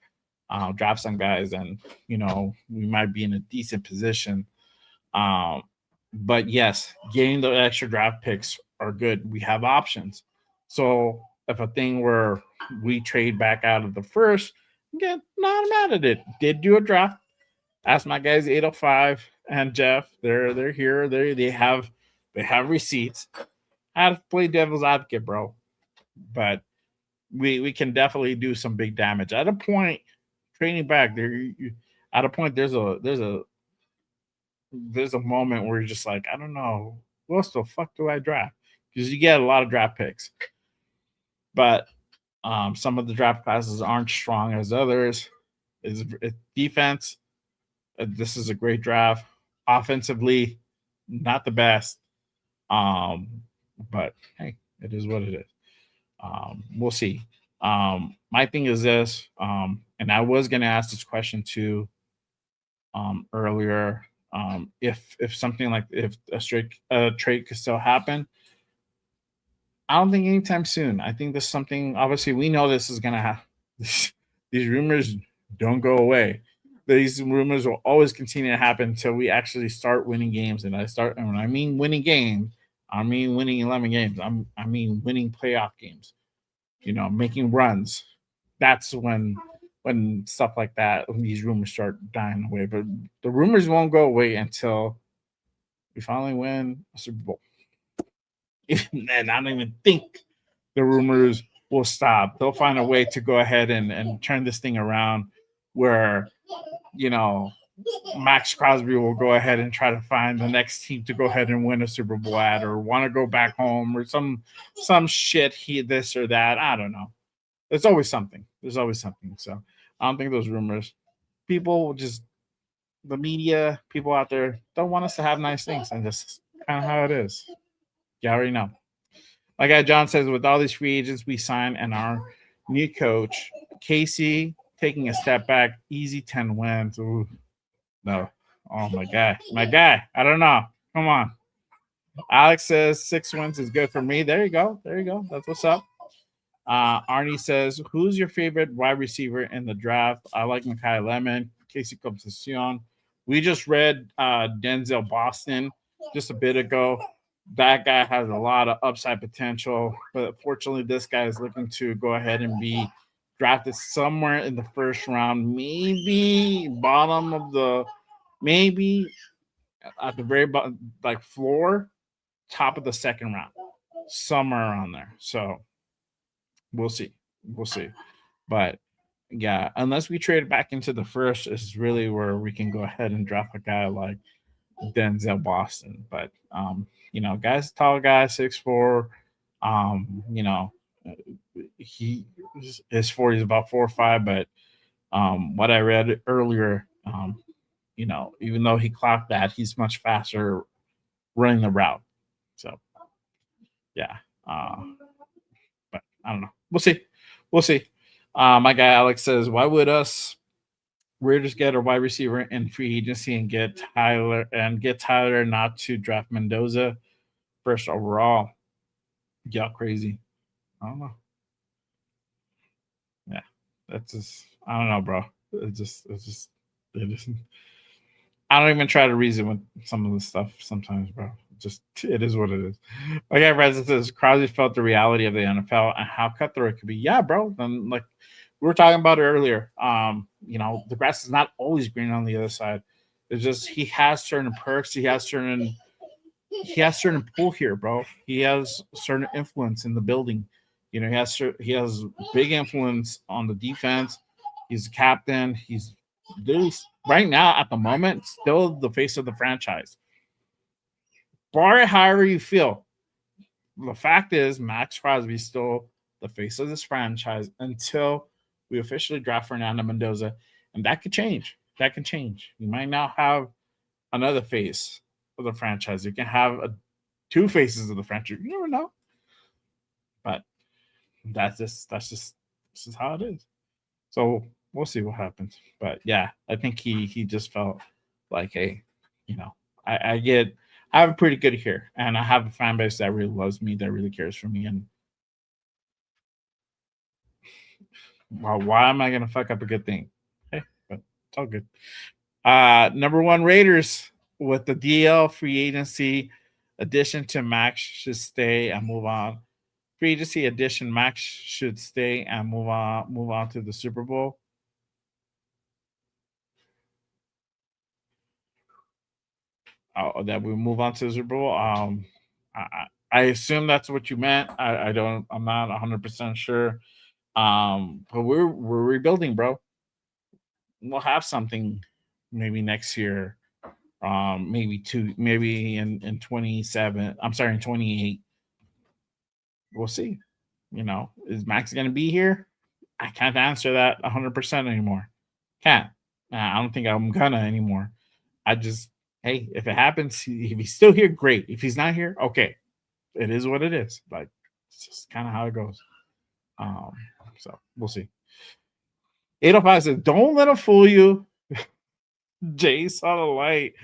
draft some guys, and we might be in a decent position. But yes, getting the extra draft picks are good. We have options. So if a thing where we trade back out of the first, again, not mad at it. Did do a draft. Ask my guys 805 and Jeff. They're here. They have receipts. I have to play devil's advocate, bro. But we can definitely do some big damage. At a point, trading back there, at a point there's a moment where you're just like, I don't know, what else the fuck do I draft? Because you get a lot of draft picks, but some of the draft classes aren't strong as others. It's defense. This is a great draft. Offensively, not the best. But hey, it is what it is. We'll see. My thing is this, and I was going to ask this question too earlier. If something like if a trade could still happen, I don't think anytime soon. I think there's something. Obviously, we know this is going to happen. These rumors don't go away. These rumors will always continue to happen until we actually start winning games. And when I mean winning games, I mean winning 11 games. I mean winning playoff games. Making runs. That's when stuff like that, when these rumors start dying away. But the rumors won't go away until we finally win a Super Bowl. And I don't even think the rumors will stop. They'll find a way to go ahead and turn this thing around where, Maxx Crosby will go ahead and try to find the next team to go ahead and win a Super Bowl at, or want to go back home, or some shit, this or that. I don't know. There's always something. So I don't think those rumors, people will just, the media, people out there don't want us to have nice things. And that's kind of how it is. You already know. My guy John says, with all these free agents we signed and our new coach, Casey taking a step back, easy 10 wins. Ooh, no. Oh, my guy. I don't know. Come on. Alex says 6 wins is good for me. There you go. That's what's up. Arnie says, who's your favorite wide receiver in the draft? I like Mekhi Lemon, Casey Contention. We just read Denzel Boston just a bit ago. That guy has a lot of upside potential, but fortunately, this guy is looking to go ahead and be drafted somewhere in the first round, maybe maybe at the very bottom, like floor, top of the second round, somewhere around there. So we'll see. But yeah, unless we trade back into the first, is really where we can go ahead and draft a guy like Denzel Boston. But guy's a tall guy, 6'4". He his 40 is about 4'5", but what I read earlier, even though he clocked that, he's much faster running the route. So yeah. But I don't know. We'll see. We'll see. My guy Alex says, why would us Raiders get a wide receiver in free agency and get Tyler not to draft Mendoza first overall? Y'all crazy. I don't know. Yeah. That's just I don't know, bro. It isn't. I don't even try to reason with some of this stuff sometimes, bro. Just it is what it is. My guy Resident says Crosby felt the reality of the NFL and how cutthroat it could be. Yeah, bro. And like we were talking about it earlier. The grass is not always green on the other side. It's just he has certain perks. He has certain pull here, bro. He has certain influence in the building. He has big influence on the defense. He's a captain. He's right now at the moment still the face of the franchise. Bar it however you feel. The fact is, Maxx Crosby is still the face of this franchise until we officially draft Fernando Mendoza, and that could change. That can change. You might now have another face of the franchise. You can have two faces of the franchise. You never know. But that's just this is how it is. So we'll see what happens. But yeah, I think he just felt like, hey, I have a pretty good here, and I have a fan base that really loves me, that really cares for me. And why am I going to fuck up a good thing? Hey, but it's all good. Number one, Raiders with the DL free agency addition to Max should stay and move on. Free agency addition, Max should stay and move on to the Super Bowl. That we move on to the Super Bowl. I assume that's what you meant. I'm not 100% sure. But we're rebuilding, bro. We'll have something maybe next year. Maybe in 27. I'm sorry, in 28. We'll see. Is Max going to be here? I can't answer that 100% anymore. Can't. I don't think I'm gonna anymore. Hey, if it happens, if he's still here, great. If he's not here, okay. It is what it is. Like, it's just kind of how it goes. So we'll see. 805 says, don't let him fool you. Jay saw the light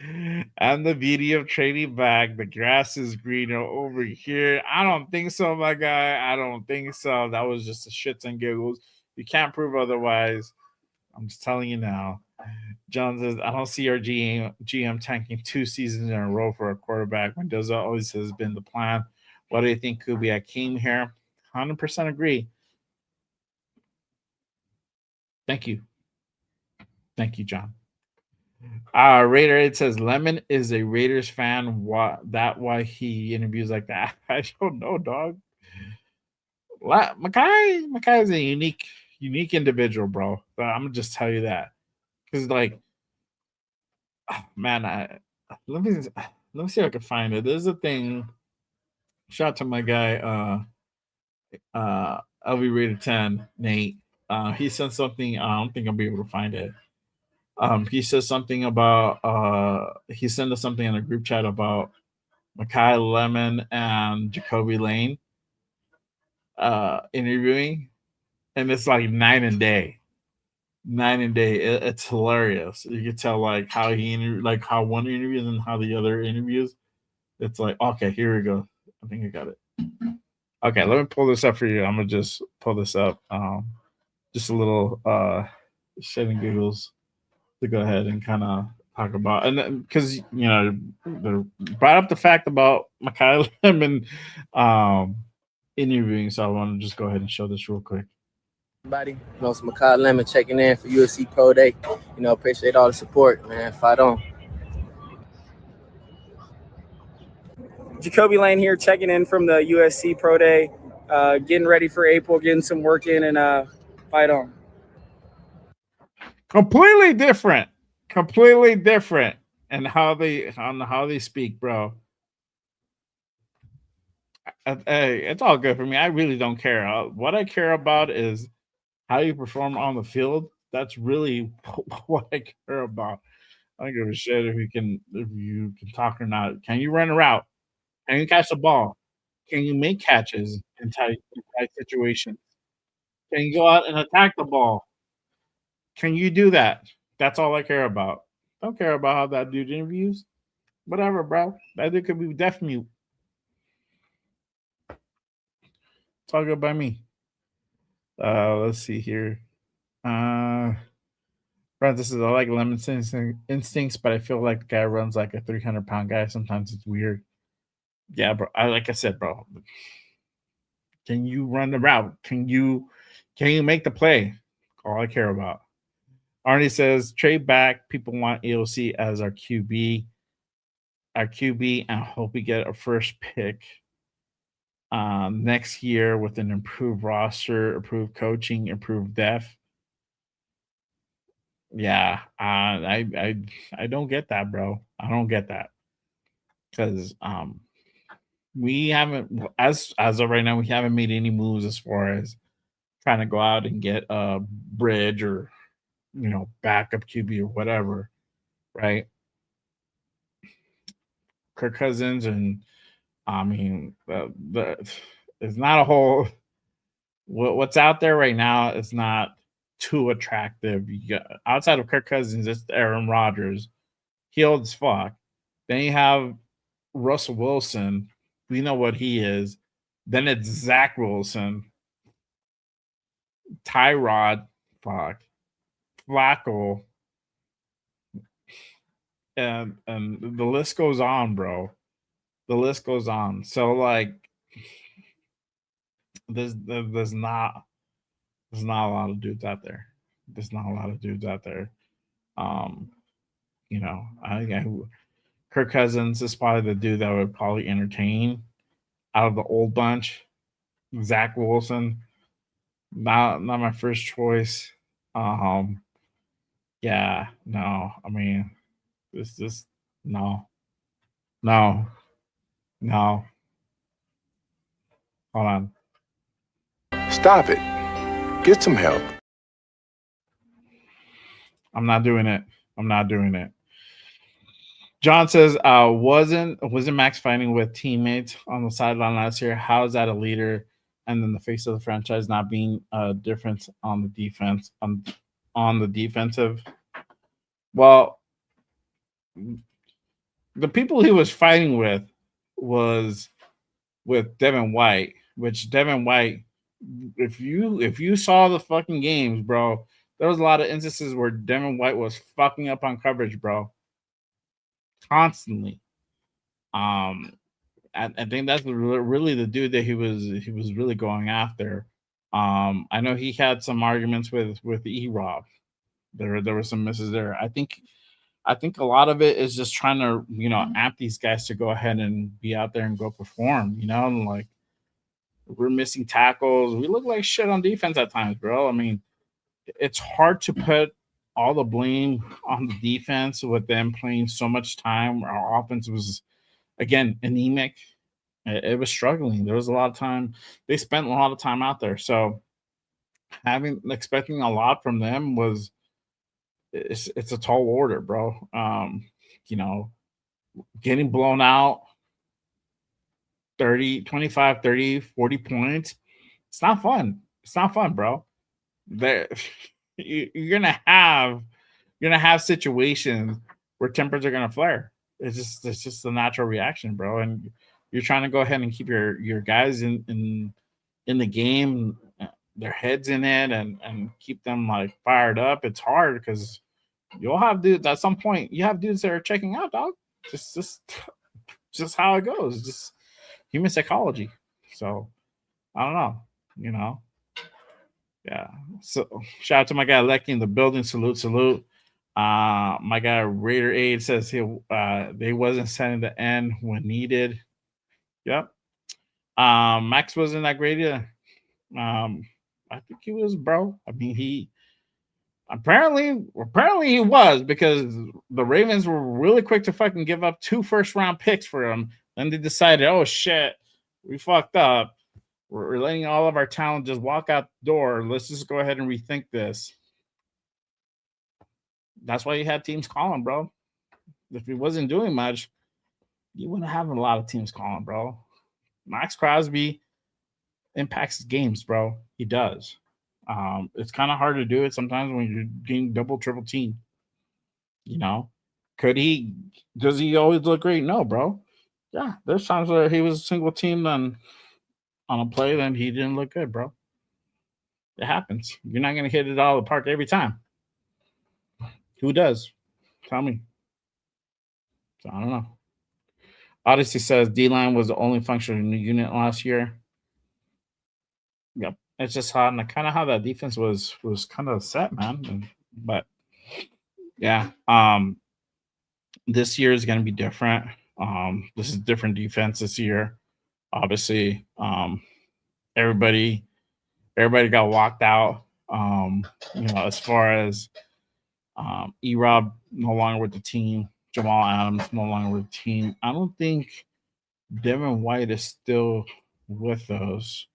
and the beauty of trading back. The grass is greener over here. I don't think so, my guy. I don't think so. That was just a shits and giggles. You can't prove otherwise. I'm just telling you now. John says, I don't see our GM tanking 2 seasons in a row for a quarterback. Mendoza always has been the plan. What do you think could be? I came here. 100% agree. Thank you. Thank you, John. Raider, it says Lemon is a Raiders fan. Why he interviews like that? I don't know, dog. Makai is a unique individual, bro. But I'm gonna just tell you that. Because man, let me see if I can find it. There's a thing. Shout out to my guy, LV Rated 10, Nate. He sent something. I don't think I'll be able to find it. He says something about he sent us something in a group chat about Makai Lemon and Jacoby Lane interviewing, and it's like night and day. It's hilarious. You can tell like how how one interviews and how the other interviews. It's like, okay, here we go. I think I got it. Okay, let me pull this up for you. I'm gonna just pull this up. Just a little shit and giggles to go ahead and kind of talk about, and because they brought up the fact about Makai Lemon interviewing, so I want to just go ahead and show this real quick. Everybody, it's Makai Lemon checking in for USC Pro Day. Appreciate all the support, man. Fight on. Jacoby Lane here, checking in from the USC Pro Day, getting ready for April, getting some work in, and fight on. Completely different. Completely different. And how they speak, bro. Hey, it's all good for me. I really don't care. What I care about is how you perform on the field. That's really what I care about. I don't give a shit if you can talk or not. Can you run a route? Can you catch the ball? Can you make catches in tight situations? Can you go out and attack the ball? Can you do that? That's all I care about. Don't care about how that dude interviews. Whatever, bro. That dude could be deaf mute. It's all good by me. Let's see here. Uh Francis says, I like lemon instincts, but I feel like the guy runs like a 300-pound guy. Sometimes it's weird. Yeah, bro. Like I said, bro. Can you run the route? Can you make the play? All I care about. Arnie says, trade back. People want AOC as our QB. And hope we get a first pick next year with an improved roster, improved coaching, improved depth. Yeah, I don't get that, bro. I don't get that because we haven't, as of right now, we haven't made any moves as far as trying to go out and get a bridge or backup QB or whatever, right? Kirk Cousins and I mean it's not a whole what's out there right now is not too attractive. You got, outside of Kirk Cousins, it's Aaron Rodgers. He old as fuck. Then you have Russell Wilson. We know what he is. Then it's Zach Wilson, Tyrod, fuck, Flacco, and the list goes on, bro. The list goes on. So like, there's not a lot of dudes out there. There's not a lot of dudes out there. Um, I think Kirk Cousins is probably the dude that would probably entertain out of the old bunch. Zach Wilson, not my first choice. Um, yeah, no. I mean, this no, no, no. Hold on. Stop it. Get some help. I'm not doing it. I'm not doing it. John says, wasn't Max fighting with teammates on the sideline last year? How is that a leader? And then the face of the franchise not being a difference on the defense on the defensive. Well, the people he was fighting with was with Devin White, which Devin White, if you saw the fucking games, bro, there was a lot of instances where Devin White was fucking up on coverage, bro. Constantly. I think that's really the dude that he was really going after. I know he had some arguments with E-Rob. There were some misses there. I think a lot of it is just trying to amp these guys to go ahead and be out there and go perform. And like we're missing tackles. We look like shit on defense at times, bro. I mean, it's hard to put all the blame on the defense with them playing so much time. Our offense was again anemic. It was struggling. There was a lot of time. They spent a lot of time out there. So expecting a lot from them was it's a tall order, bro. Getting blown out 30, 25, 30, 40 points. It's not fun. It's not fun, bro. You're gonna have situations where tempers are gonna flare. It's just a natural reaction, bro. And you're trying to go ahead and keep your guys in the game, their heads in it, and keep them like fired up. It's hard because you'll have dudes at some point. You have dudes that are checking out, dog. Just how it goes. Just human psychology. So I don't know. Yeah. So shout out to my guy Lecky in the building. Salute. My guy Raider Aid says they wasn't setting the end when needed. Yep. Max wasn't that great either. I think he was, bro. I mean, Apparently he was, because the Ravens were really quick to fucking give up 2 first-round picks for him. Then they decided, oh shit, we fucked up. We're letting all of our talent just walk out the door. Let's just go ahead and rethink this. That's why you had teams calling, bro. If he wasn't doing much, you wouldn't have a lot of teams calling, bro. Maxx Crosby impacts games, bro. He does. It's kind of hard to do it sometimes when you're getting double, triple team. You know, does he always look great? No, bro. Yeah, there's times where he was single teamed on a play, then he didn't look good, bro. It happens. You're not gonna hit it out of the park every time. Who does? Tell me. So, I don't know. Odyssey says D-line was the only functional unit last year. Yep. It's just how that defense was kind of set, man. But yeah, this year is going to be different. This is different defense this year. Obviously, everybody got walked out. As far as E-Rob no longer with the team, Jamal Adams no longer with the team. I don't think Devin White is still with us.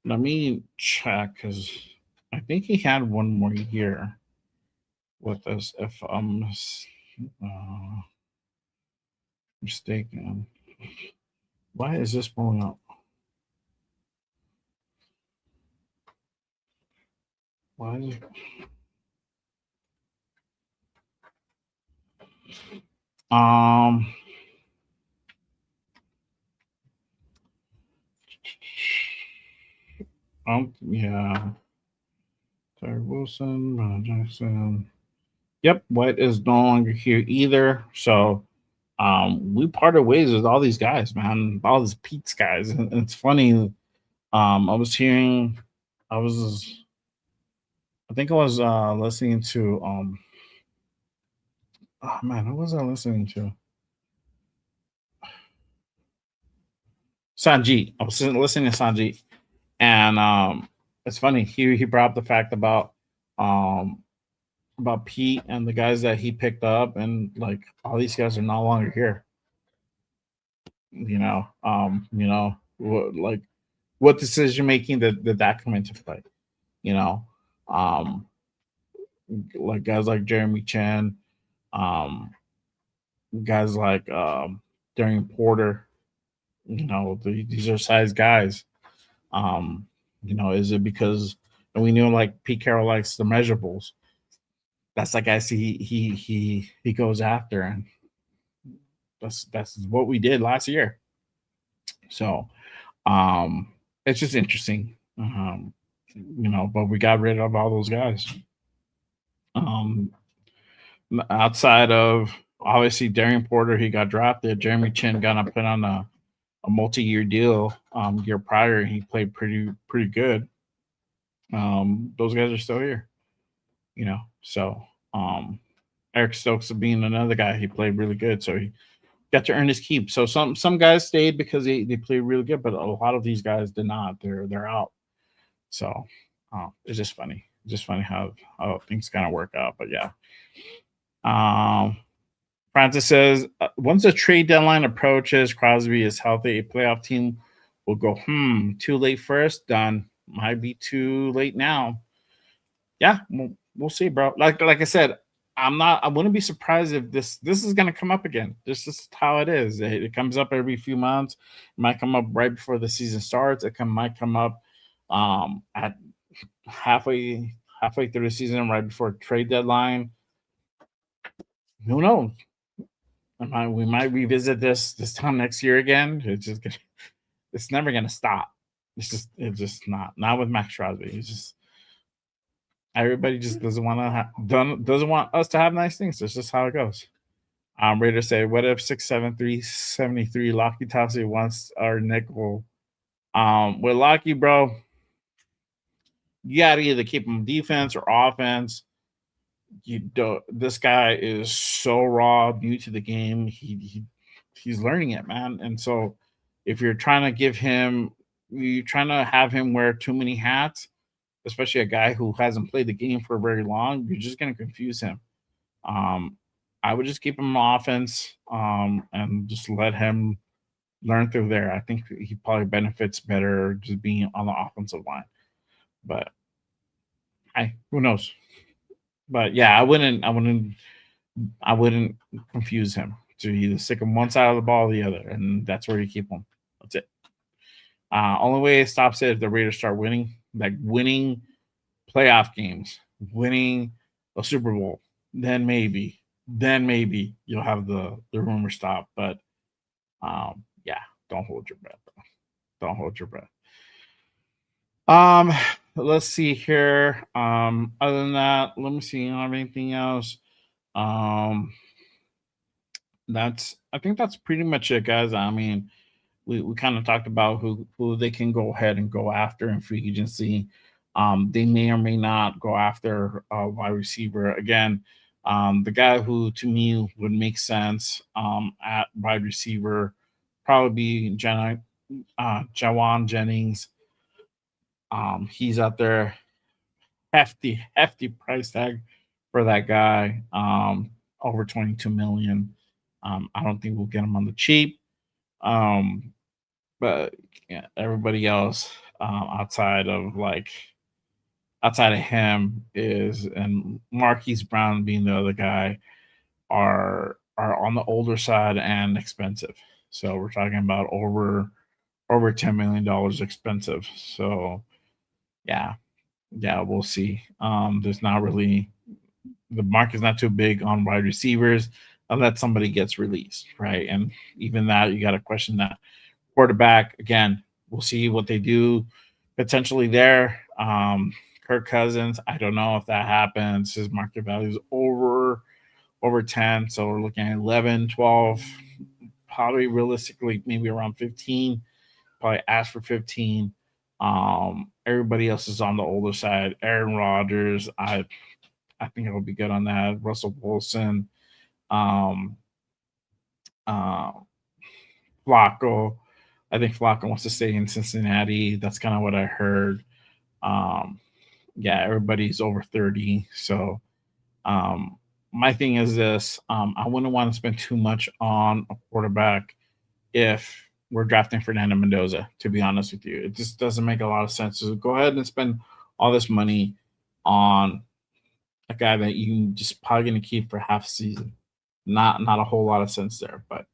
Let me check, because I think he had one more year with us, if I'm mistaken. Why is this pulling up? Why is it? Yeah. Terry Wilson, Ron Jackson. Yep, White is no longer here either. So we parted ways with all these guys, man. All these Pete's guys. And it's funny. I think I was listening to oh man, who was I listening to? Sanjeet. I was listening to Sanjeet. And it's funny. He brought up the fact about Pete and the guys that he picked up, and like all these guys are no longer here. What decision making did that come into play? Like guys like Jeremy Chan, guys like Darian Porter. These are size guys. Is it because we knew like Pete Carroll likes the measurables? That's like I see he goes after, and that's what we did last year. So it's just interesting. But we got rid of all those guys. Outside of obviously Darian Porter, he got drafted. Jeremy Chin got put on a multi-year deal year prior. He played pretty good. Those guys are still here. So Eric Stokes being another guy, he played really good, so he got to earn his keep. So some guys stayed because they played really good, but a lot of these guys did not. They're out. So it's just funny. How things kind of work out. But yeah. Francis says, once the trade deadline approaches, Crosby is healthy, a playoff team will go, too late first, done. Might be too late now. Yeah, we'll see, bro. Like I said, I wouldn't be surprised if this is gonna come up again. This is how it is. It comes up every few months. It might come up right before the season starts. Might come up at halfway through the season, right before trade deadline. Who knows? We might revisit this time next year again. It's never gonna stop. It's just not with Maxx Crosby. It's just everybody just doesn't want us to have nice things. That's just how it goes. Raider say, what if 6'7", 373 Lockie Tassi wants our nickel? With Lockie, bro, you gotta either keep him defense or offense. This guy is so raw, new to the game. He's learning it, man. And so if you're trying to give him you're trying to have him wear too many hats, especially a guy who hasn't played the game for very long. You're just going to confuse him. Um, I would just keep him on offense and just let him learn through there. I think he probably benefits better just being on the offensive line. But who knows? But yeah, I wouldn't confuse him. To either stick him one side of the ball or the other, and that's where you keep him. That's it. Only way it stops it if the Raiders start winning, like winning playoff games, winning a Super Bowl. Then maybe you'll have the rumor stop. But yeah, don't hold your breath. Don't hold your breath. Let's see here. Other than that, let me see. I don't have anything else. I think that's pretty much it, guys. I mean, we kind of talked about who they can go ahead and go after in free agency. They may or may not go after a wide receiver again. The guy who to me would make sense at wide receiver probably be Jawan Jennings. He's out there, hefty price tag for that guy. Over 22 million. I don't think we'll get him on the cheap. But yeah, everybody else outside of him is, and Marquise Brown being the other guy, are on the older side and expensive. So we're talking about over $10 million expensive. So yeah, we'll see. There's not really, the market's not too big on wide receivers unless somebody gets released, right? And even that, you got to question that. Quarterback, again, we'll see what they do potentially there. Kirk Cousins, I don't know if that happens. His market value is over 10, so we're looking at 11, 12, probably realistically maybe around 15. Probably ask for 15. Everybody else is on the older side. Aaron Rodgers, I think it'll be good on that. Russell Wilson, Flacco. I think Flacco wants to stay in Cincinnati. That's kind of what I heard. Yeah, everybody's over 30. So my thing is this. I wouldn't want to spend too much on a quarterback if we're drafting Fernando Mendoza, to be honest with you. It just doesn't make a lot of sense. So go ahead and spend all this money on a guy that you just probably going to keep for half a season. Not a whole lot of sense there, but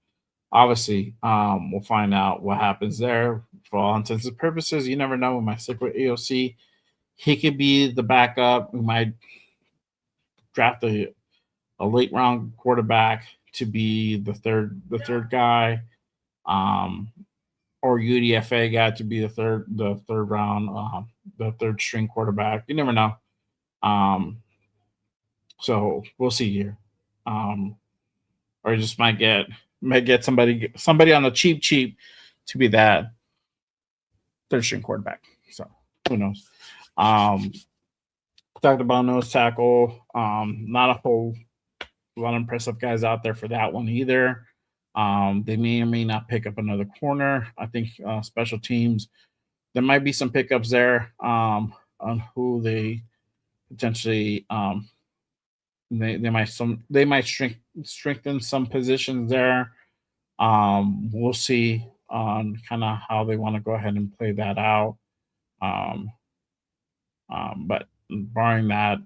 obviously, we'll find out what happens there. For all intents and purposes, you never know. We might stick with AOC. He could be the backup. We might draft a late round quarterback to be the third guy, or UDFA guy to be the third round, the third string quarterback. You never know. So we'll see here. Or you just might get somebody on the cheap to be that third string quarterback. So who knows? Talked about nose tackle. Not a whole lot of impressive guys out there for that one either. They may or may not pick up another corner. I think special teams, there might be some pickups there on who they potentially they might strengthen some positions there. We'll see on kind of how they want to go ahead and play that out. But barring that,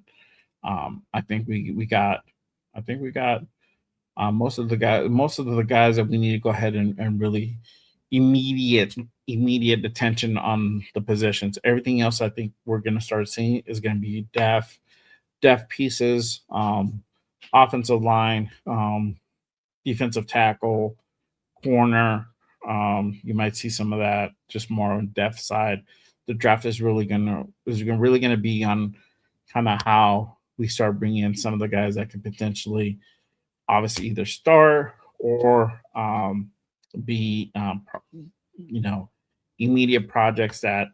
I think we got most of the guys that we need to go ahead and really immediate attention on the positions. Everything else I think we're going to start seeing is going to be depth pieces, offensive line, defensive tackle, corner. You might see some of that just more on depth side. The draft is really gonna be on kind of how we start bringing in some of the guys that could potentially, obviously, either start or be immediate projects that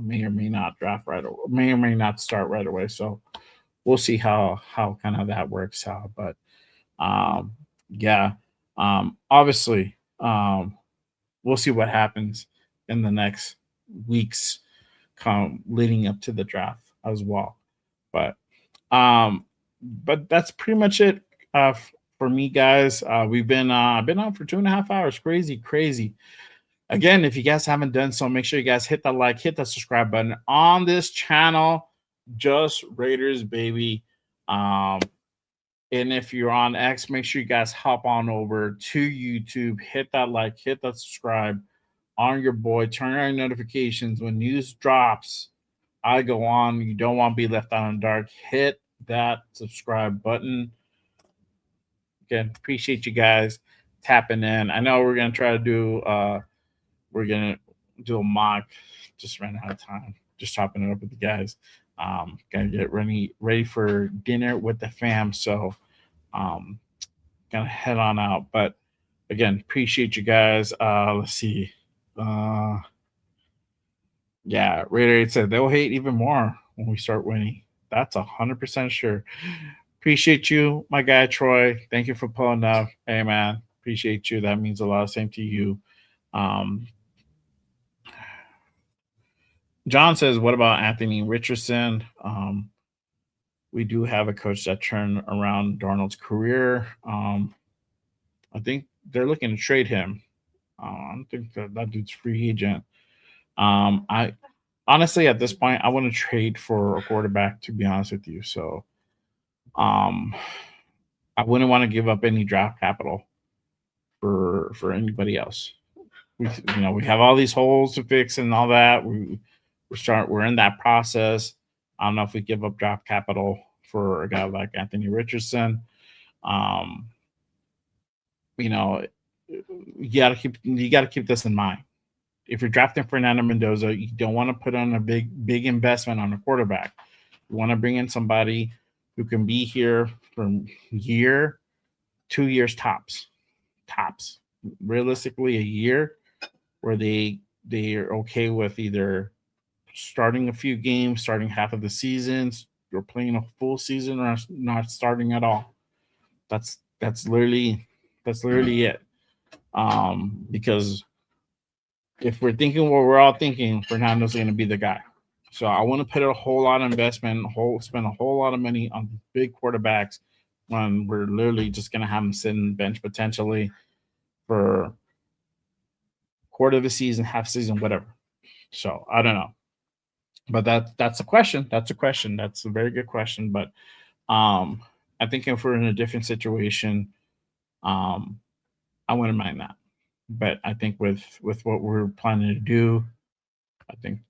may or may not draft right away, may or may not start right away. So we'll see how kind of that works out. But obviously, we'll see what happens in the next weeks leading up to the draft as well. But that's pretty much it for me, guys. We've been been on for 2.5 hours. Crazy. Again, if you guys haven't done so, make sure you guys hit that like, hit that subscribe button on this channel. Just Raiders, baby. And if you're on X, make sure you guys hop on over to YouTube, hit that like, hit that subscribe on your boy, turn on notifications when news drops. I go on. You don't want to be left out in the dark. Hit that subscribe button. Again, appreciate you guys tapping in. I know we're gonna try to do we're gonna do a mock. Just ran out of time. Just chopping it up with the guys. Gonna get ready for dinner with the fam. So gonna head on out. But again, appreciate you guys. Let's see. Yeah, Raider 8 said they'll hate even more when we start winning. That's 100% sure. Appreciate you, my guy Troy. Thank you for pulling up. Hey man, appreciate you. That means a lot. Same to you. John says, what about Anthony Richardson? We do have a coach that turned around Darnold's career. I think they're looking to trade him. I don't think that dude's free agent. I honestly, at this point, I want to trade for a quarterback, to be honest with you. So I wouldn't want to give up any draft capital for anybody else. We have all these holes to fix and all that. We're in that process. I don't know if we give up draft capital for a guy like Anthony Richardson. You gotta keep this in mind. If you're drafting Fernando Mendoza, you don't want to put on a big investment on a quarterback. You want to bring in somebody who can be here for a year, 2 years tops. Realistically, a year where they are okay with either starting a few games, starting half of the seasons, or playing a full season, or not starting at all. That's literally it. Because if we're thinking what we're all thinking, Fernando's going to be the guy. So I want to put a whole lot of investment, spend a whole lot of money on big quarterbacks when we're literally just going to have them sit in the bench potentially for quarter of the season, half season, whatever. So I don't know. But that's a question. That's a question. That's a very good question. But I think if we're in a different situation, I wouldn't mind that. But I think with what we're planning to do, I think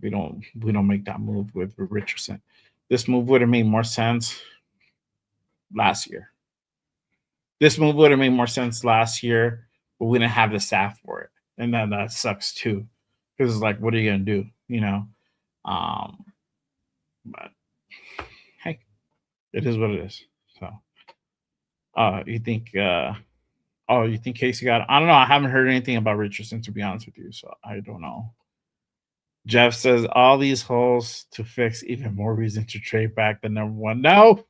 we don't make that move with Richardson. This move would have made more sense last year. But we didn't have the staff for it, and then that sucks too. Because it's like, what are you gonna do? But hey, it is what it is. So, you think Casey got it? I don't know. I haven't heard anything about Richardson, to be honest with you, so I don't know. Jeff says all these holes to fix, even more reason to trade back the number one. No.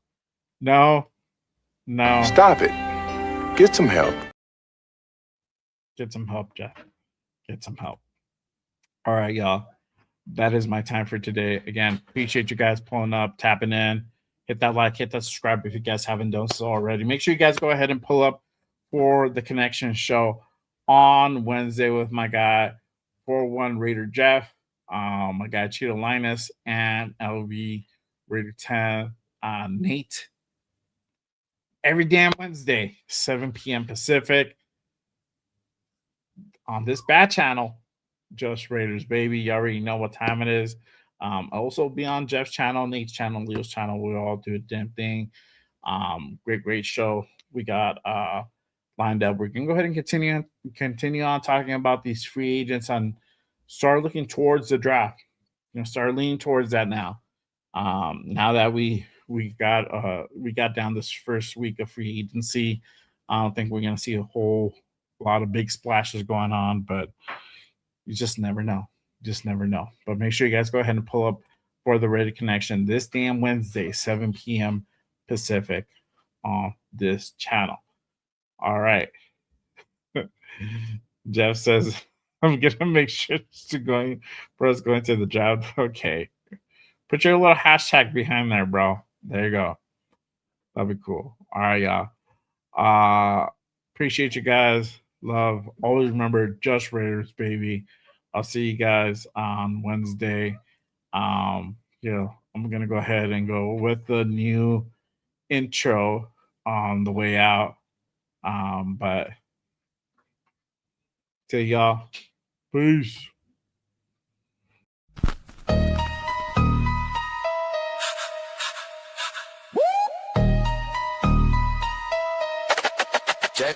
Stop it. Get some help. Get some help, Jeff. Get some help. All right, y'all. That is my time for today. Again, appreciate you guys pulling up, tapping in. Hit that like, hit that subscribe if you guys haven't done so already. Make sure you guys go ahead and pull up for the Connection show on Wednesday with my guy 4-1 Raider Jeff, my guy Cheeto Linus, and LV Raider 10 Nate. Every damn Wednesday, 7 p.m. Pacific, on this bad channel, Just Raiders, baby. You already know what time it is. I'll also be on Jeff's channel, Nate's channel, Leo's channel. We all do a damn thing. Great show we got lined up. We can go ahead and continue on talking about these free agents and start looking towards the draft. Start leaning towards that now. Now that we got down this first week of free agency, I don't think we're gonna see a whole lot of big splashes going on, but you just never know. But make sure you guys go ahead and pull up for the Reddit Connection this damn Wednesday, 7 p.m. Pacific on this channel. All right. Jeff says I'm gonna make sure to going, bro's going to the job. Okay, put your little hashtag behind there, bro. There you go. That'd be cool. All right, y'all. Appreciate you guys. Love. Always remember, just Raiders, baby. I'll see you guys on Wednesday. I'm gonna go ahead and go with the new intro on the way out. But to y'all, peace.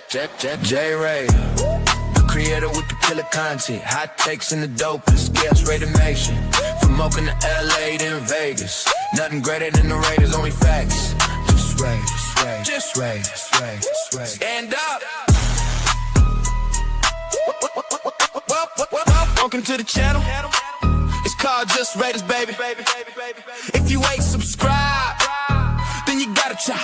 J-Ray, the creator with the killer content, hot takes and the dopest, gas rated nation. From Oakland to LA, then Vegas. Nothing greater than the Raiders, only facts. Just Ray, just Ray, just Ray, just Ray. Stand up. Welcome to the channel. It's called Just Raiders, baby. If you ain't subscribed, then you gotta try.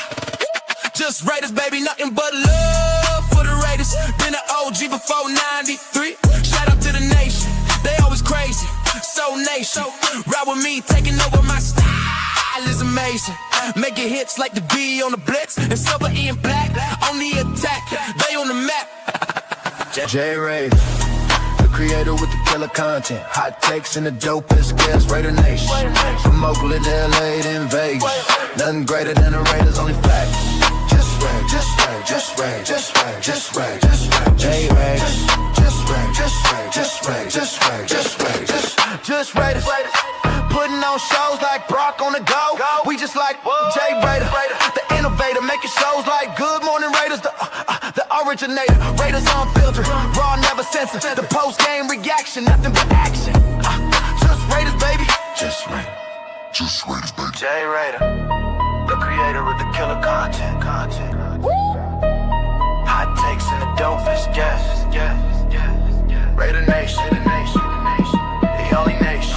Just Raiders, baby, nothing but love for the Raiders. Been an OG before 93. Shout out to the nation, they always crazy. So nation, ride with me, taking over my style is amazing. Making hits like the B on the Blitz and Silver and Black on the attack. They on the map. J-Ray, the creator with the killer content, hot takes and the dopest, gas Raider Nation. From Oakland to LA, then Vegas. Nothing greater than the Raiders, only facts. Just Ray, just Ray, just Ray, just Ray, just Ray, just Ray, J-Ray, just Ray, just Ray, just Ray, just Ray, just Ray, just Raiders. Putting on shows like Brock on the go. We just like J Raider, the innovator, making shows like Good Morning Raiders, the originator. Raiders unfiltered, raw, never censored. The post game reaction, nothing but action. Just Raiders, baby. Just Raiders. Just Raiders, baby. J Raider, the creator with the killer content. Hot takes and the dopest, yes. Raider Nation, the only nation.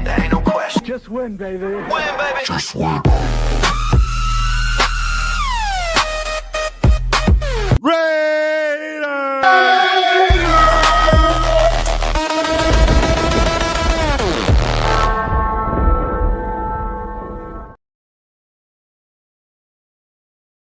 There ain't no question. Just win, baby. Win, baby. Just win.